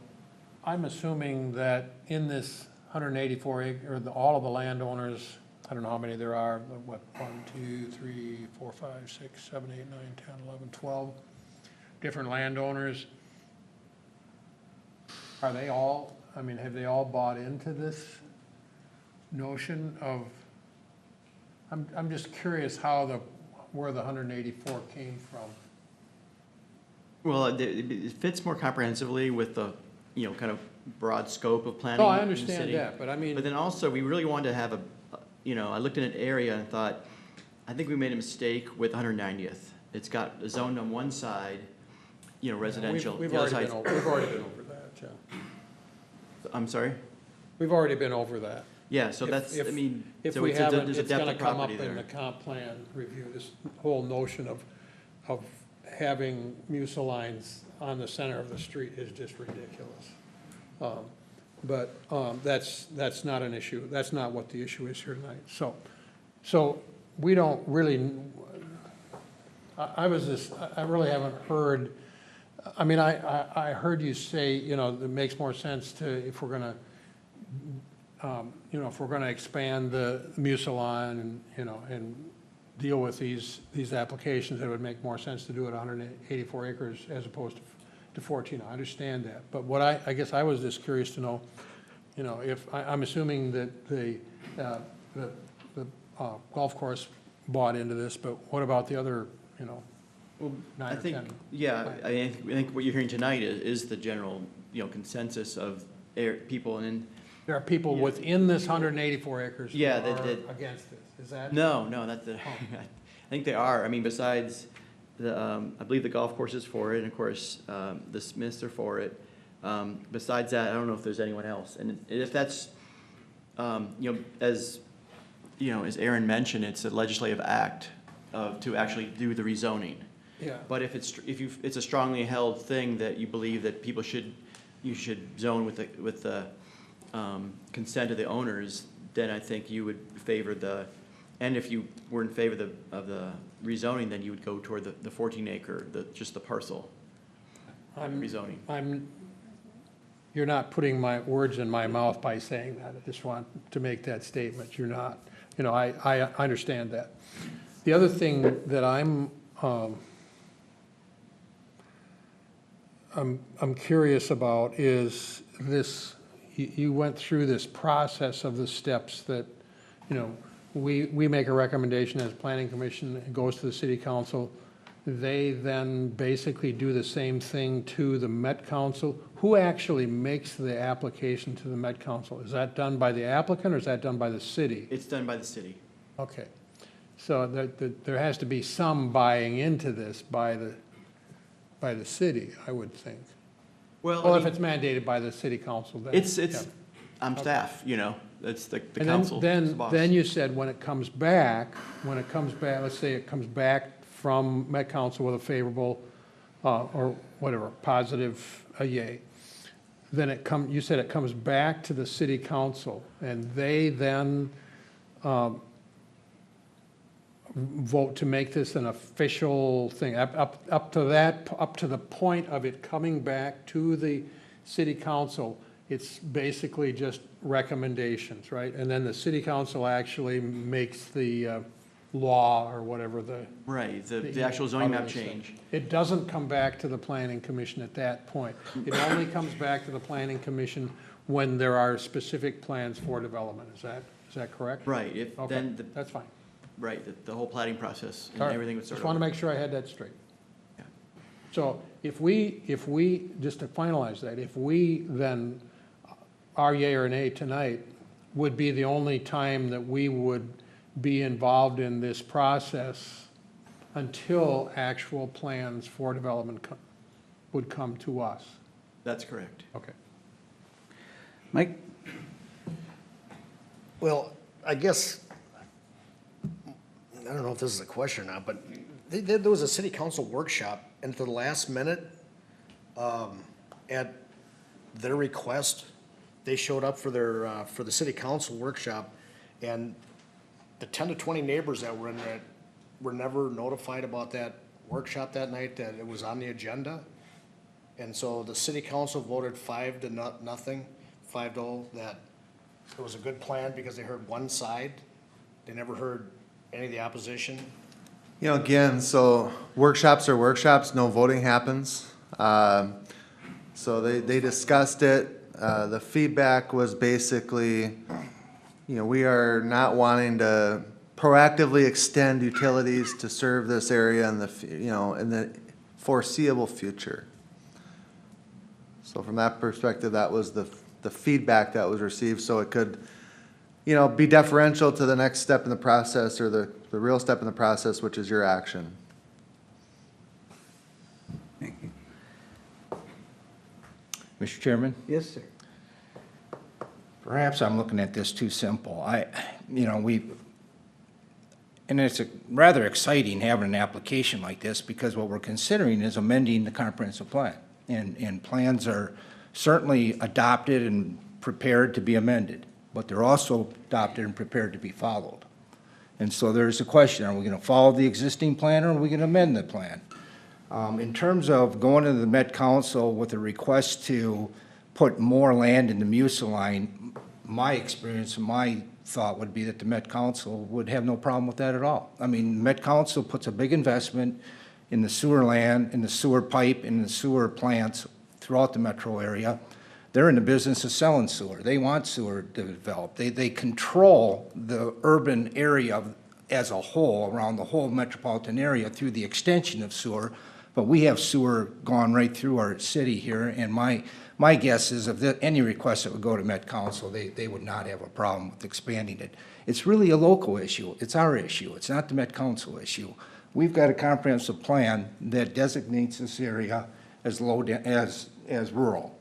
I'm assuming that in this 184 acre, all of the landowners, I don't know how many there are, but what, 1, 2, 3, 4, 5, 6, 7, 8, 9, 10, 11, 12 different landowners. Are they all, have they all bought into this notion of, I'm just curious where the 184 came from. Well, it fits more comprehensively with the, kind of broad scope of planning. Oh, I in the understand city. that, but I mean. But then also, we really wanted to have I looked in an area and thought, I think we made a mistake with 190th. It's got zoned on one side, residential. We've The other already side- been over that, yeah. I'm sorry? We've already been over that. Yeah, so If- that's, if- I mean, If so we it's a- haven't, there's a it's depth gonna of come up property in the there. comp plan review, this whole notion of having Mucilines on the center of the street is just ridiculous. But that's not an issue. That's not what the issue is here tonight. So we don't really, I really haven't heard, I heard you say, it makes more sense to, if we're gonna, if we're gonna expand the Muciline and deal with these applications, it would make more sense to do it 184 acres as opposed to 14. I understand that. But what I guess I was just curious to know, if, I'm assuming that the golf course bought into this, but what about the other, Well, 9 I or think, 10? yeah, I think what you're hearing tonight is the general, consensus of people, and then. There are people within this 184 acres who Yeah, are that against this, is that? No, that's the, I think they are. Besides the, I believe the golf course is for it, and of course, the Smiths are for it. Besides that, I don't know if there's anyone else. And if that's, as Aaron mentioned, it's a legislative act to actually do the rezoning. Yeah. But if it's a strongly held thing that you believe that you should zone with the consent of the owners, then I think you would favor and if you were in favor of the rezoning, then you would go toward the 14 acre, just the parcel rezoning. You're not putting my words in my mouth by saying that. I just want to make that statement. You're not. I understand that. The other thing that I'm curious about is this, you went through this process of the steps that, we make a recommendation as planning commission, it goes to the city council. They then basically do the same thing to the Met Council. Who actually makes the application to the Met Council? Is that done by the applicant or is that done by the city? It's done by the city. Okay. So there has to be some buying into this by the city, I would think. Well, if it's mandated by the city council, then. Yeah. I'm staff, that's the And council. then you said when it comes back, let's say it comes back from Met Council with a favorable, or whatever, positive, a yay, then you said it comes back to the city council, and they then vote to make this an official thing, up to the point of it coming back to the city council. It's basically just recommendations, right? And then the city council actually makes the law or whatever the. Right, the actual zoning map change. It doesn't come back to the planning commission at that point. It only comes back to the planning commission when there are specific plans for development. Is that correct? Right, Okay, that's fine. Right, the whole planning process and All right. everything would start Just want to over. make sure I had that straight. Yeah. So if we, just to finalize that, if we then, our yea or nay tonight would be the only time that we would be involved in this process until actual plans for development would come to us. That's correct. Okay. Mike? Well, I guess, I don't know if this is a question or not, but there was a city council workshop, and to the last minute, at their request, they showed up for their, for the city council workshop, and the 10 to 20 neighbors that were in there were never notified about that workshop that night, that it was on the agenda. And so the city council voted 5-0, 5-0, that it was a good plan because they heard one side. They never heard any of the opposition. You know, again, so workshops are workshops, no voting happens. So they discussed it. The feedback was basically, you know, we are not wanting to proactively extend utilities to serve this area in the, you know, in the foreseeable future. So from that perspective, that was the feedback that was received, so it could, you know, be deferential to the next step in the process, or the real step in the process, which is your action. Thank you. Mr. Chairman? Yes, sir. Perhaps I'm looking at this too simple. And it's rather exciting having an application like this, because what we're considering is amending the comprehensive plan. And plans are certainly adopted and prepared to be amended, but they're also adopted and prepared to be followed. And so there's a question, are we going to follow the existing plan, or are we going to amend the plan? In terms of going to the Met Council with a request to put more land in the MUSA line, my experience and my thought would be that the Met Council would have no problem with that at all. I mean, the Met Council puts a big investment in the sewer land, in the sewer pipe, in the sewer plants throughout the metro area. They're in the business of selling sewer. They want sewer to develop. They control the urban area as a whole, around the whole metropolitan area, through the extension of sewer. But we have sewer going right through our city here, and my guess is if any request that would go to Met Council, they would not have a problem with expanding it. It's really a local issue. It's our issue. It's not the Met Council issue. We've got a comprehensive plan that designates this area as as rural.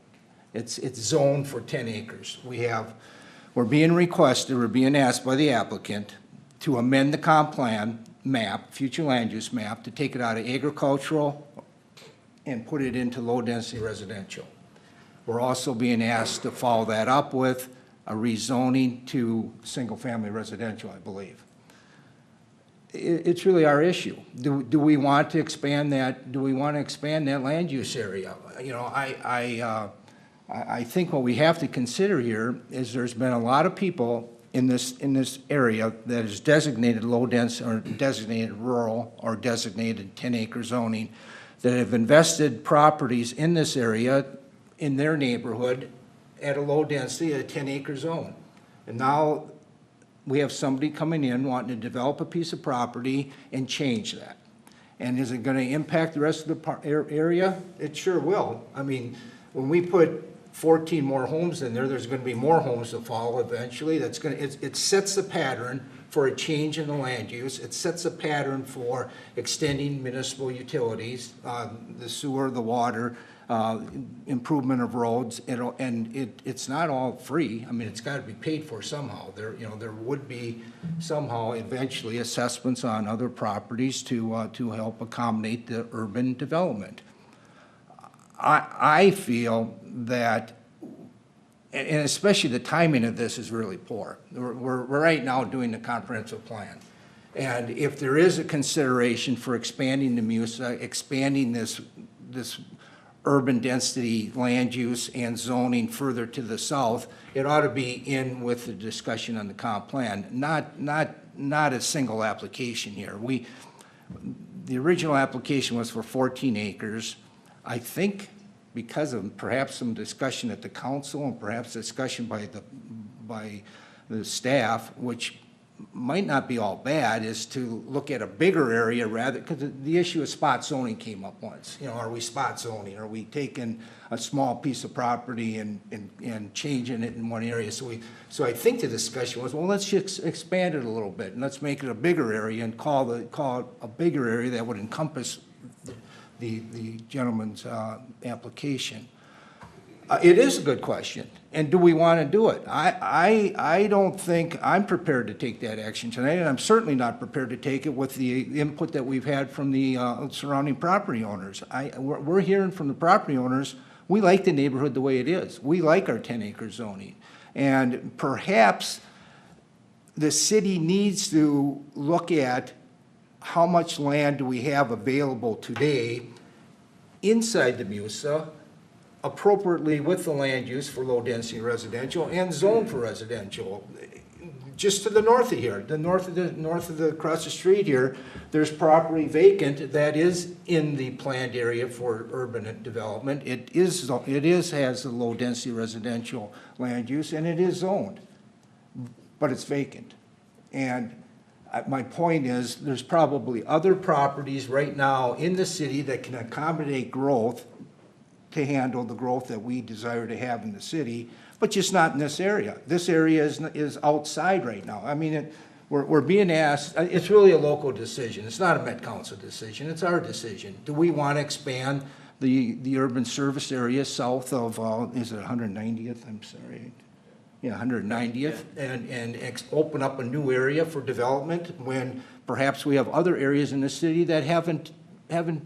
It's zoned for 10 acres. We're being requested, we're being asked by the applicant to amend the comp plan map, future land use map, to take it out of agricultural and put it into low-density residential. We're also being asked to follow that up with a rezoning to single-family residential, I believe. It's really our issue. Do we want to expand that? Do we want to expand that land use area? You know, I think what we have to consider here is there's been a lot of people in this area that is designated low dense, or designated rural, or designated 10-acre zoning, that have invested properties in this area in their neighborhood at a low density, a 10-acre zone. And now we have somebody coming in wanting to develop a piece of property and change that. And is it going to impact the rest of the area? It sure will. I mean, when we put 14 more homes in there, there's going to be more homes to follow eventually. It sets the pattern for a change in the land use. It sets a pattern for extending municipal utilities, the sewer, the water, improvement of roads, and it's not all free. I mean, it's got to be paid for somehow. There would be somehow eventually assessments on other properties to help accommodate the urban development. I feel that, and especially the timing of this is really poor. We're right now doing the comprehensive plan. And if there is a consideration for expanding the MUSA, expanding this urban density land use and zoning further to the south, it ought to be in with the discussion on the comp plan, not a single application here. The original application was for 14 acres. I think because of perhaps some discussion at the council and perhaps discussion by the staff, which might not be all bad is to look at a bigger area rather, because the issue of spot zoning came up once. You know, are we spot zoning? Are we taking a small piece of property and changing it in one area? So I think the discussion was, well, let's just expand it a little bit and let's make it a bigger area and call it a bigger area that would encompass the gentleman's application. It is a good question. And do we want to do it? I don't think I'm prepared to take that action tonight, and I'm certainly not prepared to take it with the input that we've had from the surrounding property owners. We're hearing from the property owners, we like the neighborhood the way it is. We like our 10-acre zoning. And perhaps the city needs to look at how much land do we have available today inside the MUSA, appropriately with the land use for low-density residential and zone for residential. Just to the north of here, across the street here, there's property vacant that is in the planned area for urban development. It has a low-density residential land use, and it is zoned, but it's vacant. And my point is, there's probably other properties right now in the city that can accommodate growth to handle the growth that we desire to have in the city, but just not in this area. This area is outside right now. I mean, we're being asked, it's really a local decision. It's not a Met Council decision, it's our decision. Do we want to expand the urban service area south of, is it 190th? I'm sorry. Yeah, 190th, and open up a new area for development when perhaps we have other areas in the city that haven't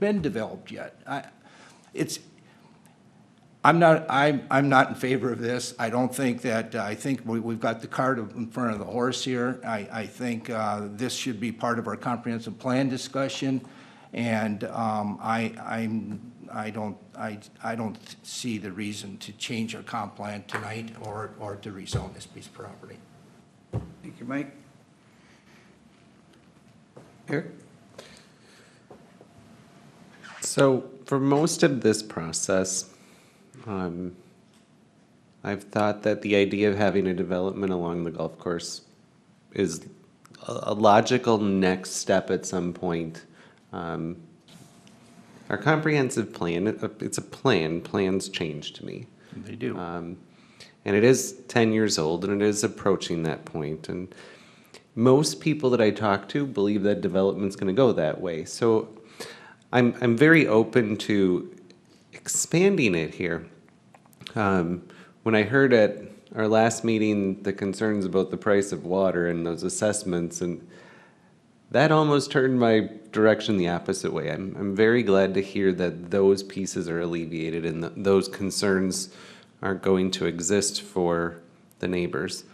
been developed yet. I'm not in favor of this. I don't think that, I think we've got the cart in front of the horse here. I think this should be part of our comprehensive plan discussion, and I don't see the reason to change our comp plan tonight or to rezone this piece of property. Thank you, Mike. Eric? So for most of this process, I've thought that the idea of having a development along the golf course is a logical next step at some point. Our comprehensive plan, it's a plan. Plans change to me. They do. And it is 10 years old, and it is approaching that point. And most people that I talk to believe that development's going to go that way. So I'm very open to expanding it here. When I heard at our last meeting the concerns about the price of water and those assessments, and that almost turned my direction the opposite way. I'm very glad to hear that those pieces are alleviated and those concerns aren't going to exist for the neighbors.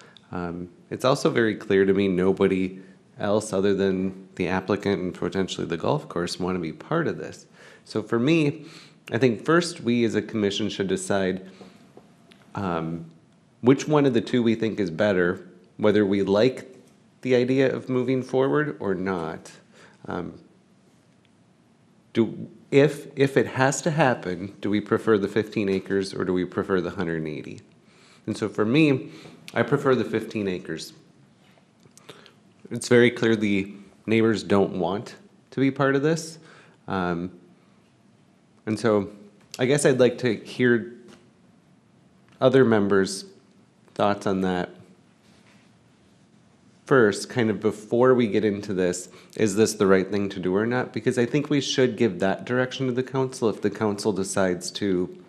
It's also very clear to me nobody else other than the applicant and potentially the golf course want to be part of this. So for me, I think first we as a commission should decide which one of the two we think is better, whether we like the idea of moving forward or not. If it has to happen, do we prefer the 15 acres or do we prefer the 180? And so for me, I prefer the 15 acres. It's very clear the neighbors don't want to be part of this. And so I guess I'd like to hear other members' thoughts on that first, kind of before we get into this. Is this the right thing to do or not? Because I think we should give that direction to the council if the council decides to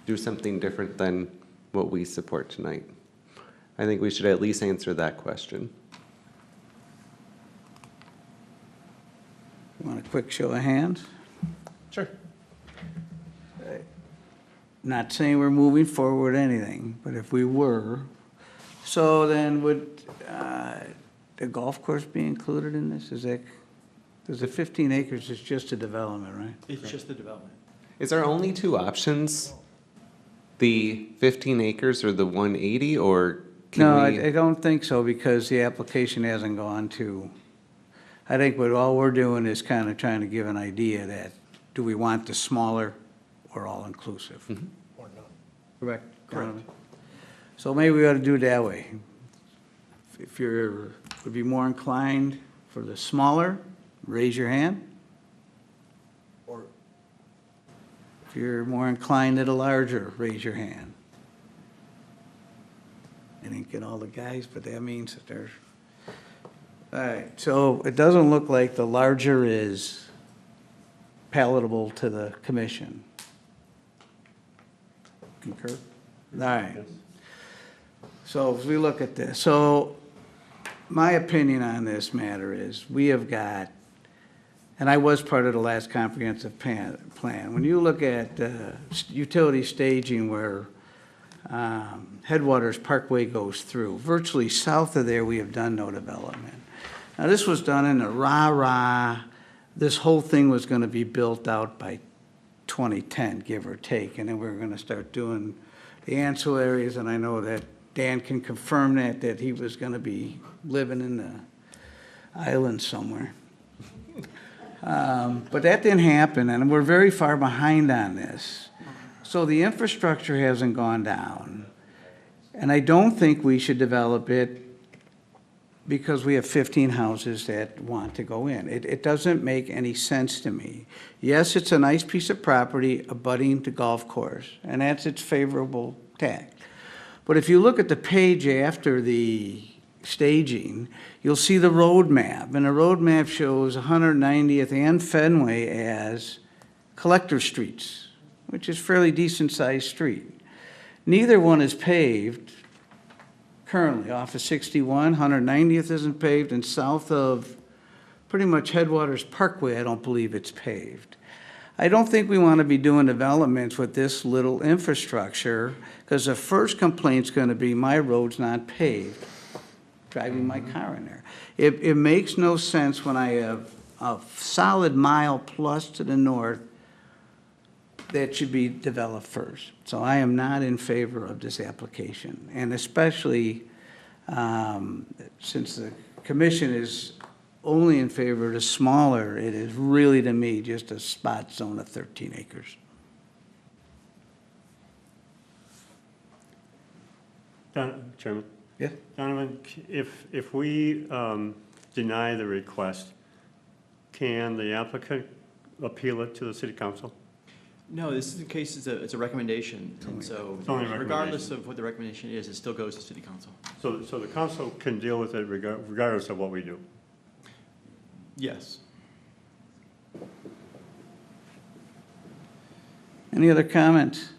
do something different than what we support tonight. I think we should at least answer that question. You want a quick show of hands? Sure. Not saying we're moving forward anything, but if we were, so then would the golf course be included in this? Is that, because the 15 acres is just a development, right? It's just the development. Is our only two options the 15 acres or the 180, or can No, we? I don't think so, because the application hasn't gone to, I think what all we're doing is kind of trying to give an idea that, do we want the smaller or all-inclusive? Mhm. Or none. Correct. So maybe we ought to do it that way. If you're would be more inclined for the smaller, raise your hand. Or if you're more inclined to the larger, raise your hand. I didn't get all the guys, but that means that there's, all right, so it doesn't look like the larger is palatable to the commission. Concur? All right. So if we look at this, so my opinion on this matter is we have got, and I was part of the last comprehensive plan. When you look at utility staging where Headwaters Parkway goes through, virtually south of there we have done no development. Now this was done in a rah-rah, this whole thing was going to be built out by 2010, give or take, and then we were going to start doing the ancillaries, and I know that Dan can confirm that he was going to be living in the island somewhere. But that didn't happen, and we're very far behind on this. So the infrastructure hasn't gone down, and I don't think we should develop it because we have 15 houses that want to go in. It doesn't make any sense to me. Yes, it's a nice piece of property abutting the golf course, and that's its favorable tag. But if you look at the page after the staging, you'll see the road map, and the road map shows 190th and Fenway as collector streets, which is fairly decent-sized street. Neither one is paved currently. Off of 61, 190th isn't paved, and south of pretty much Headwaters Parkway, I don't believe it's paved. I don't think we want to be doing developments with this little infrastructure, because the first complaint's going to be my road's not paved, driving my car in there. It makes no sense when I have a solid mile plus to the north that should be developed first. So I am not in favor of this application, and especially since the commission is only in favor of the smaller, it is really, to me, just a spot zone of 13 acres. Chairman? Yeah? Donovan, if we deny the request, can the applicant appeal it to the city council? No, this is the case, it's a recommendation, and so It's only a regardless of what the recommendation is, it still goes to city council. So the council can deal with it regardless of what we do? Yes. Any other comments?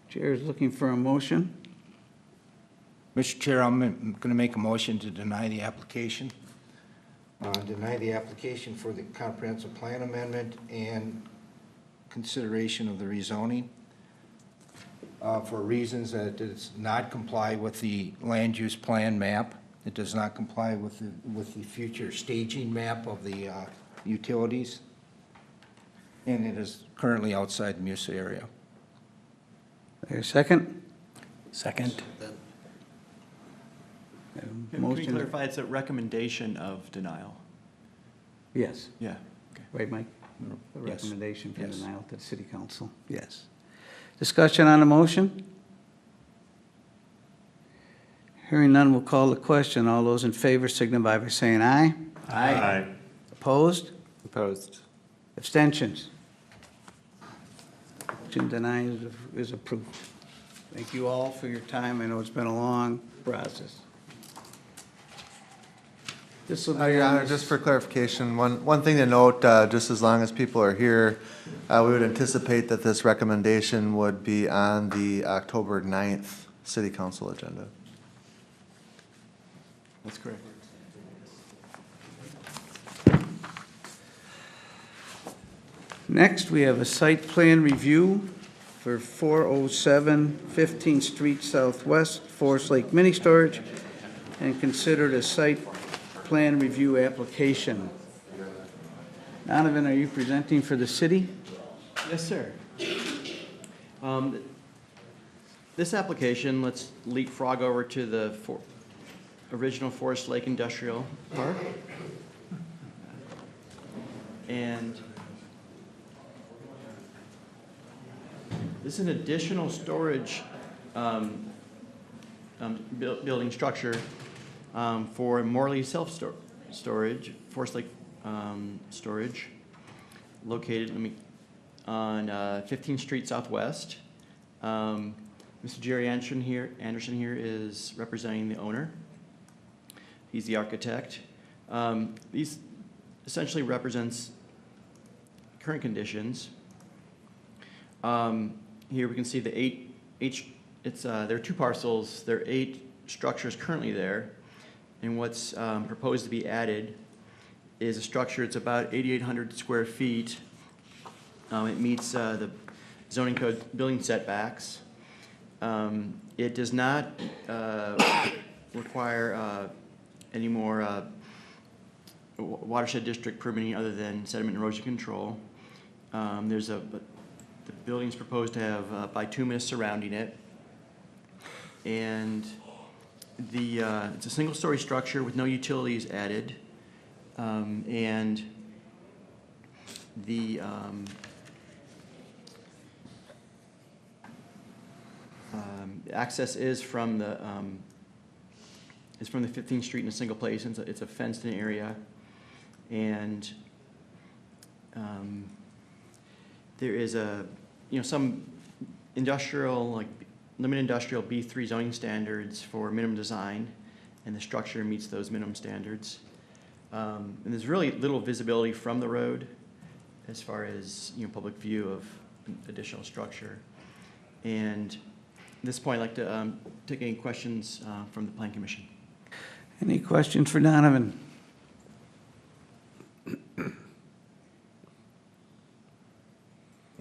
Chair is looking for a motion. Mr. Chair, I'm going to make a motion to deny the application. Deny the application for the comprehensive plan amendment and consideration of the rezoning for reasons that it does not comply with the land use plan map. It does not comply with the future staging map of the utilities, and it is currently outside the MUSA area. A second? Second. Can we clarify, it's a recommendation of denial? Yes. Yeah. Okay. Right, Mike? A Yes. recommendation for Yes. denial to the city council. Yes. Discussion on the motion? Hearing none, we'll call the question. All those in favor signify by saying aye. Aye. Opposed? Opposed. Abstentions? Motion denied is approved. Thank you all for your time. I know it's been a long process. This will be Your Honor, just for clarification, one thing to note, just as long as people are here, we would anticipate that this recommendation would be on the October 9th city council agenda. That's correct. Next, we have a site plan review for 407 15th Street Southwest, Forest Lake Mini Storage, and considered a site plan review application. Donovan, are you presenting for the city? Yes, sir. This application, let's leapfrog over to the original Forest Lake Industrial Park. And this is an additional storage building structure for Morley self-storage, Forest Lake storage, located on 15th Street Southwest. Mr. Jerry Anderson here is representing the owner. He's the architect. These essentially represents current conditions. Here we can see the there are 2 parcels. There are 8 structures currently there. And what's proposed to be added is a structure. It's about 8,800 square feet. It meets the zoning code building setbacks. It does not require any more watershed district permitting other than sediment and erosion control. The building's proposed to have bituminous surrounding it. And it's a single-story structure with no utilities added. And the access is from the 15th Street in a single place. It's a fenced-in area, and there is some industrial, like limited industrial B3 zoning standards for minimum design, and the structure meets those minimum standards. And there's really little visibility from the road as far as public view of additional structure. And at this point, I'd like to take any questions from the Plan Commission. Any questions for Donovan?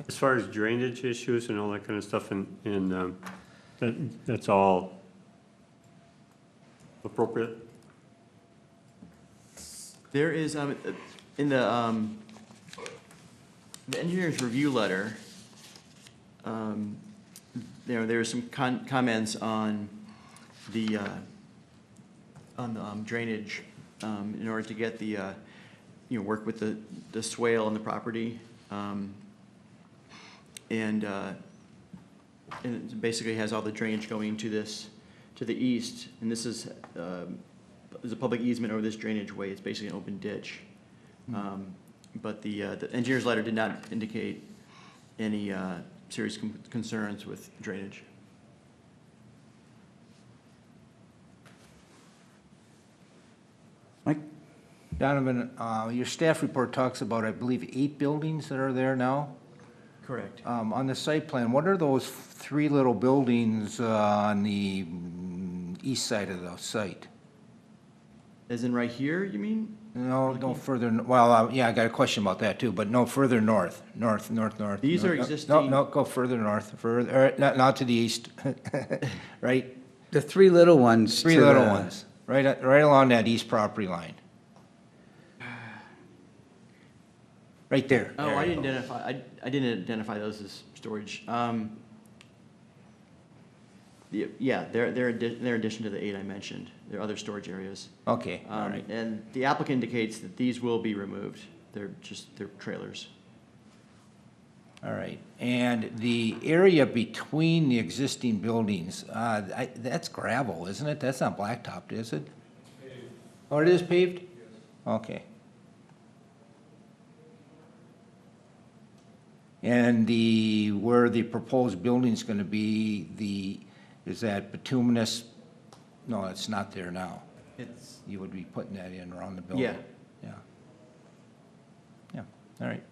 As far as drainage issues and all that kind of stuff, that's all appropriate? There is, in the engineer's review letter, there are some comments on the drainage in order to get the, work with the swale on the property. And it basically has all the drainage going to the east, and this is there's a public easement over this drainage way. It's basically an open ditch. But the engineer's letter did not indicate any serious concerns with drainage. Mike? Donovan, your staff report talks about, I believe, 8 buildings that are there now? Correct. On the site plan, what are those 3 little buildings on the east side of the site? As in right here, you mean? No further, well, yeah, I got a question about that too, but no, further north. These are existing. No, go further north, not to the east, right? The 3 little ones. 3 little ones, right along that east property line. Right there. Oh, There I you didn't go. identify, those as storage. Yeah, they're in addition to the 8 I mentioned. There are other storage areas. Okay, all right. And the applicant indicates that these will be removed. They're trailers. All right, and the area between the existing buildings, that's gravel, isn't it? That's not blacktopped, is it? Oh, it is paved? Yes. Okay. And where the proposed building's gonna be, is that bituminous? No, it's not there now. You would be putting that in around the building? Yeah. Yeah, all right,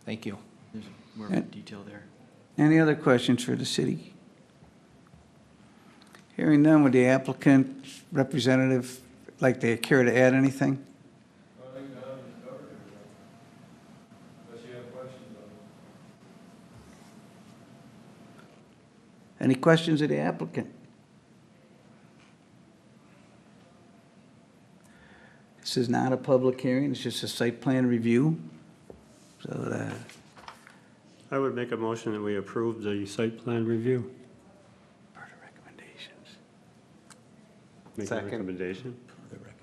thank you. There's more of a detail there. Any other questions for the city? Hearing none, would the applicant representative like to care to add anything? I think Donovan's covered everything. Unless you have questions on it. Any questions of the applicant? This is not a public hearing, it's just a site plan review. So I would make a motion that we approve the site plan review. part of recommendations. Make a Second. recommendation?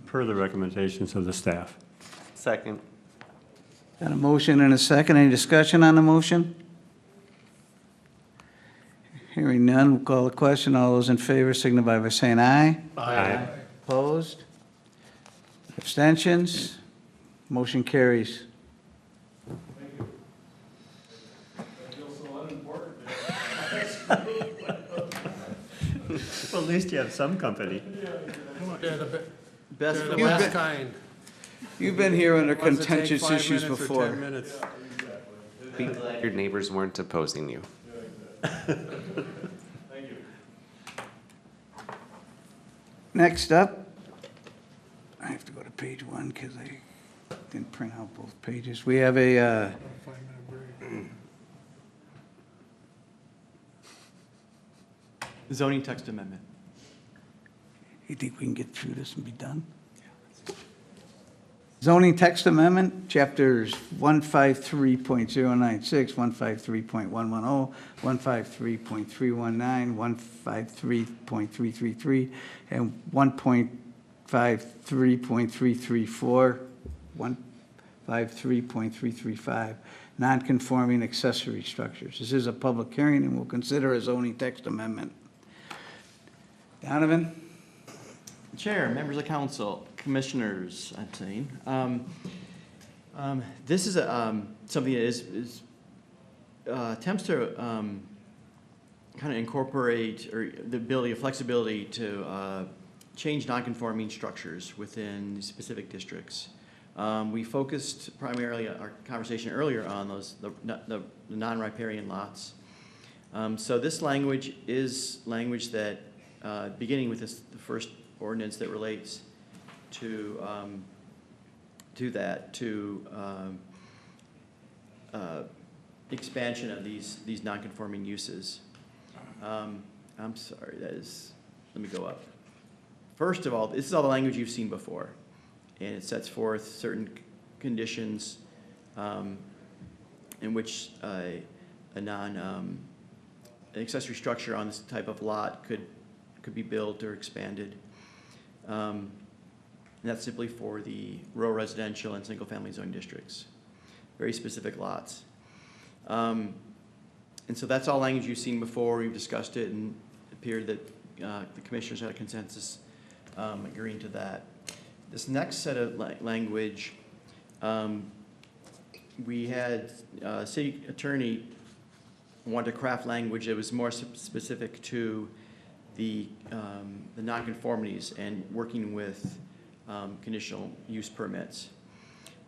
Per the recommendations of the staff. Second. Got a motion and a second. Any discussion on the motion? Hearing none, we'll call the question. All those in favor signify by saying aye. Aye. Opposed? Abstentions? Motion carries. Well, at least you have some company. Best They're the for best last. kind. You've been here under Ones that take contentious 5 issues minutes or before. 10 minutes. Be glad your neighbors weren't opposing you. Next up, I have to go to page 1 because I didn't print out both pages. We have a, 5-minute break. Zoning text amendment. you think we can get through this and be done? Zoning text amendment, chapters 153.096, 153.110, 153.319, 153.333, and 1.53.334, 153.335, non-conforming accessory structures. This is a public hearing and we'll consider a zoning text amendment. Donovan? Chair, members of council, commissioners, I'm saying. This is something that is attempts to kind of incorporate or the ability of flexibility to change non-conforming structures within specific districts. We focused primarily our conversation earlier on the non-riparian lots. So this language is language that, beginning with the first ordinance that relates to expansion of these non-conforming uses. I'm sorry, let me go up. First of all, this is all the language you've seen before, and it sets forth certain conditions in which an accessory structure on this type of lot could be built or expanded. And that's simply for the rural residential and single-family zone districts, very specific lots. And so that's all language you've seen before. We've discussed it, and it appeared that the commissioners had a consensus agreeing to that. This next set of language, we had city attorney wanted to craft language that was more specific to the nonconformities and working with conditional use permits.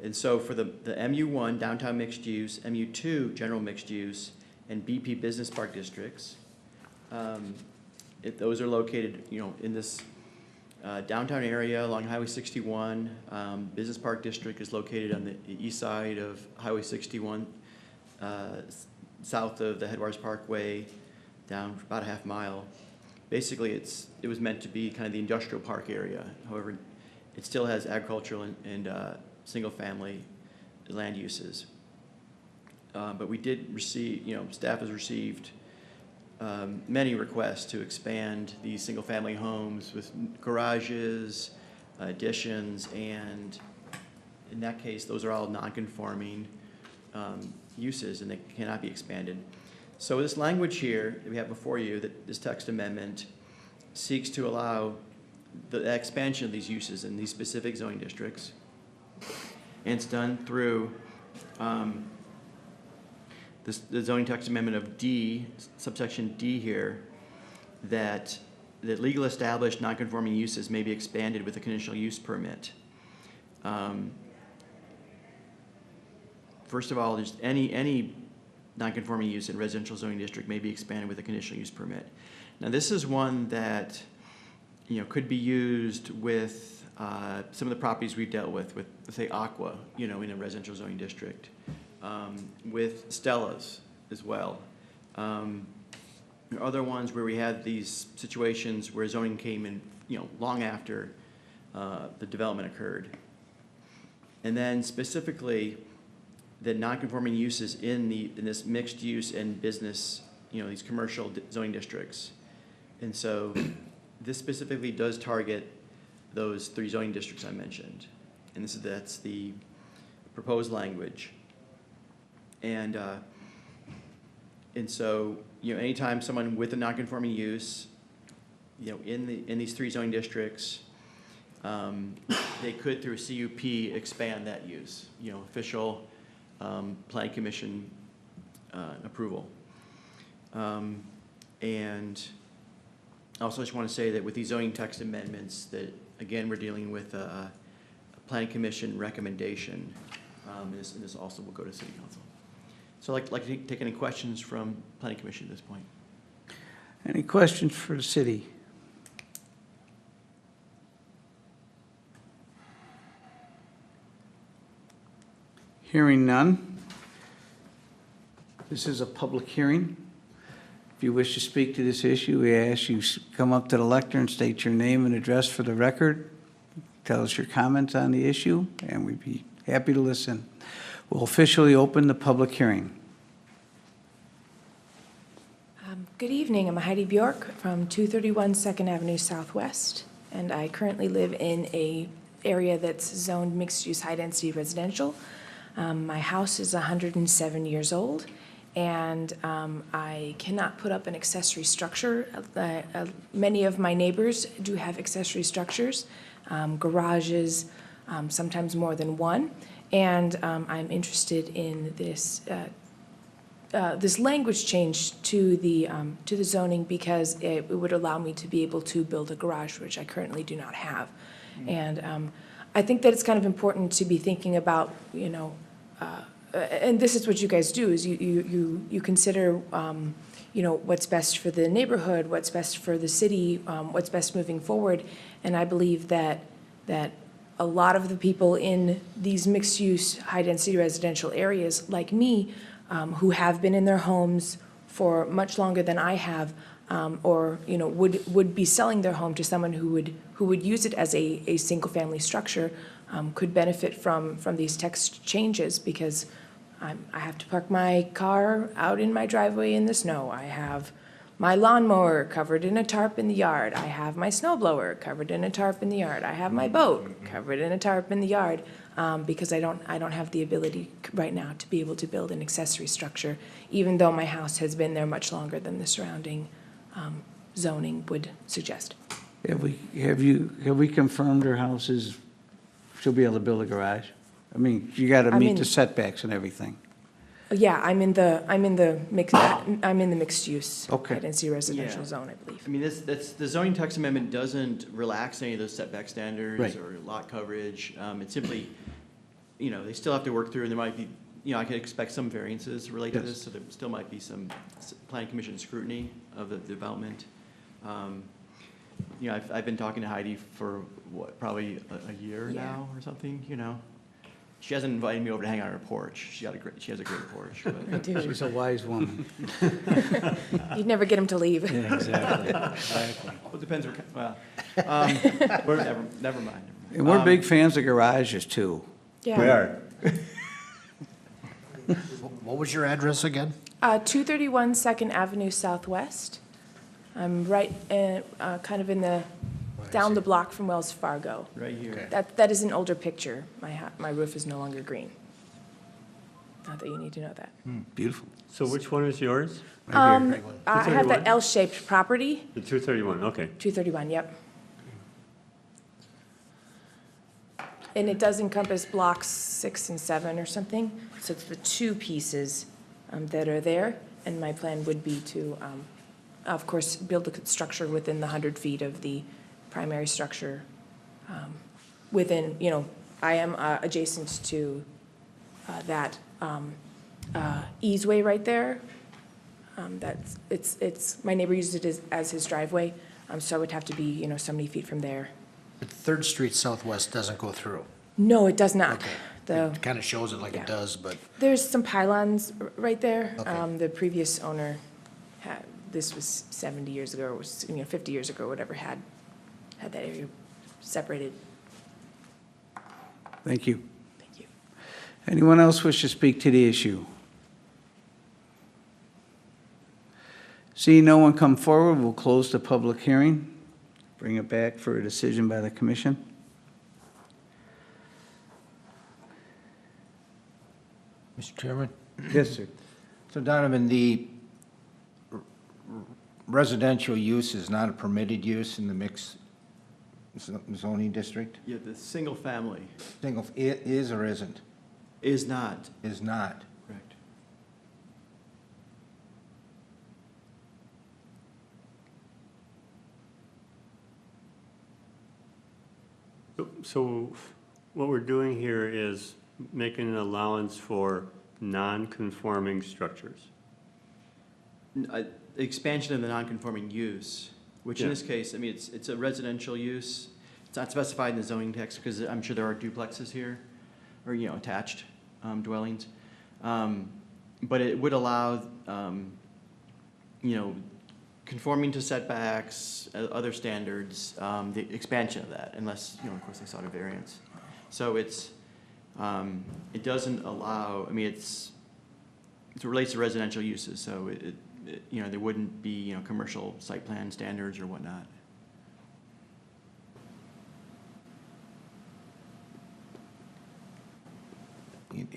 And so for the MU1, downtown mixed use, MU2, general mixed use, and BP business park districts, those are located, in this downtown area along Highway 61. Business Park District is located on the east side of Highway 61, south of the Headwaters Parkway, down about a half mile. Basically, it was meant to be kind of the industrial park area. However, it still has agricultural and single-family land uses. But we did receive, staff has received many requests to expand these single-family homes with garages, additions, and in that case, those are all non-conforming uses, and they cannot be expanded. So this language here that we have before you, that this text amendment seeks to allow the expansion of these uses in these specific zoning districts, and it's done through the zoning text amendment of D, subsection D here, that legal established non-conforming uses may be expanded with a conditional use permit. First of all, there's any non-conforming use in residential zoning district may be expanded with a conditional use permit. Now, this is one that could be used with some of the properties we've dealt with say Aqua, in a residential zoning district. With Stella's as well. There are other ones where we had these situations where zoning came in, long after the development occurred. And then specifically, the non-conforming uses in this mixed use and business, these commercial zoning districts. And so this specifically does target those 3 zoning districts I mentioned. And that's the proposed language. And And so, anytime someone with a non-conforming use, in these 3 zoning districts, they could, through a CUP, expand that use, official planning commission approval. And I also just want to say that with these zoning text amendments, that, again, we're dealing with a planning commission recommendation, and this also will go to city council. So I'd like to take any questions from planning commission at this point. Any questions for the city? Hearing none. This is a public hearing. If you wish to speak to this issue, we ask you come up to the lectern, state your name and address for the record. Tell us your comments on the issue, and we'd be happy to listen. We'll officially open the public hearing. Good evening. I'm Heidi Bjork from 231 2nd Avenue Southwest, and I currently live in a area that's zoned mixed-use high-density residential. My house is 107 years old, and I cannot put up an accessory structure. Many of my neighbors do have accessory structures, garages, sometimes more than one, and I'm interested in this this language change to the zoning because it would allow me to be able to build a garage, which I currently do not have. And I think that it's kind of important to be thinking about, and this is what you guys do, is you consider, what's best for the neighborhood, what's best for the city, what's best moving forward. And I believe that a lot of the people in these mixed-use, high-density residential areas, like me, who have been in their homes for much longer than I have, or would be selling their home to someone who would use it as a single-family structure, could benefit from these text changes because I have to park my car out in my driveway in the snow. I have my lawnmower covered in a tarp in the yard. I have my snowblower covered in a tarp in the yard. I have my boat covered in a tarp in the yard. Because I don't have the ability right now to be able to build an accessory structure, even though my house has been there much longer than the surrounding zoning would suggest. Have we confirmed her house is, she'll be able to build a garage? I mean, you got to meet the setbacks and everything. Yeah, I'm in the mixed use high-density residential zone, I believe. I mean, the zoning text amendment doesn't relax any of those setback standards or lot coverage. It simply, they still have to work through, and there might be, I could expect some variances related to this, so there still might be some planning commission scrutiny of the development. I've been talking to Heidi for probably a year now or something, She hasn't invited me over to hang out on her porch. She has a great porch. I do. She's a wise woman. You'd never get him to leave. Yeah, exactly. Well, it depends. Never mind. And we're big fans of garages, too. Yeah. We are. What was your address again? 231 2nd Avenue Southwest. I'm right kind of in the down the block from Wells Fargo. Right here. That is an older picture. My roof is no longer green. Not that you need to know that. Beautiful. So which one is yours? I have the L-shaped property. The 231, okay. 231, yep. And it does encompass blocks 6 and 7 or something. So it's the 2 pieces that are there. And my plan would be to, of course, build a structure within the 100 feet of the primary structure within, I am adjacent to that easeway right there. My neighbor uses it as his driveway, so it would have to be, so many feet from there. But 3rd Street Southwest doesn't go through. No, it does not. It kind of shows it like it does, but. There's some pylons right there. Okay. The previous owner had, this was 70 years ago, or was, 50 years ago, whatever, had that area separated. Thank you. Thank you. Anyone else wish to speak to the issue? Seeing no one come forward, we'll close the public hearing, bring it back for a decision by the commission. Mr. Chairman? Yes, sir. So Donovan, the residential use is not a permitted use in the mixed zoning district? Yeah, the single family Single, it is or isn't? is not. Is not. Correct. So what we're doing here is making an allowance for non-conforming structures. Expansion of the non-conforming use, which in Yeah. this case, I mean, it's a residential use. It's not specified in the zoning text because I'm sure there are duplexes here, or, you know, attached dwellings. But it would allow, you know, conforming to setbacks, other standards, the expansion of that, unless, you know, of course, they sought a variance. So it's, it doesn't allow, I mean, it relates to residential uses, so you know, there wouldn't be, you know, commercial site plan standards or whatnot.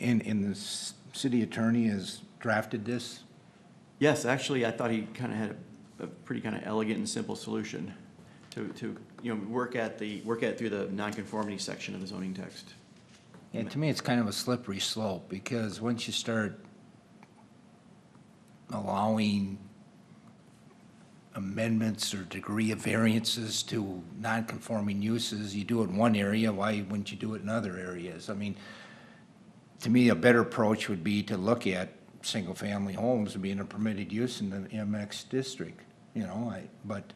And the city attorney has drafted this? Yes, actually, I thought he kind of had a pretty kind of elegant and simple solution to, you know, work at through the nonconformity section of the zoning text. Yeah, to me, it's kind of a slippery slope, because once you start allowing amendments or degree of variances to non-conforming uses, you do it in one area, why wouldn't you do it in other areas? I mean, to me, a better approach would be to look at single-family homes being a permitted use in the MX district, you know, but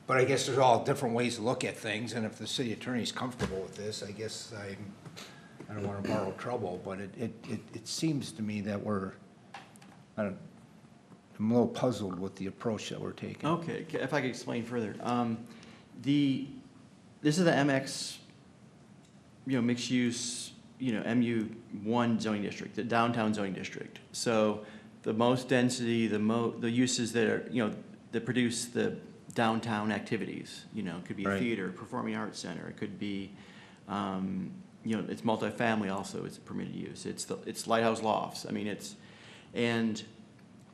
I guess there's all different ways to look at things, and if the city attorney's comfortable with this, I guess I don't want to borrow trouble, but it seems to me that I'm a little puzzled with the approach that we're taking. Okay, if I could explain further. This is the MX, you know, mixed use, you know, MU1 zoning district, the downtown zoning district. So the most density, the uses that are, you know, that produce the downtown activities, you know, it could be a Right. theater, performing arts center, it could be, you know, it's multifamily also, it's a permitted use. It's lighthouse lofts, I mean,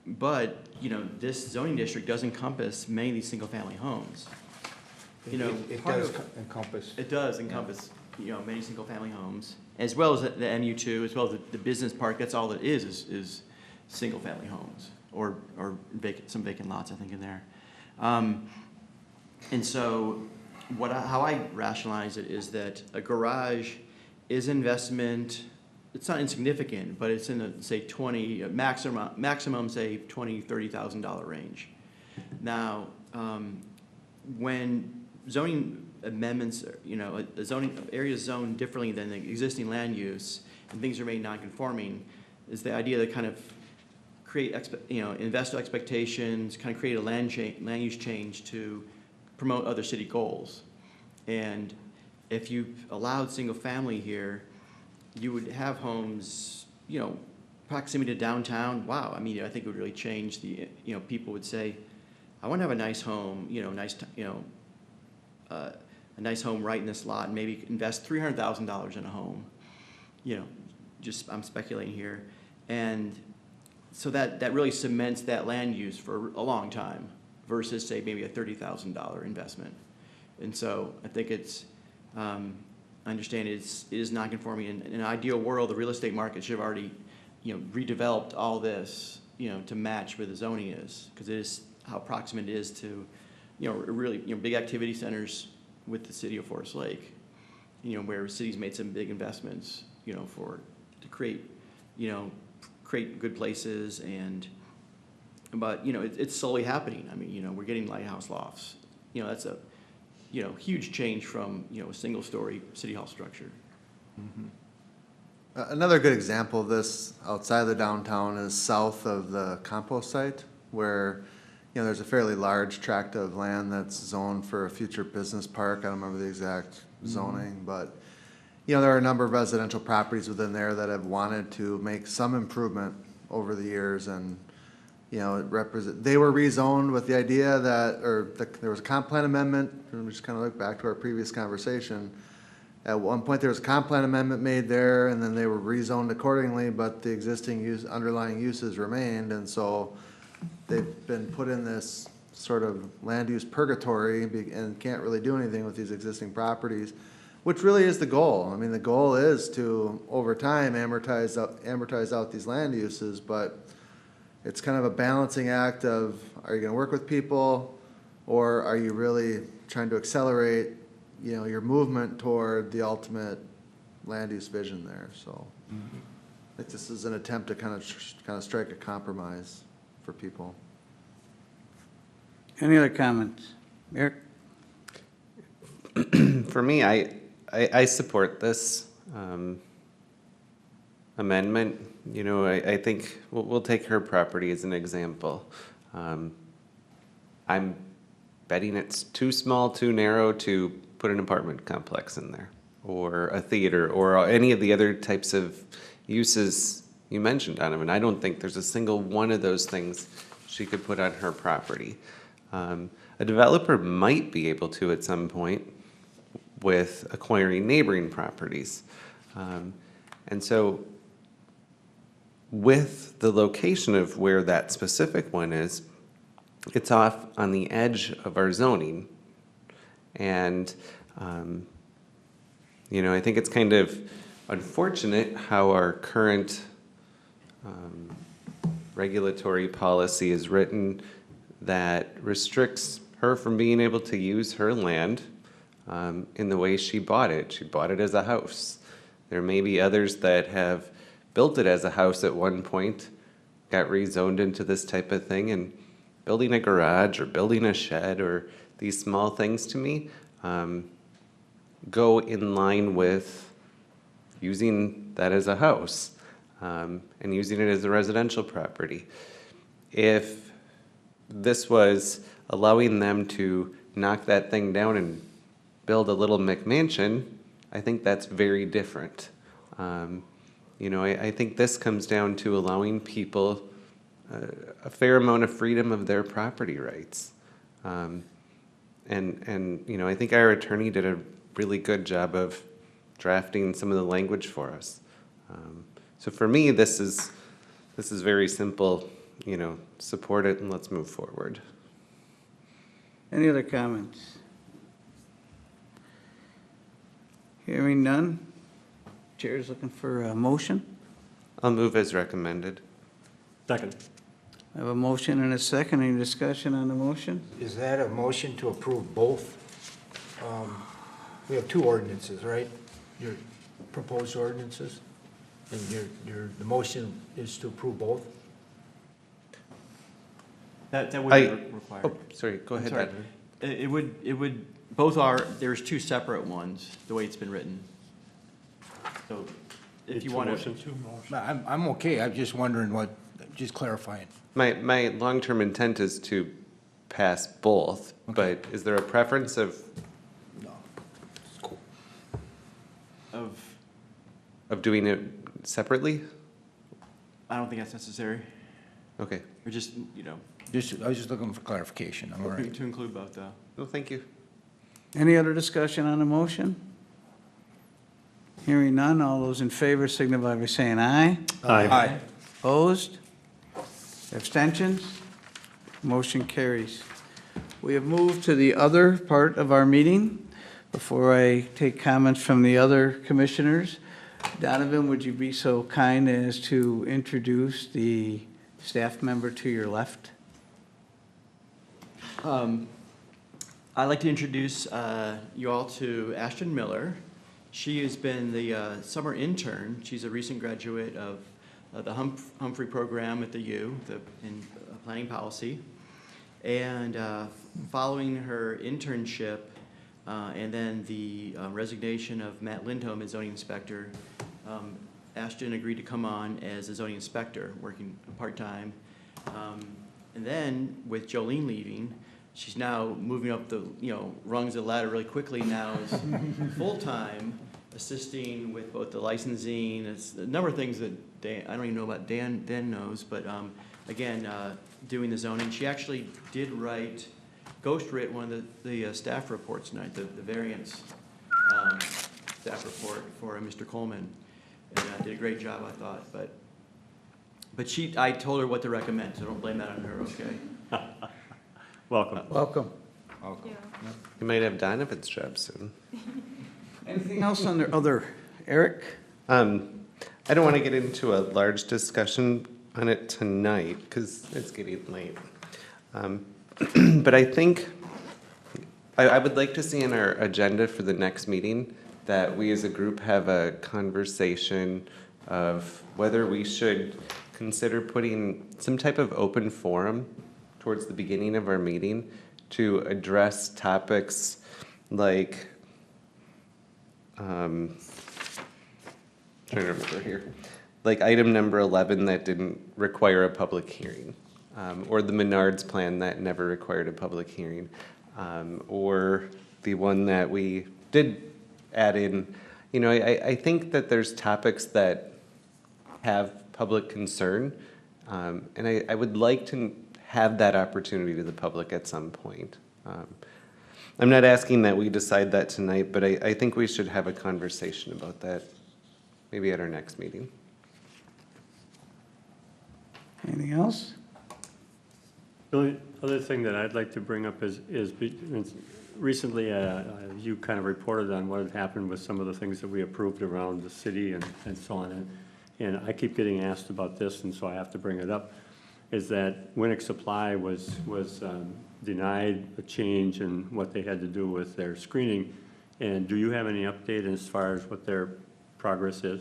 but, you know, this zoning district does encompass many of these single-family homes. You know, It part does of- encompass. It does encompass, you know, many single-family homes, as well as the MU2, as well as the business park. That's all it is single-family homes, or vacant, some vacant lots, I think, in there. And so how I rationalize it is that a garage is investment. It's not insignificant, but it's in the, say, maximum, say, $20,000, $30,000 range. Now, when zoning amendments, you know, a zoning area is zoned differently than the existing land use, and things are made non-conforming, is the idea to kind of create, investor expectations, kind of create a land use change to promote other city goals. And if you allowed single family here, you would have homes, you know, proximity to downtown. Wow, I mean, I think it would really change the, you know, people would say, I want to have a nice home, you know, a nice home right in this lot, and maybe invest $300,000 in a home. You know, just, I'm speculating here. And so that really cements that land use for a long time versus, say, maybe a $30,000 investment. And so I think it's, I understand it is non-conforming. In an ideal world, the real estate market should have already, you know, redeveloped all this, you know, to match where the zoning is, because it is how proximate it is to, you know, really, you know, big activity centers with the city of Forest Lake, you know, where cities made some big investments, you know, to create, you know, create good places. But, you know, it's slowly happening. I mean, you know, we're getting lighthouse lofts. You know, that's a, you know, huge change from, you know, a single-story city hall structure. Mm-hmm. Another good example of this outside of the downtown is south of the compost site, where, you know, there's a fairly large tract of land that's zoned for a future business park. I don't remember the exact zoning, but, you know, there are a number of residential properties within there that have wanted to make some improvement over the years, and, you know, they were rezoned with the idea that, there was a comp plan amendment, and we just kind of look back to our previous conversation. At one point, there was a comp plan amendment made there, and then they were rezoned accordingly, but the existing underlying uses remained, and so they've been put in this sort of land use purgatory and can't really do anything with these existing properties, which really is the goal. I mean, the goal is to, over time, amortize out these land uses, but it's kind of a balancing act of, are you gonna work with people, or are you really trying to accelerate, you know, your movement toward the ultimate land use vision there, so. I think this is an attempt to kind of strike a compromise for people. Any other comments? Eric? For me, I support this amendment. You know, I think we'll take her property as an example. I'm betting it's too small, too narrow to put an apartment complex in there, or a theater, or any of the other types of uses you mentioned, Donovan. I don't think there's a single one of those things she could put on her property. A developer might be able to at some point with acquiring neighboring properties. And so with the location of where that specific one is, it's off on the edge of our zoning. And, you know, I think it's kind of unfortunate how our current regulatory policy is written that restricts her from being able to use her land in the way she bought it. She bought it as a house. There may be others that have built it as a house at one point, got rezoned into this type of thing, and building a garage or building a shed or these small things to me go in line with using that as a house and using it as a residential property. If this was allowing them to knock that thing down and build a little McMansion, I think that's very different. You know, I think this comes down to allowing people a fair amount of freedom of their property rights. And you know, I think our attorney did a really good job of drafting some of the language for us. So for me, this is very simple. You know, support it and let's move forward. Any other comments? Hearing none. Chair's looking for a motion. I'll move as recommended. Second. I have a motion and a second. Any discussion on the motion? Is that a motion to approve both? We have two ordinances, right? Your proposed ordinances? And the motion is to approve both? That would be required. Oh, sorry, go ahead, Sorry. Edwin. It would, both are, there's two separate ones, the way it's been written. So if you want to. I'm okay, I'm just wondering just clarifying. My long-term intent is to pass both, but is there a preference of doing it separately? I don't think that's necessary. Okay. Or just, you know. I was just looking for clarification, I'm all right. To include both, though. No, thank you. Any other discussion on the motion? Hearing none, all those in favor signify by saying aye. Aye. Opposed? Abstentions? Motion carries. We have moved to the other part of our meeting. Before I take comments from the other commissioners, Donovan, would you be so kind as to introduce the staff member to your left? I'd like to introduce you all to Ashton Miller. She has been the summer intern. She's a recent graduate of the Humphrey program at the U in planning policy. And following her internship and then the resignation of Matt Lindholm as zoning inspector, Ashton agreed to come on as a zoning inspector, working part-time. And then with Jolene leaving, she's now moving up the rungs of the ladder really quickly now as full-time, assisting with both the licensing. It's a number of things that Dan, I don't even know about Dan knows, but again, doing the zoning. She actually did ghost write one of the staff reports tonight, the variance staff report for Mr. Coleman. And did a great job, I thought. But But I told her what to recommend, so don't blame that on her, okay? Welcome. Welcome. You might have Donovan's job soon. Anything else on the other, Eric? I don't want to get into a large discussion on it tonight because it's getting late. But I think I would like to see in our agenda for the next meeting that we as a group have a conversation of whether we should consider putting some type of open forum towards the beginning of our meeting to address topics like, trying to remember here, like item number 11 that didn't require a public hearing, or the Menards plan that never required a public hearing, or the one that we did add in. You know, I think that there's topics that have public concern, and I would like to have that opportunity to the public at some point. I'm not asking that we decide that tonight, but I think we should have a conversation about that maybe at our next meeting. Anything else? The only other thing that I'd like to bring up is recently you kind of reported on what had happened with some of the things that we approved around the city and so on. And I keep getting asked about this, and so I have to bring it up, is that Winnick Supply was denied a change in what they had to do with their screening. And do you have any update as far as what their progress is?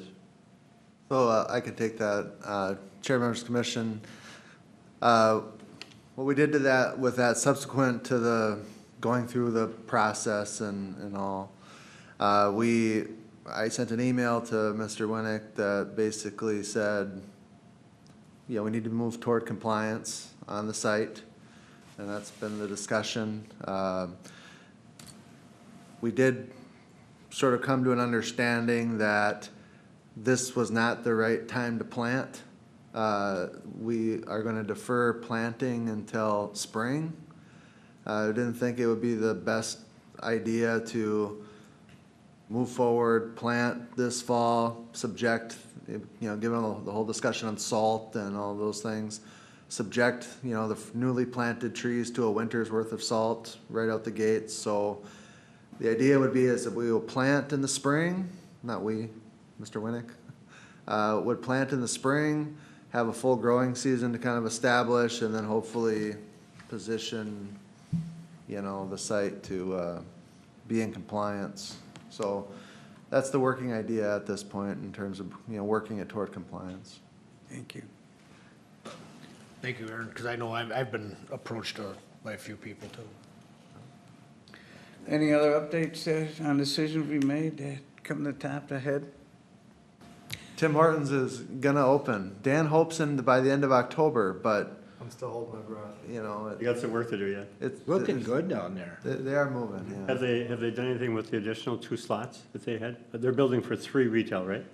So I could take that, Chair, Members Commission. What we did to that, with that subsequent to the going through the process and all, I sent an email to Mr. Winnick that basically said, yeah, we need to move toward compliance on the site, and that's been the discussion. We did sort of come to an understanding that this was not the right time to plant. We are going to defer planting until spring. I didn't think it would be the best idea to move forward, plant this fall, subject, you know, given the whole discussion on salt and all those things, subject, you know, the newly planted trees to a winter's worth of salt right out the gates. So the idea would be is that we will plant in the spring, not we, Mr. Winnick, would plant in the spring, have a full growing season to kind of establish, and then hopefully position, you know, the site to be in compliance. So that's the working idea at this point in terms of, you know, working it toward compliance. Thank you. Thank you, Aaron, because I know I've been approached by a few people too. Any other updates on decisions we made that come to the top of the head? Tim Hortons is gonna open. Dan hopes by the end of October, but I'm still holding my breath. you know, You got some work to do yet. it's Looking good down there. They are moving, yeah. Have they done anything with the additional 2 slots that they had? They're building for 3 retail, right?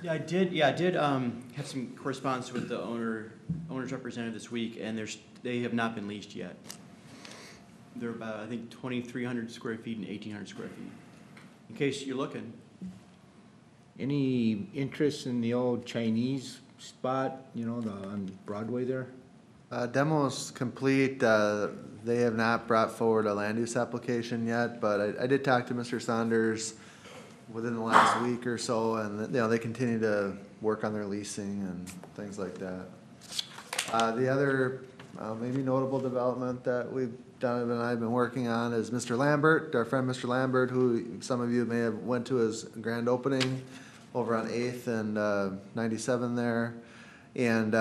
I did have some correspondence with the owner's representative this week, and they have not been leased yet. They're about, I think, 2,300 square feet and 1,800 square feet. In case you're looking. Any interest in the old Chinese spot, you know, on Broadway there? Demo's complete. They have not brought forward a land use application yet, but I did talk to Mr. Saunders within the last week or so, and, you know, they continue to work on their leasing and things like that. The other maybe notable development that Donovan and I have been working on is Mr. Lambert, our friend Mr. Lambert, who some of you may have went to his grand opening over on 8th and 97 there. And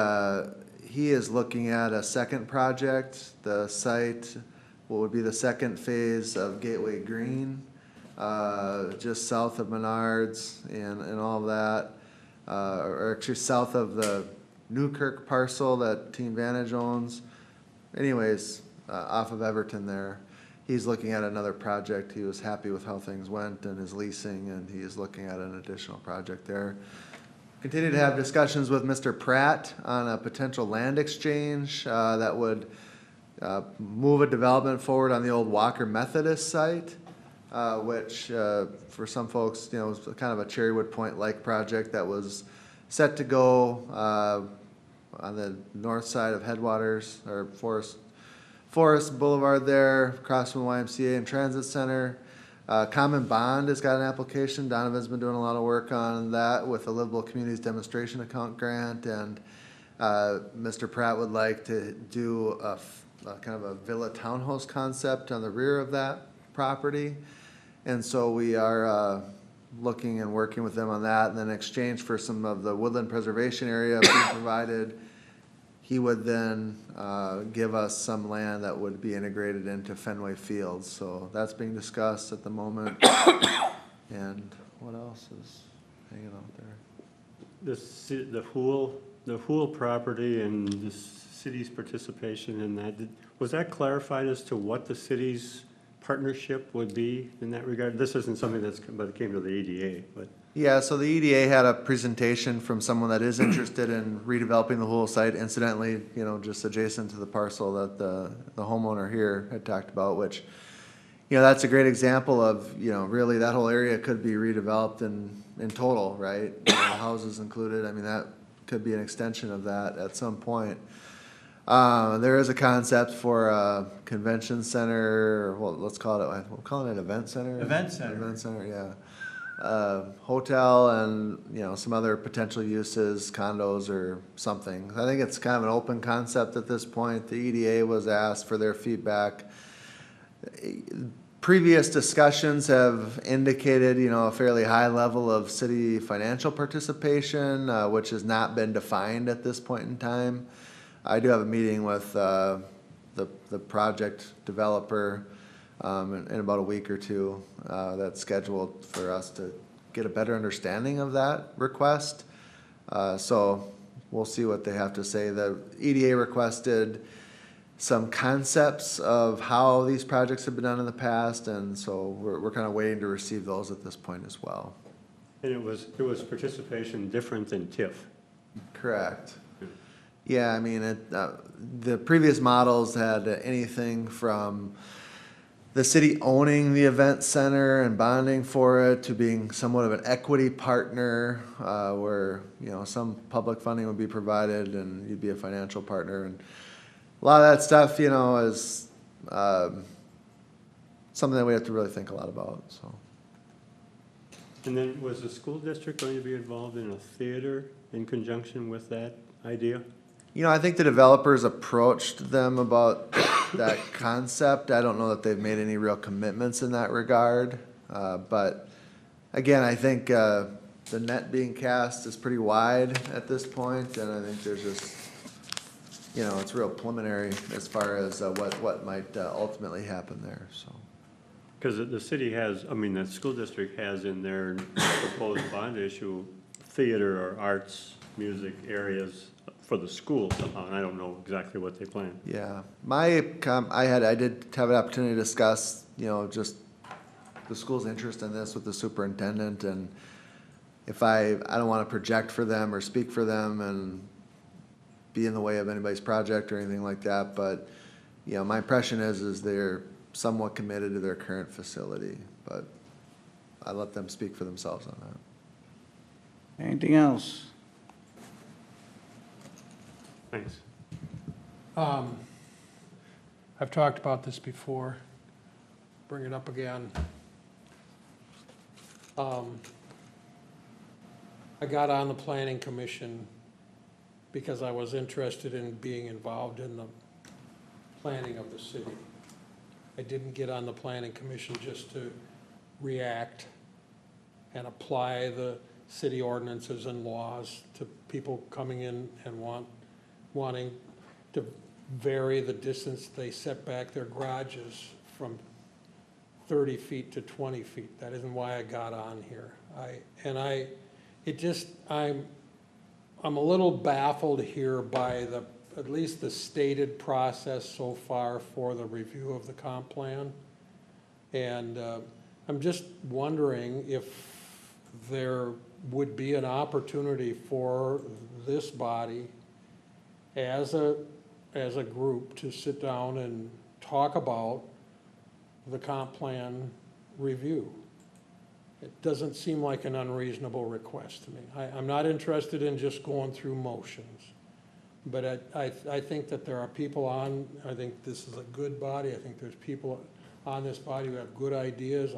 he is looking at a second project, the site, what would be the second phase of Gateway Green, just south of Menards and all of that, or actually south of the Newkirk parcel that Team Vantage owns. Anyways, off of Everton there. He's looking at another project. He was happy with how things went and his leasing, and he is looking at an additional project there. Continue to have discussions with Mr. Pratt on a potential land exchange that would move a development forward on the old Walker Methodist site, which for some folks, you know, was kind of a Cherrywood Point-like project that was set to go on the north side of Headwaters, or Forest Boulevard there, across from the YMCA and Transit Center. Common Bond has got an application. Donovan's been doing a lot of work on that with the Livable Communities Demonstration Account Grant, and Mr. Pratt would like to do a kind of a villa townhouse concept on the rear of that property. And so we are looking and working with them on that, and then in exchange for some of the woodland preservation area being provided, he would then give us some land that would be integrated into Fenway Fields. So that's being discussed at the moment. And what else is hanging out there? The Hool property and the city's participation in that, was that clarified as to what the city's partnership would be in that regard? This isn't something that came to the EDA, but. Yeah, so the EDA had a presentation from someone that is interested in redeveloping the Hool site, incidentally, you know, just adjacent to the parcel that the homeowner here had talked about, which, you know, that's a great example of, you know, really that whole area could be redeveloped in total, right? You know, houses included, I mean, that could be an extension of that at some point. There is a concept for a convention center, well, let's call it, we'll call it an event center. Event center. Event center, yeah. Hotel and, you know, some other potential uses, condos or something. I think it's kind of an open concept at this point. The EDA was asked for their feedback. Previous discussions have indicated, you know, a fairly high level of city financial participation, which has not been defined at this point in time. I do have a meeting with the project developer in about a week or two that's scheduled for us to get a better understanding of that request. So we'll see what they have to say. The EDA requested some concepts of how these projects have been done in the past, and so we're kind of waiting to receive those at this point as well. And it was participation different than TIF? Correct. Yeah, I mean, the previous models had anything from the city owning the event center and bonding for it to being somewhat of an equity partner, where, you know, some public funding would be provided and you'd be a financial partner. And a lot of that stuff, you know, is something that we have to really think a lot about, so. And then was the school district going to be involved in a theater in conjunction with that idea? You know, I think the developers approached them about that concept. I don't know that they've made any real commitments in that regard. But again, I think the net being cast is pretty wide at this point, and I think there's just, you know, it's real preliminary as far as what might ultimately happen there, so. Because the city has, I mean, the school district has in their proposed bond issue, theater or arts, music areas for the school somehow, and I don't know exactly what they plan. Yeah, I did have an opportunity to discuss, you know, just the school's interest in this with the superintendent, and if I don't want to project for them or speak for them and be in the way of anybody's project or anything like that, but, you know, my impression is they're somewhat committed to their current facility, but I let them speak for themselves on that. Anything else? Thanks. I've talked about this before. Bring it up again. I got on the planning commission because I was interested in being involved in the planning of the city. I didn't get on the planning commission just to react and apply the city ordinances and laws to people coming in and wanting to vary the distance they set back their garages from 30 feet to 20 feet. That isn't why I got on here. I'm a little baffled here by at least the stated process so far for the review of the comp plan. And I'm just wondering if there would be an opportunity for this body as a group to sit down and talk about the comp plan review. It doesn't seem like an unreasonable request to me. I'm not interested in just going through motions, But I think that there are people I think this is a good body. I think there's people on this body who have good ideas.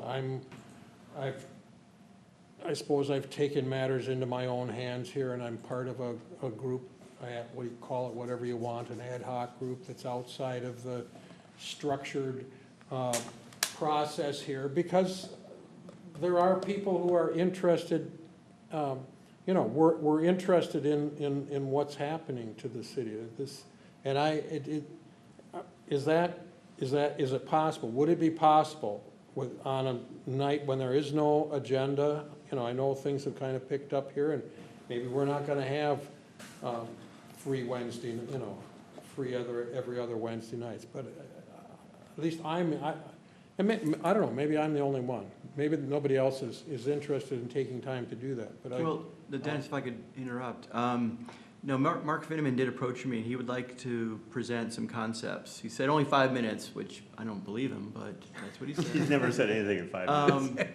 I suppose I've taken matters into my own hands here, and I'm part of a group, what do you call it, whatever you want, an ad hoc group that's outside of the structured process here, because there are people who are interested, we're interested in what's happening to the city. Is it possible? Would it be possible on a night when there is no agenda? I know things have kind of picked up here, and maybe we're not going to have free Wednesday, every other Wednesday nights. But at least I don't know, maybe I'm the only one. Maybe nobody else is interested in taking time to do that. But Well, Dennis, if I could interrupt. No, Mark Finneman did approach me, and he would like to present some concepts. He said only 5 minutes, which I don't believe him, but that's what he said. He's never said anything in 5 minutes.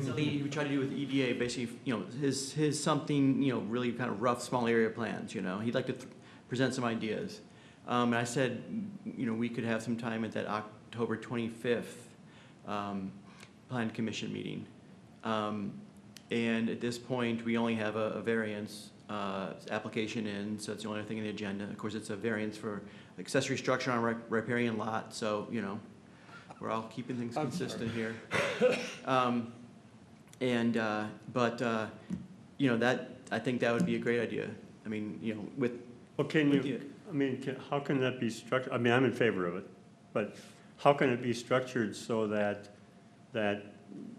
So he would try to do with EDA, basically, his something, really kind of rough, small area plans, He'd like to present some ideas. And I said, we could have some time at that October 25th Plan Commission meeting. And at this point, we only have a variance application in, so it's the only thing in the agenda. Of course, it's a variance for accessory structure on a riparian lot, so, we're all keeping things consistent here. That, I think that would be a great idea. I mean, with. Well, how can that be structured? I mean, I'm in favor of it, but how can it be structured so that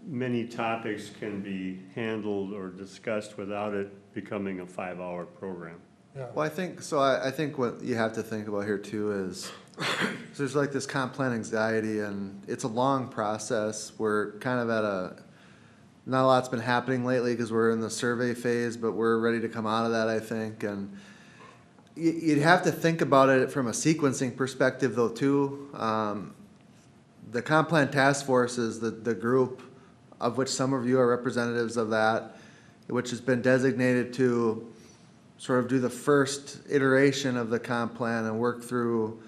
many topics can be handled or discussed without it becoming a 5-hour program? Yeah. Well, I think what you have to think about here too is there's like this comp plan anxiety, and it's a long process. We're kind of not a lot's been happening lately because we're in the survey phase, but we're ready to come out of that, I think. And you'd have to think about it from a sequencing perspective though too. The comp plan task force is the group of which some of you are representatives of that, which has been designated to sort of do the first iteration of the comp plan and work through,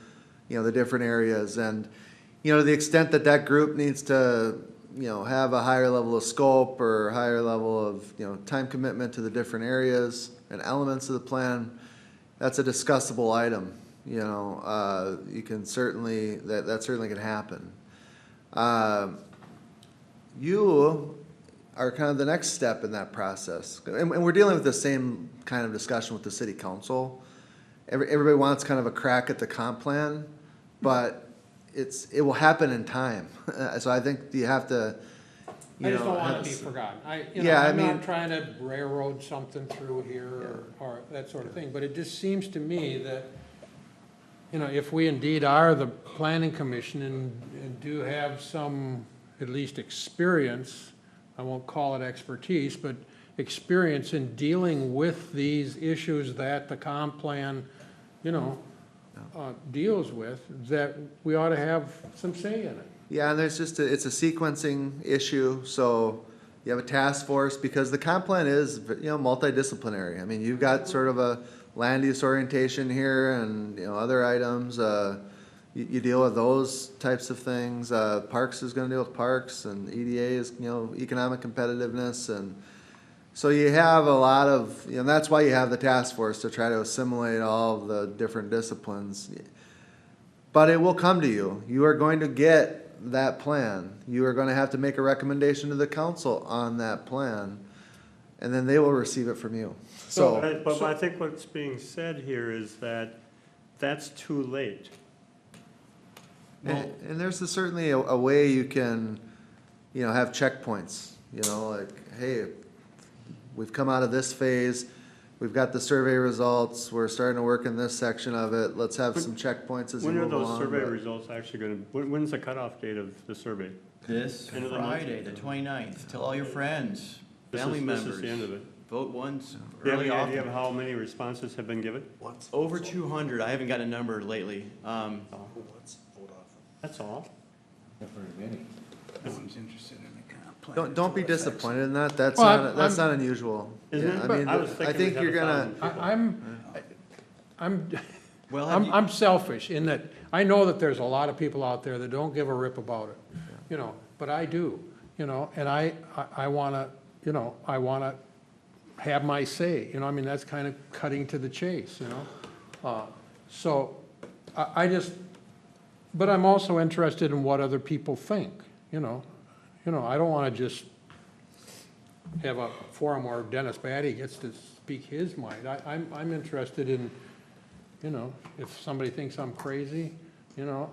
the different areas. And, to the extent that that group needs to, have a higher level of scope or higher level of, time commitment to the different areas and elements of the plan, that's a discussable item. You can certainly, that certainly can happen. You are kind of the next step in that process. And we're dealing with the same kind of discussion with the city council. Everybody wants kind of a crack at the comp plan, but it will happen in time. So I think you have to, I just don't want it to be forgotten. I'm not trying to railroad something through here or that sort of thing, but it just seems to me that, if we indeed are the planning commission and do have some, at least experience, I won't call it expertise, but experience in dealing with these issues that the comp plan, deals with, that we ought to have some say in it. Yeah, and there's it's a sequencing issue. So you have a task force because the comp plan is, multidisciplinary. I mean, you've got sort of a land use orientation here and, other items. You deal with those types of things. Parks is going to deal with parks, and EDA is, economic competitiveness. And so you have a lot of, and that's why you have the task force to try to assimilate all of the different disciplines. But it will come to you. You are going to get that plan. You are going to have to make a recommendation to the council on that plan, and then they will receive it from you. But I think what's being said here is that that's too late. And there's certainly a way you can, have checkpoints, like, hey, we've come out of this phase, we've got the survey results, we're starting to work in this section of it, let's have some checkpoints as you move along. When are those survey results actually going to, when's the cutoff date of the survey? This Friday, the 29th. Tell all your friends, family members. This is the end of it. Vote once, Do you have early any often. idea of how many responses have been given? Over 200. I haven't got a number lately. That's all. Not very many. No one's interested in the comp plan. Don't be disappointed in that. That's Well, not unusual. Isn't it? I mean, I was I thinking think we'd you're have gonna. Well, have you- I'm selfish in that I know that there's a lot of people out there that don't give a rip about it, you know, but I do, you know, and I wanna, you know, I wanna have my say, you know, I mean, that's kind of cutting to the chase, you know? So I just, but I'm also interested in what other people think, you know? You know, I don't wanna just have a forum where Dennis Batty gets to speak his mind. I'm interested in, you know, if somebody thinks I'm crazy, you know,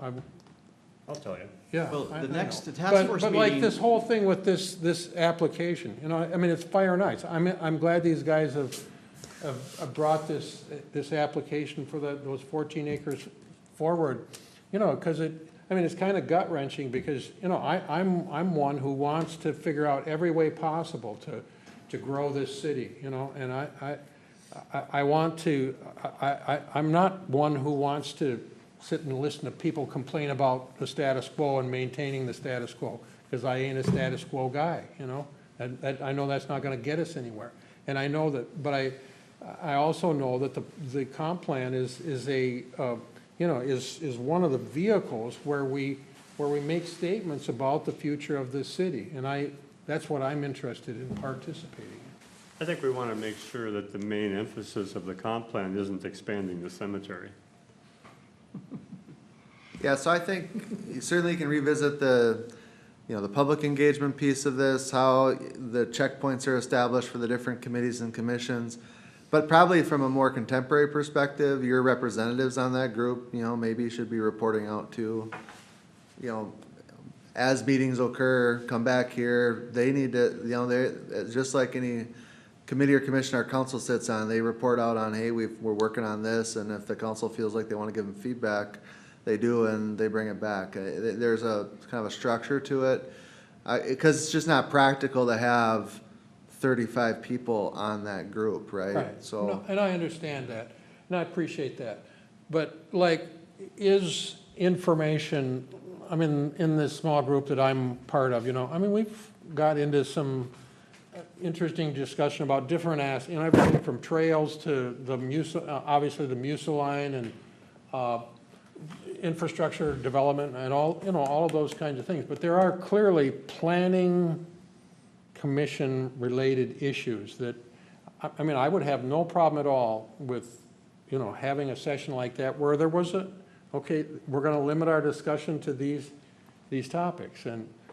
I'll tell you. yeah. Well, I the know. next, the task But- force But like meeting. this whole thing with this application, you know, I mean, it's fire nice. I'm glad these guys have brought this application for those 14 acres forward, you know, because it's kind of gut wrenching because, you know, I'm one who wants to figure out every way possible to grow this city, you know, and I want to, I'm not one who wants to sit and listen to people complain about the status quo and maintaining the status quo, because I ain't a status quo guy, you know? I know that's not gonna get us anywhere. And I know that, but I also know that the comp plan is one of the vehicles where we make statements about the future of this city. And that's what I'm interested in participating in. I think we want to make sure that the main emphasis of the comp plan isn't expanding the cemetery. Yeah, so I think you certainly can revisit the public engagement piece of this, how the checkpoints are established for the different committees and commissions. But probably from a more contemporary perspective, your representatives on that group, you know, maybe should be reporting out to, you know, as meetings occur, come back here. They need to, you know, they just like any committee or commission our council sits on, they report out on, hey, we're working on this, and if the council feels like they want to give them feedback, they do, and they bring it back. There's a kind of a structure to it, because it's just not practical to have 35 people on that group, right? Right. So, No, and I understand that, and I appreciate that. But like, is information, I mean, in this small group that I'm part of, you know, I mean, we've got into some interesting discussion about different you know, everything from trails to the obviously the Musaline and infrastructure development and all, you know, all of those kinds of things. But there are clearly planning commission related issues that, I mean, I would have no problem at all with, you know, having a session like that where there was okay, we're going to limit our discussion to these topics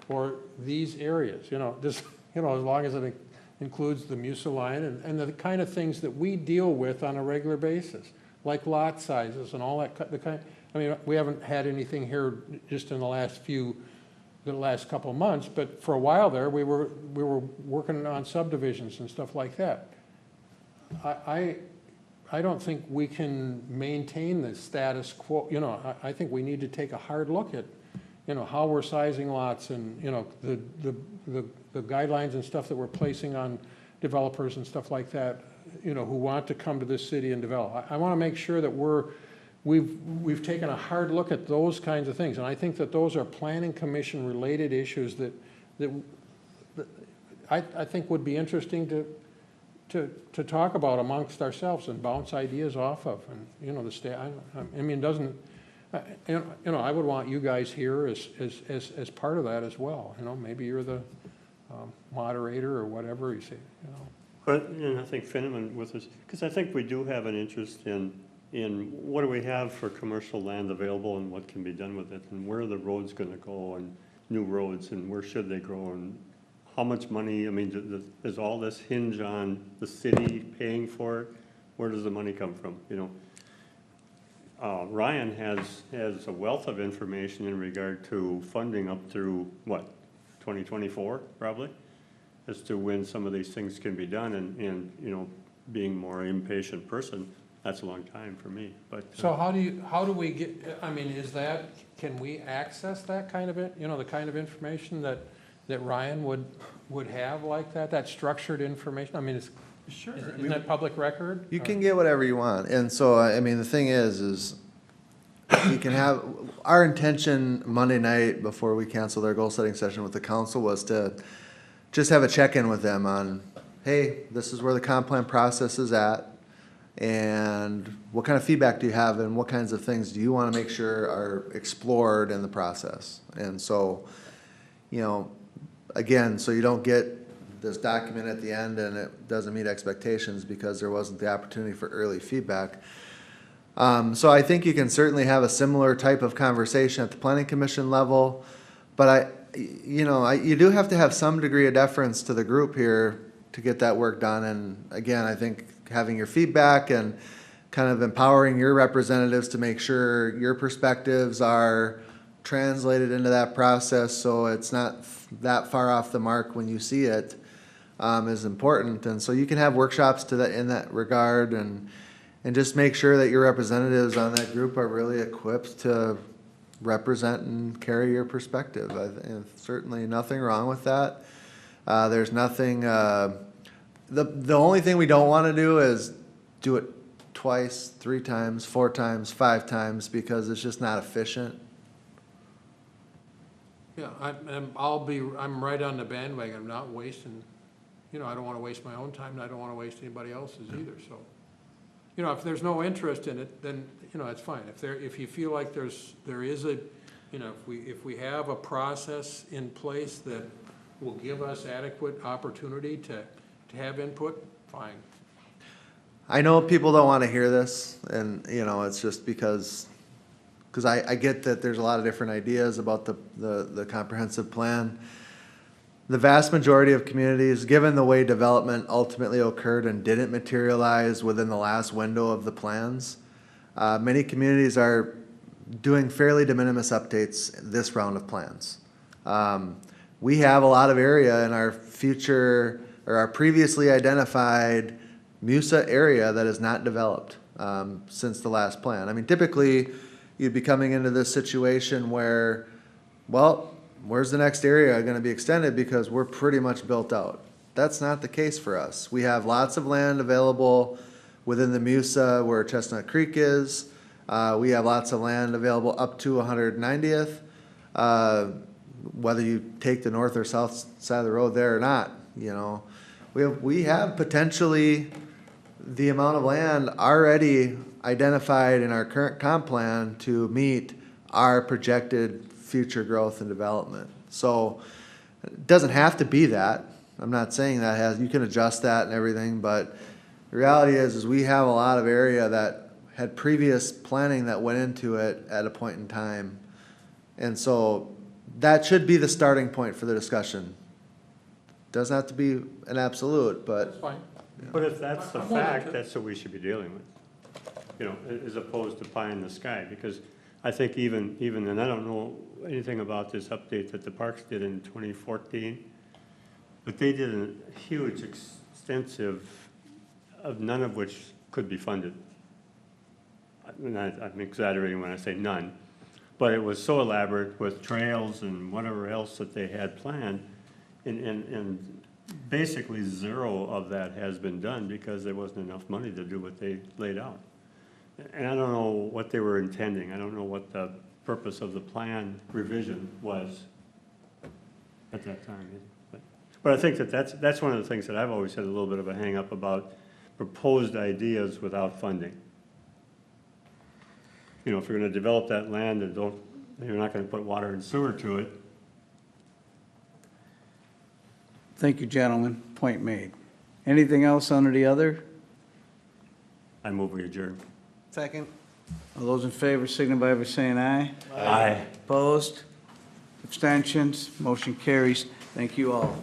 or these areas, you know, just, you know, as long as it includes the Musaline and the kind of things that we deal with on a regular basis, like lot sizes and all that, I mean, we haven't had anything here just in the last couple of months, but for a while there, we were working on subdivisions and stuff like that. I don't think we can maintain the status quo, you know, I think we need to take a hard look at, you know, how we're sizing lots and, you know, the guidelines and stuff that we're placing on developers and stuff like that, you know, who want to come to this city and develop. I want to make sure that we've taken a hard look at those kinds of things. And I think that those are planning commission related issues that I think would be interesting to talk about amongst ourselves and bounce ideas off of. And, you know, the state, I mean, doesn't, you know, I would want you guys here as part of that as well. You know, maybe you're the moderator or whatever you say, you know. But, and I think Finneman with us, because I think we do have an interest in what do we have for commercial land available and what can be done with it, and where are the roads going to go, and new roads, and where should they grow, and how much money, I mean, does all this hinge on the city paying for it? Where does the money come from, you know? Ryan has a wealth of information in regard to funding up through, what, 2024, probably? As to when some of these things can be done, and you know, being more impatient person, that's a long time for me, but. So how do we get, I mean, can we access that kind of it, you know, the kind of information that Ryan would have like that structured information? I mean, sure. Isn't that public record? You can get whatever you want. And so, I mean, the thing is we can have, our intention Monday night before we canceled our goal setting session with the council was to just have a check-in with them on, hey, this is where the comp plan process is at. And what kind of feedback do you have, and what kinds of things do you want to make sure are explored in the process? And so, again, so you don't get this document at the end and it doesn't meet expectations because there wasn't the opportunity for early feedback. So I think you can certainly have a similar type of conversation at the planning commission level, but you do have to have some degree of deference to the group here to get that work done. And again, I think having your feedback and kind of empowering your representatives to make sure your perspectives are translated into that process so it's not that far off the mark when you see it is important. And so you can have workshops in that regard and just make sure that your representatives on that group are really equipped to represent and carry your perspective. Certainly nothing wrong with that. There's nothing, the only thing we don't want to do is do it twice, 3 times, 4 times, 5 times, because it's just not efficient. Yeah, I'm right on the bandwagon. I'm not wasting, I don't want to waste my own time, and I don't want to waste anybody else's either, so. If there's no interest in it, then, it's fine. If you feel like there is a, if we have a process in place that will give us adequate opportunity to have input, fine. I know people don't want to hear this, and, it's just because I get that there's a lot of different ideas about the comprehensive plan. The vast majority of communities, given the way development ultimately occurred and didn't materialize within the last window of the plans, many communities are doing fairly de minimis updates this round of plans. We have a lot of area in our future, or our previously identified MUSA area that is not developed since the last plan. I mean, typically, you'd be coming into this situation where, well, where's the next area going to be extended because we're pretty much built out. That's not the case for us. We have lots of land available within the MUSA where Chestnut Creek is. We have lots of land available up to 190th, whether you take the north or south side of the road there or not. We have potentially the amount of land already identified in our current comp plan to meet our projected future growth and development. So it doesn't have to be that. I'm not saying that you can adjust that and everything, but the reality is we have a lot of area that had previous planning that went into it at a point in time. And so that should be the starting point for the discussion. Doesn't have to be an absolute, but. That's fine. But if that's the fact, that's what we should be dealing with, as opposed to pie in the sky, because I think even, and I don't know anything about this update that the parks did in 2014, but they did a huge, extensive, of none of which could be funded. I mean, I'm exaggerating when I say none, but it was so elaborate with trails and whatever else that they had planned, and basically zero of that has been done because there wasn't enough money to do what they laid out. And I don't know what they were intending. I don't know what the purpose of the plan revision was at that time. But I think that's one of the things that I've always had a little bit of a hang up about proposed ideas without funding. If you're going to develop that land and you're not going to put water and sewer to it. Thank you, gentlemen. Point made. Anything else under the other? I move we adjourn. Second. All those in favor signify by saying aye. Aye. Opposed? Abstentions? Motion carries. Thank you all.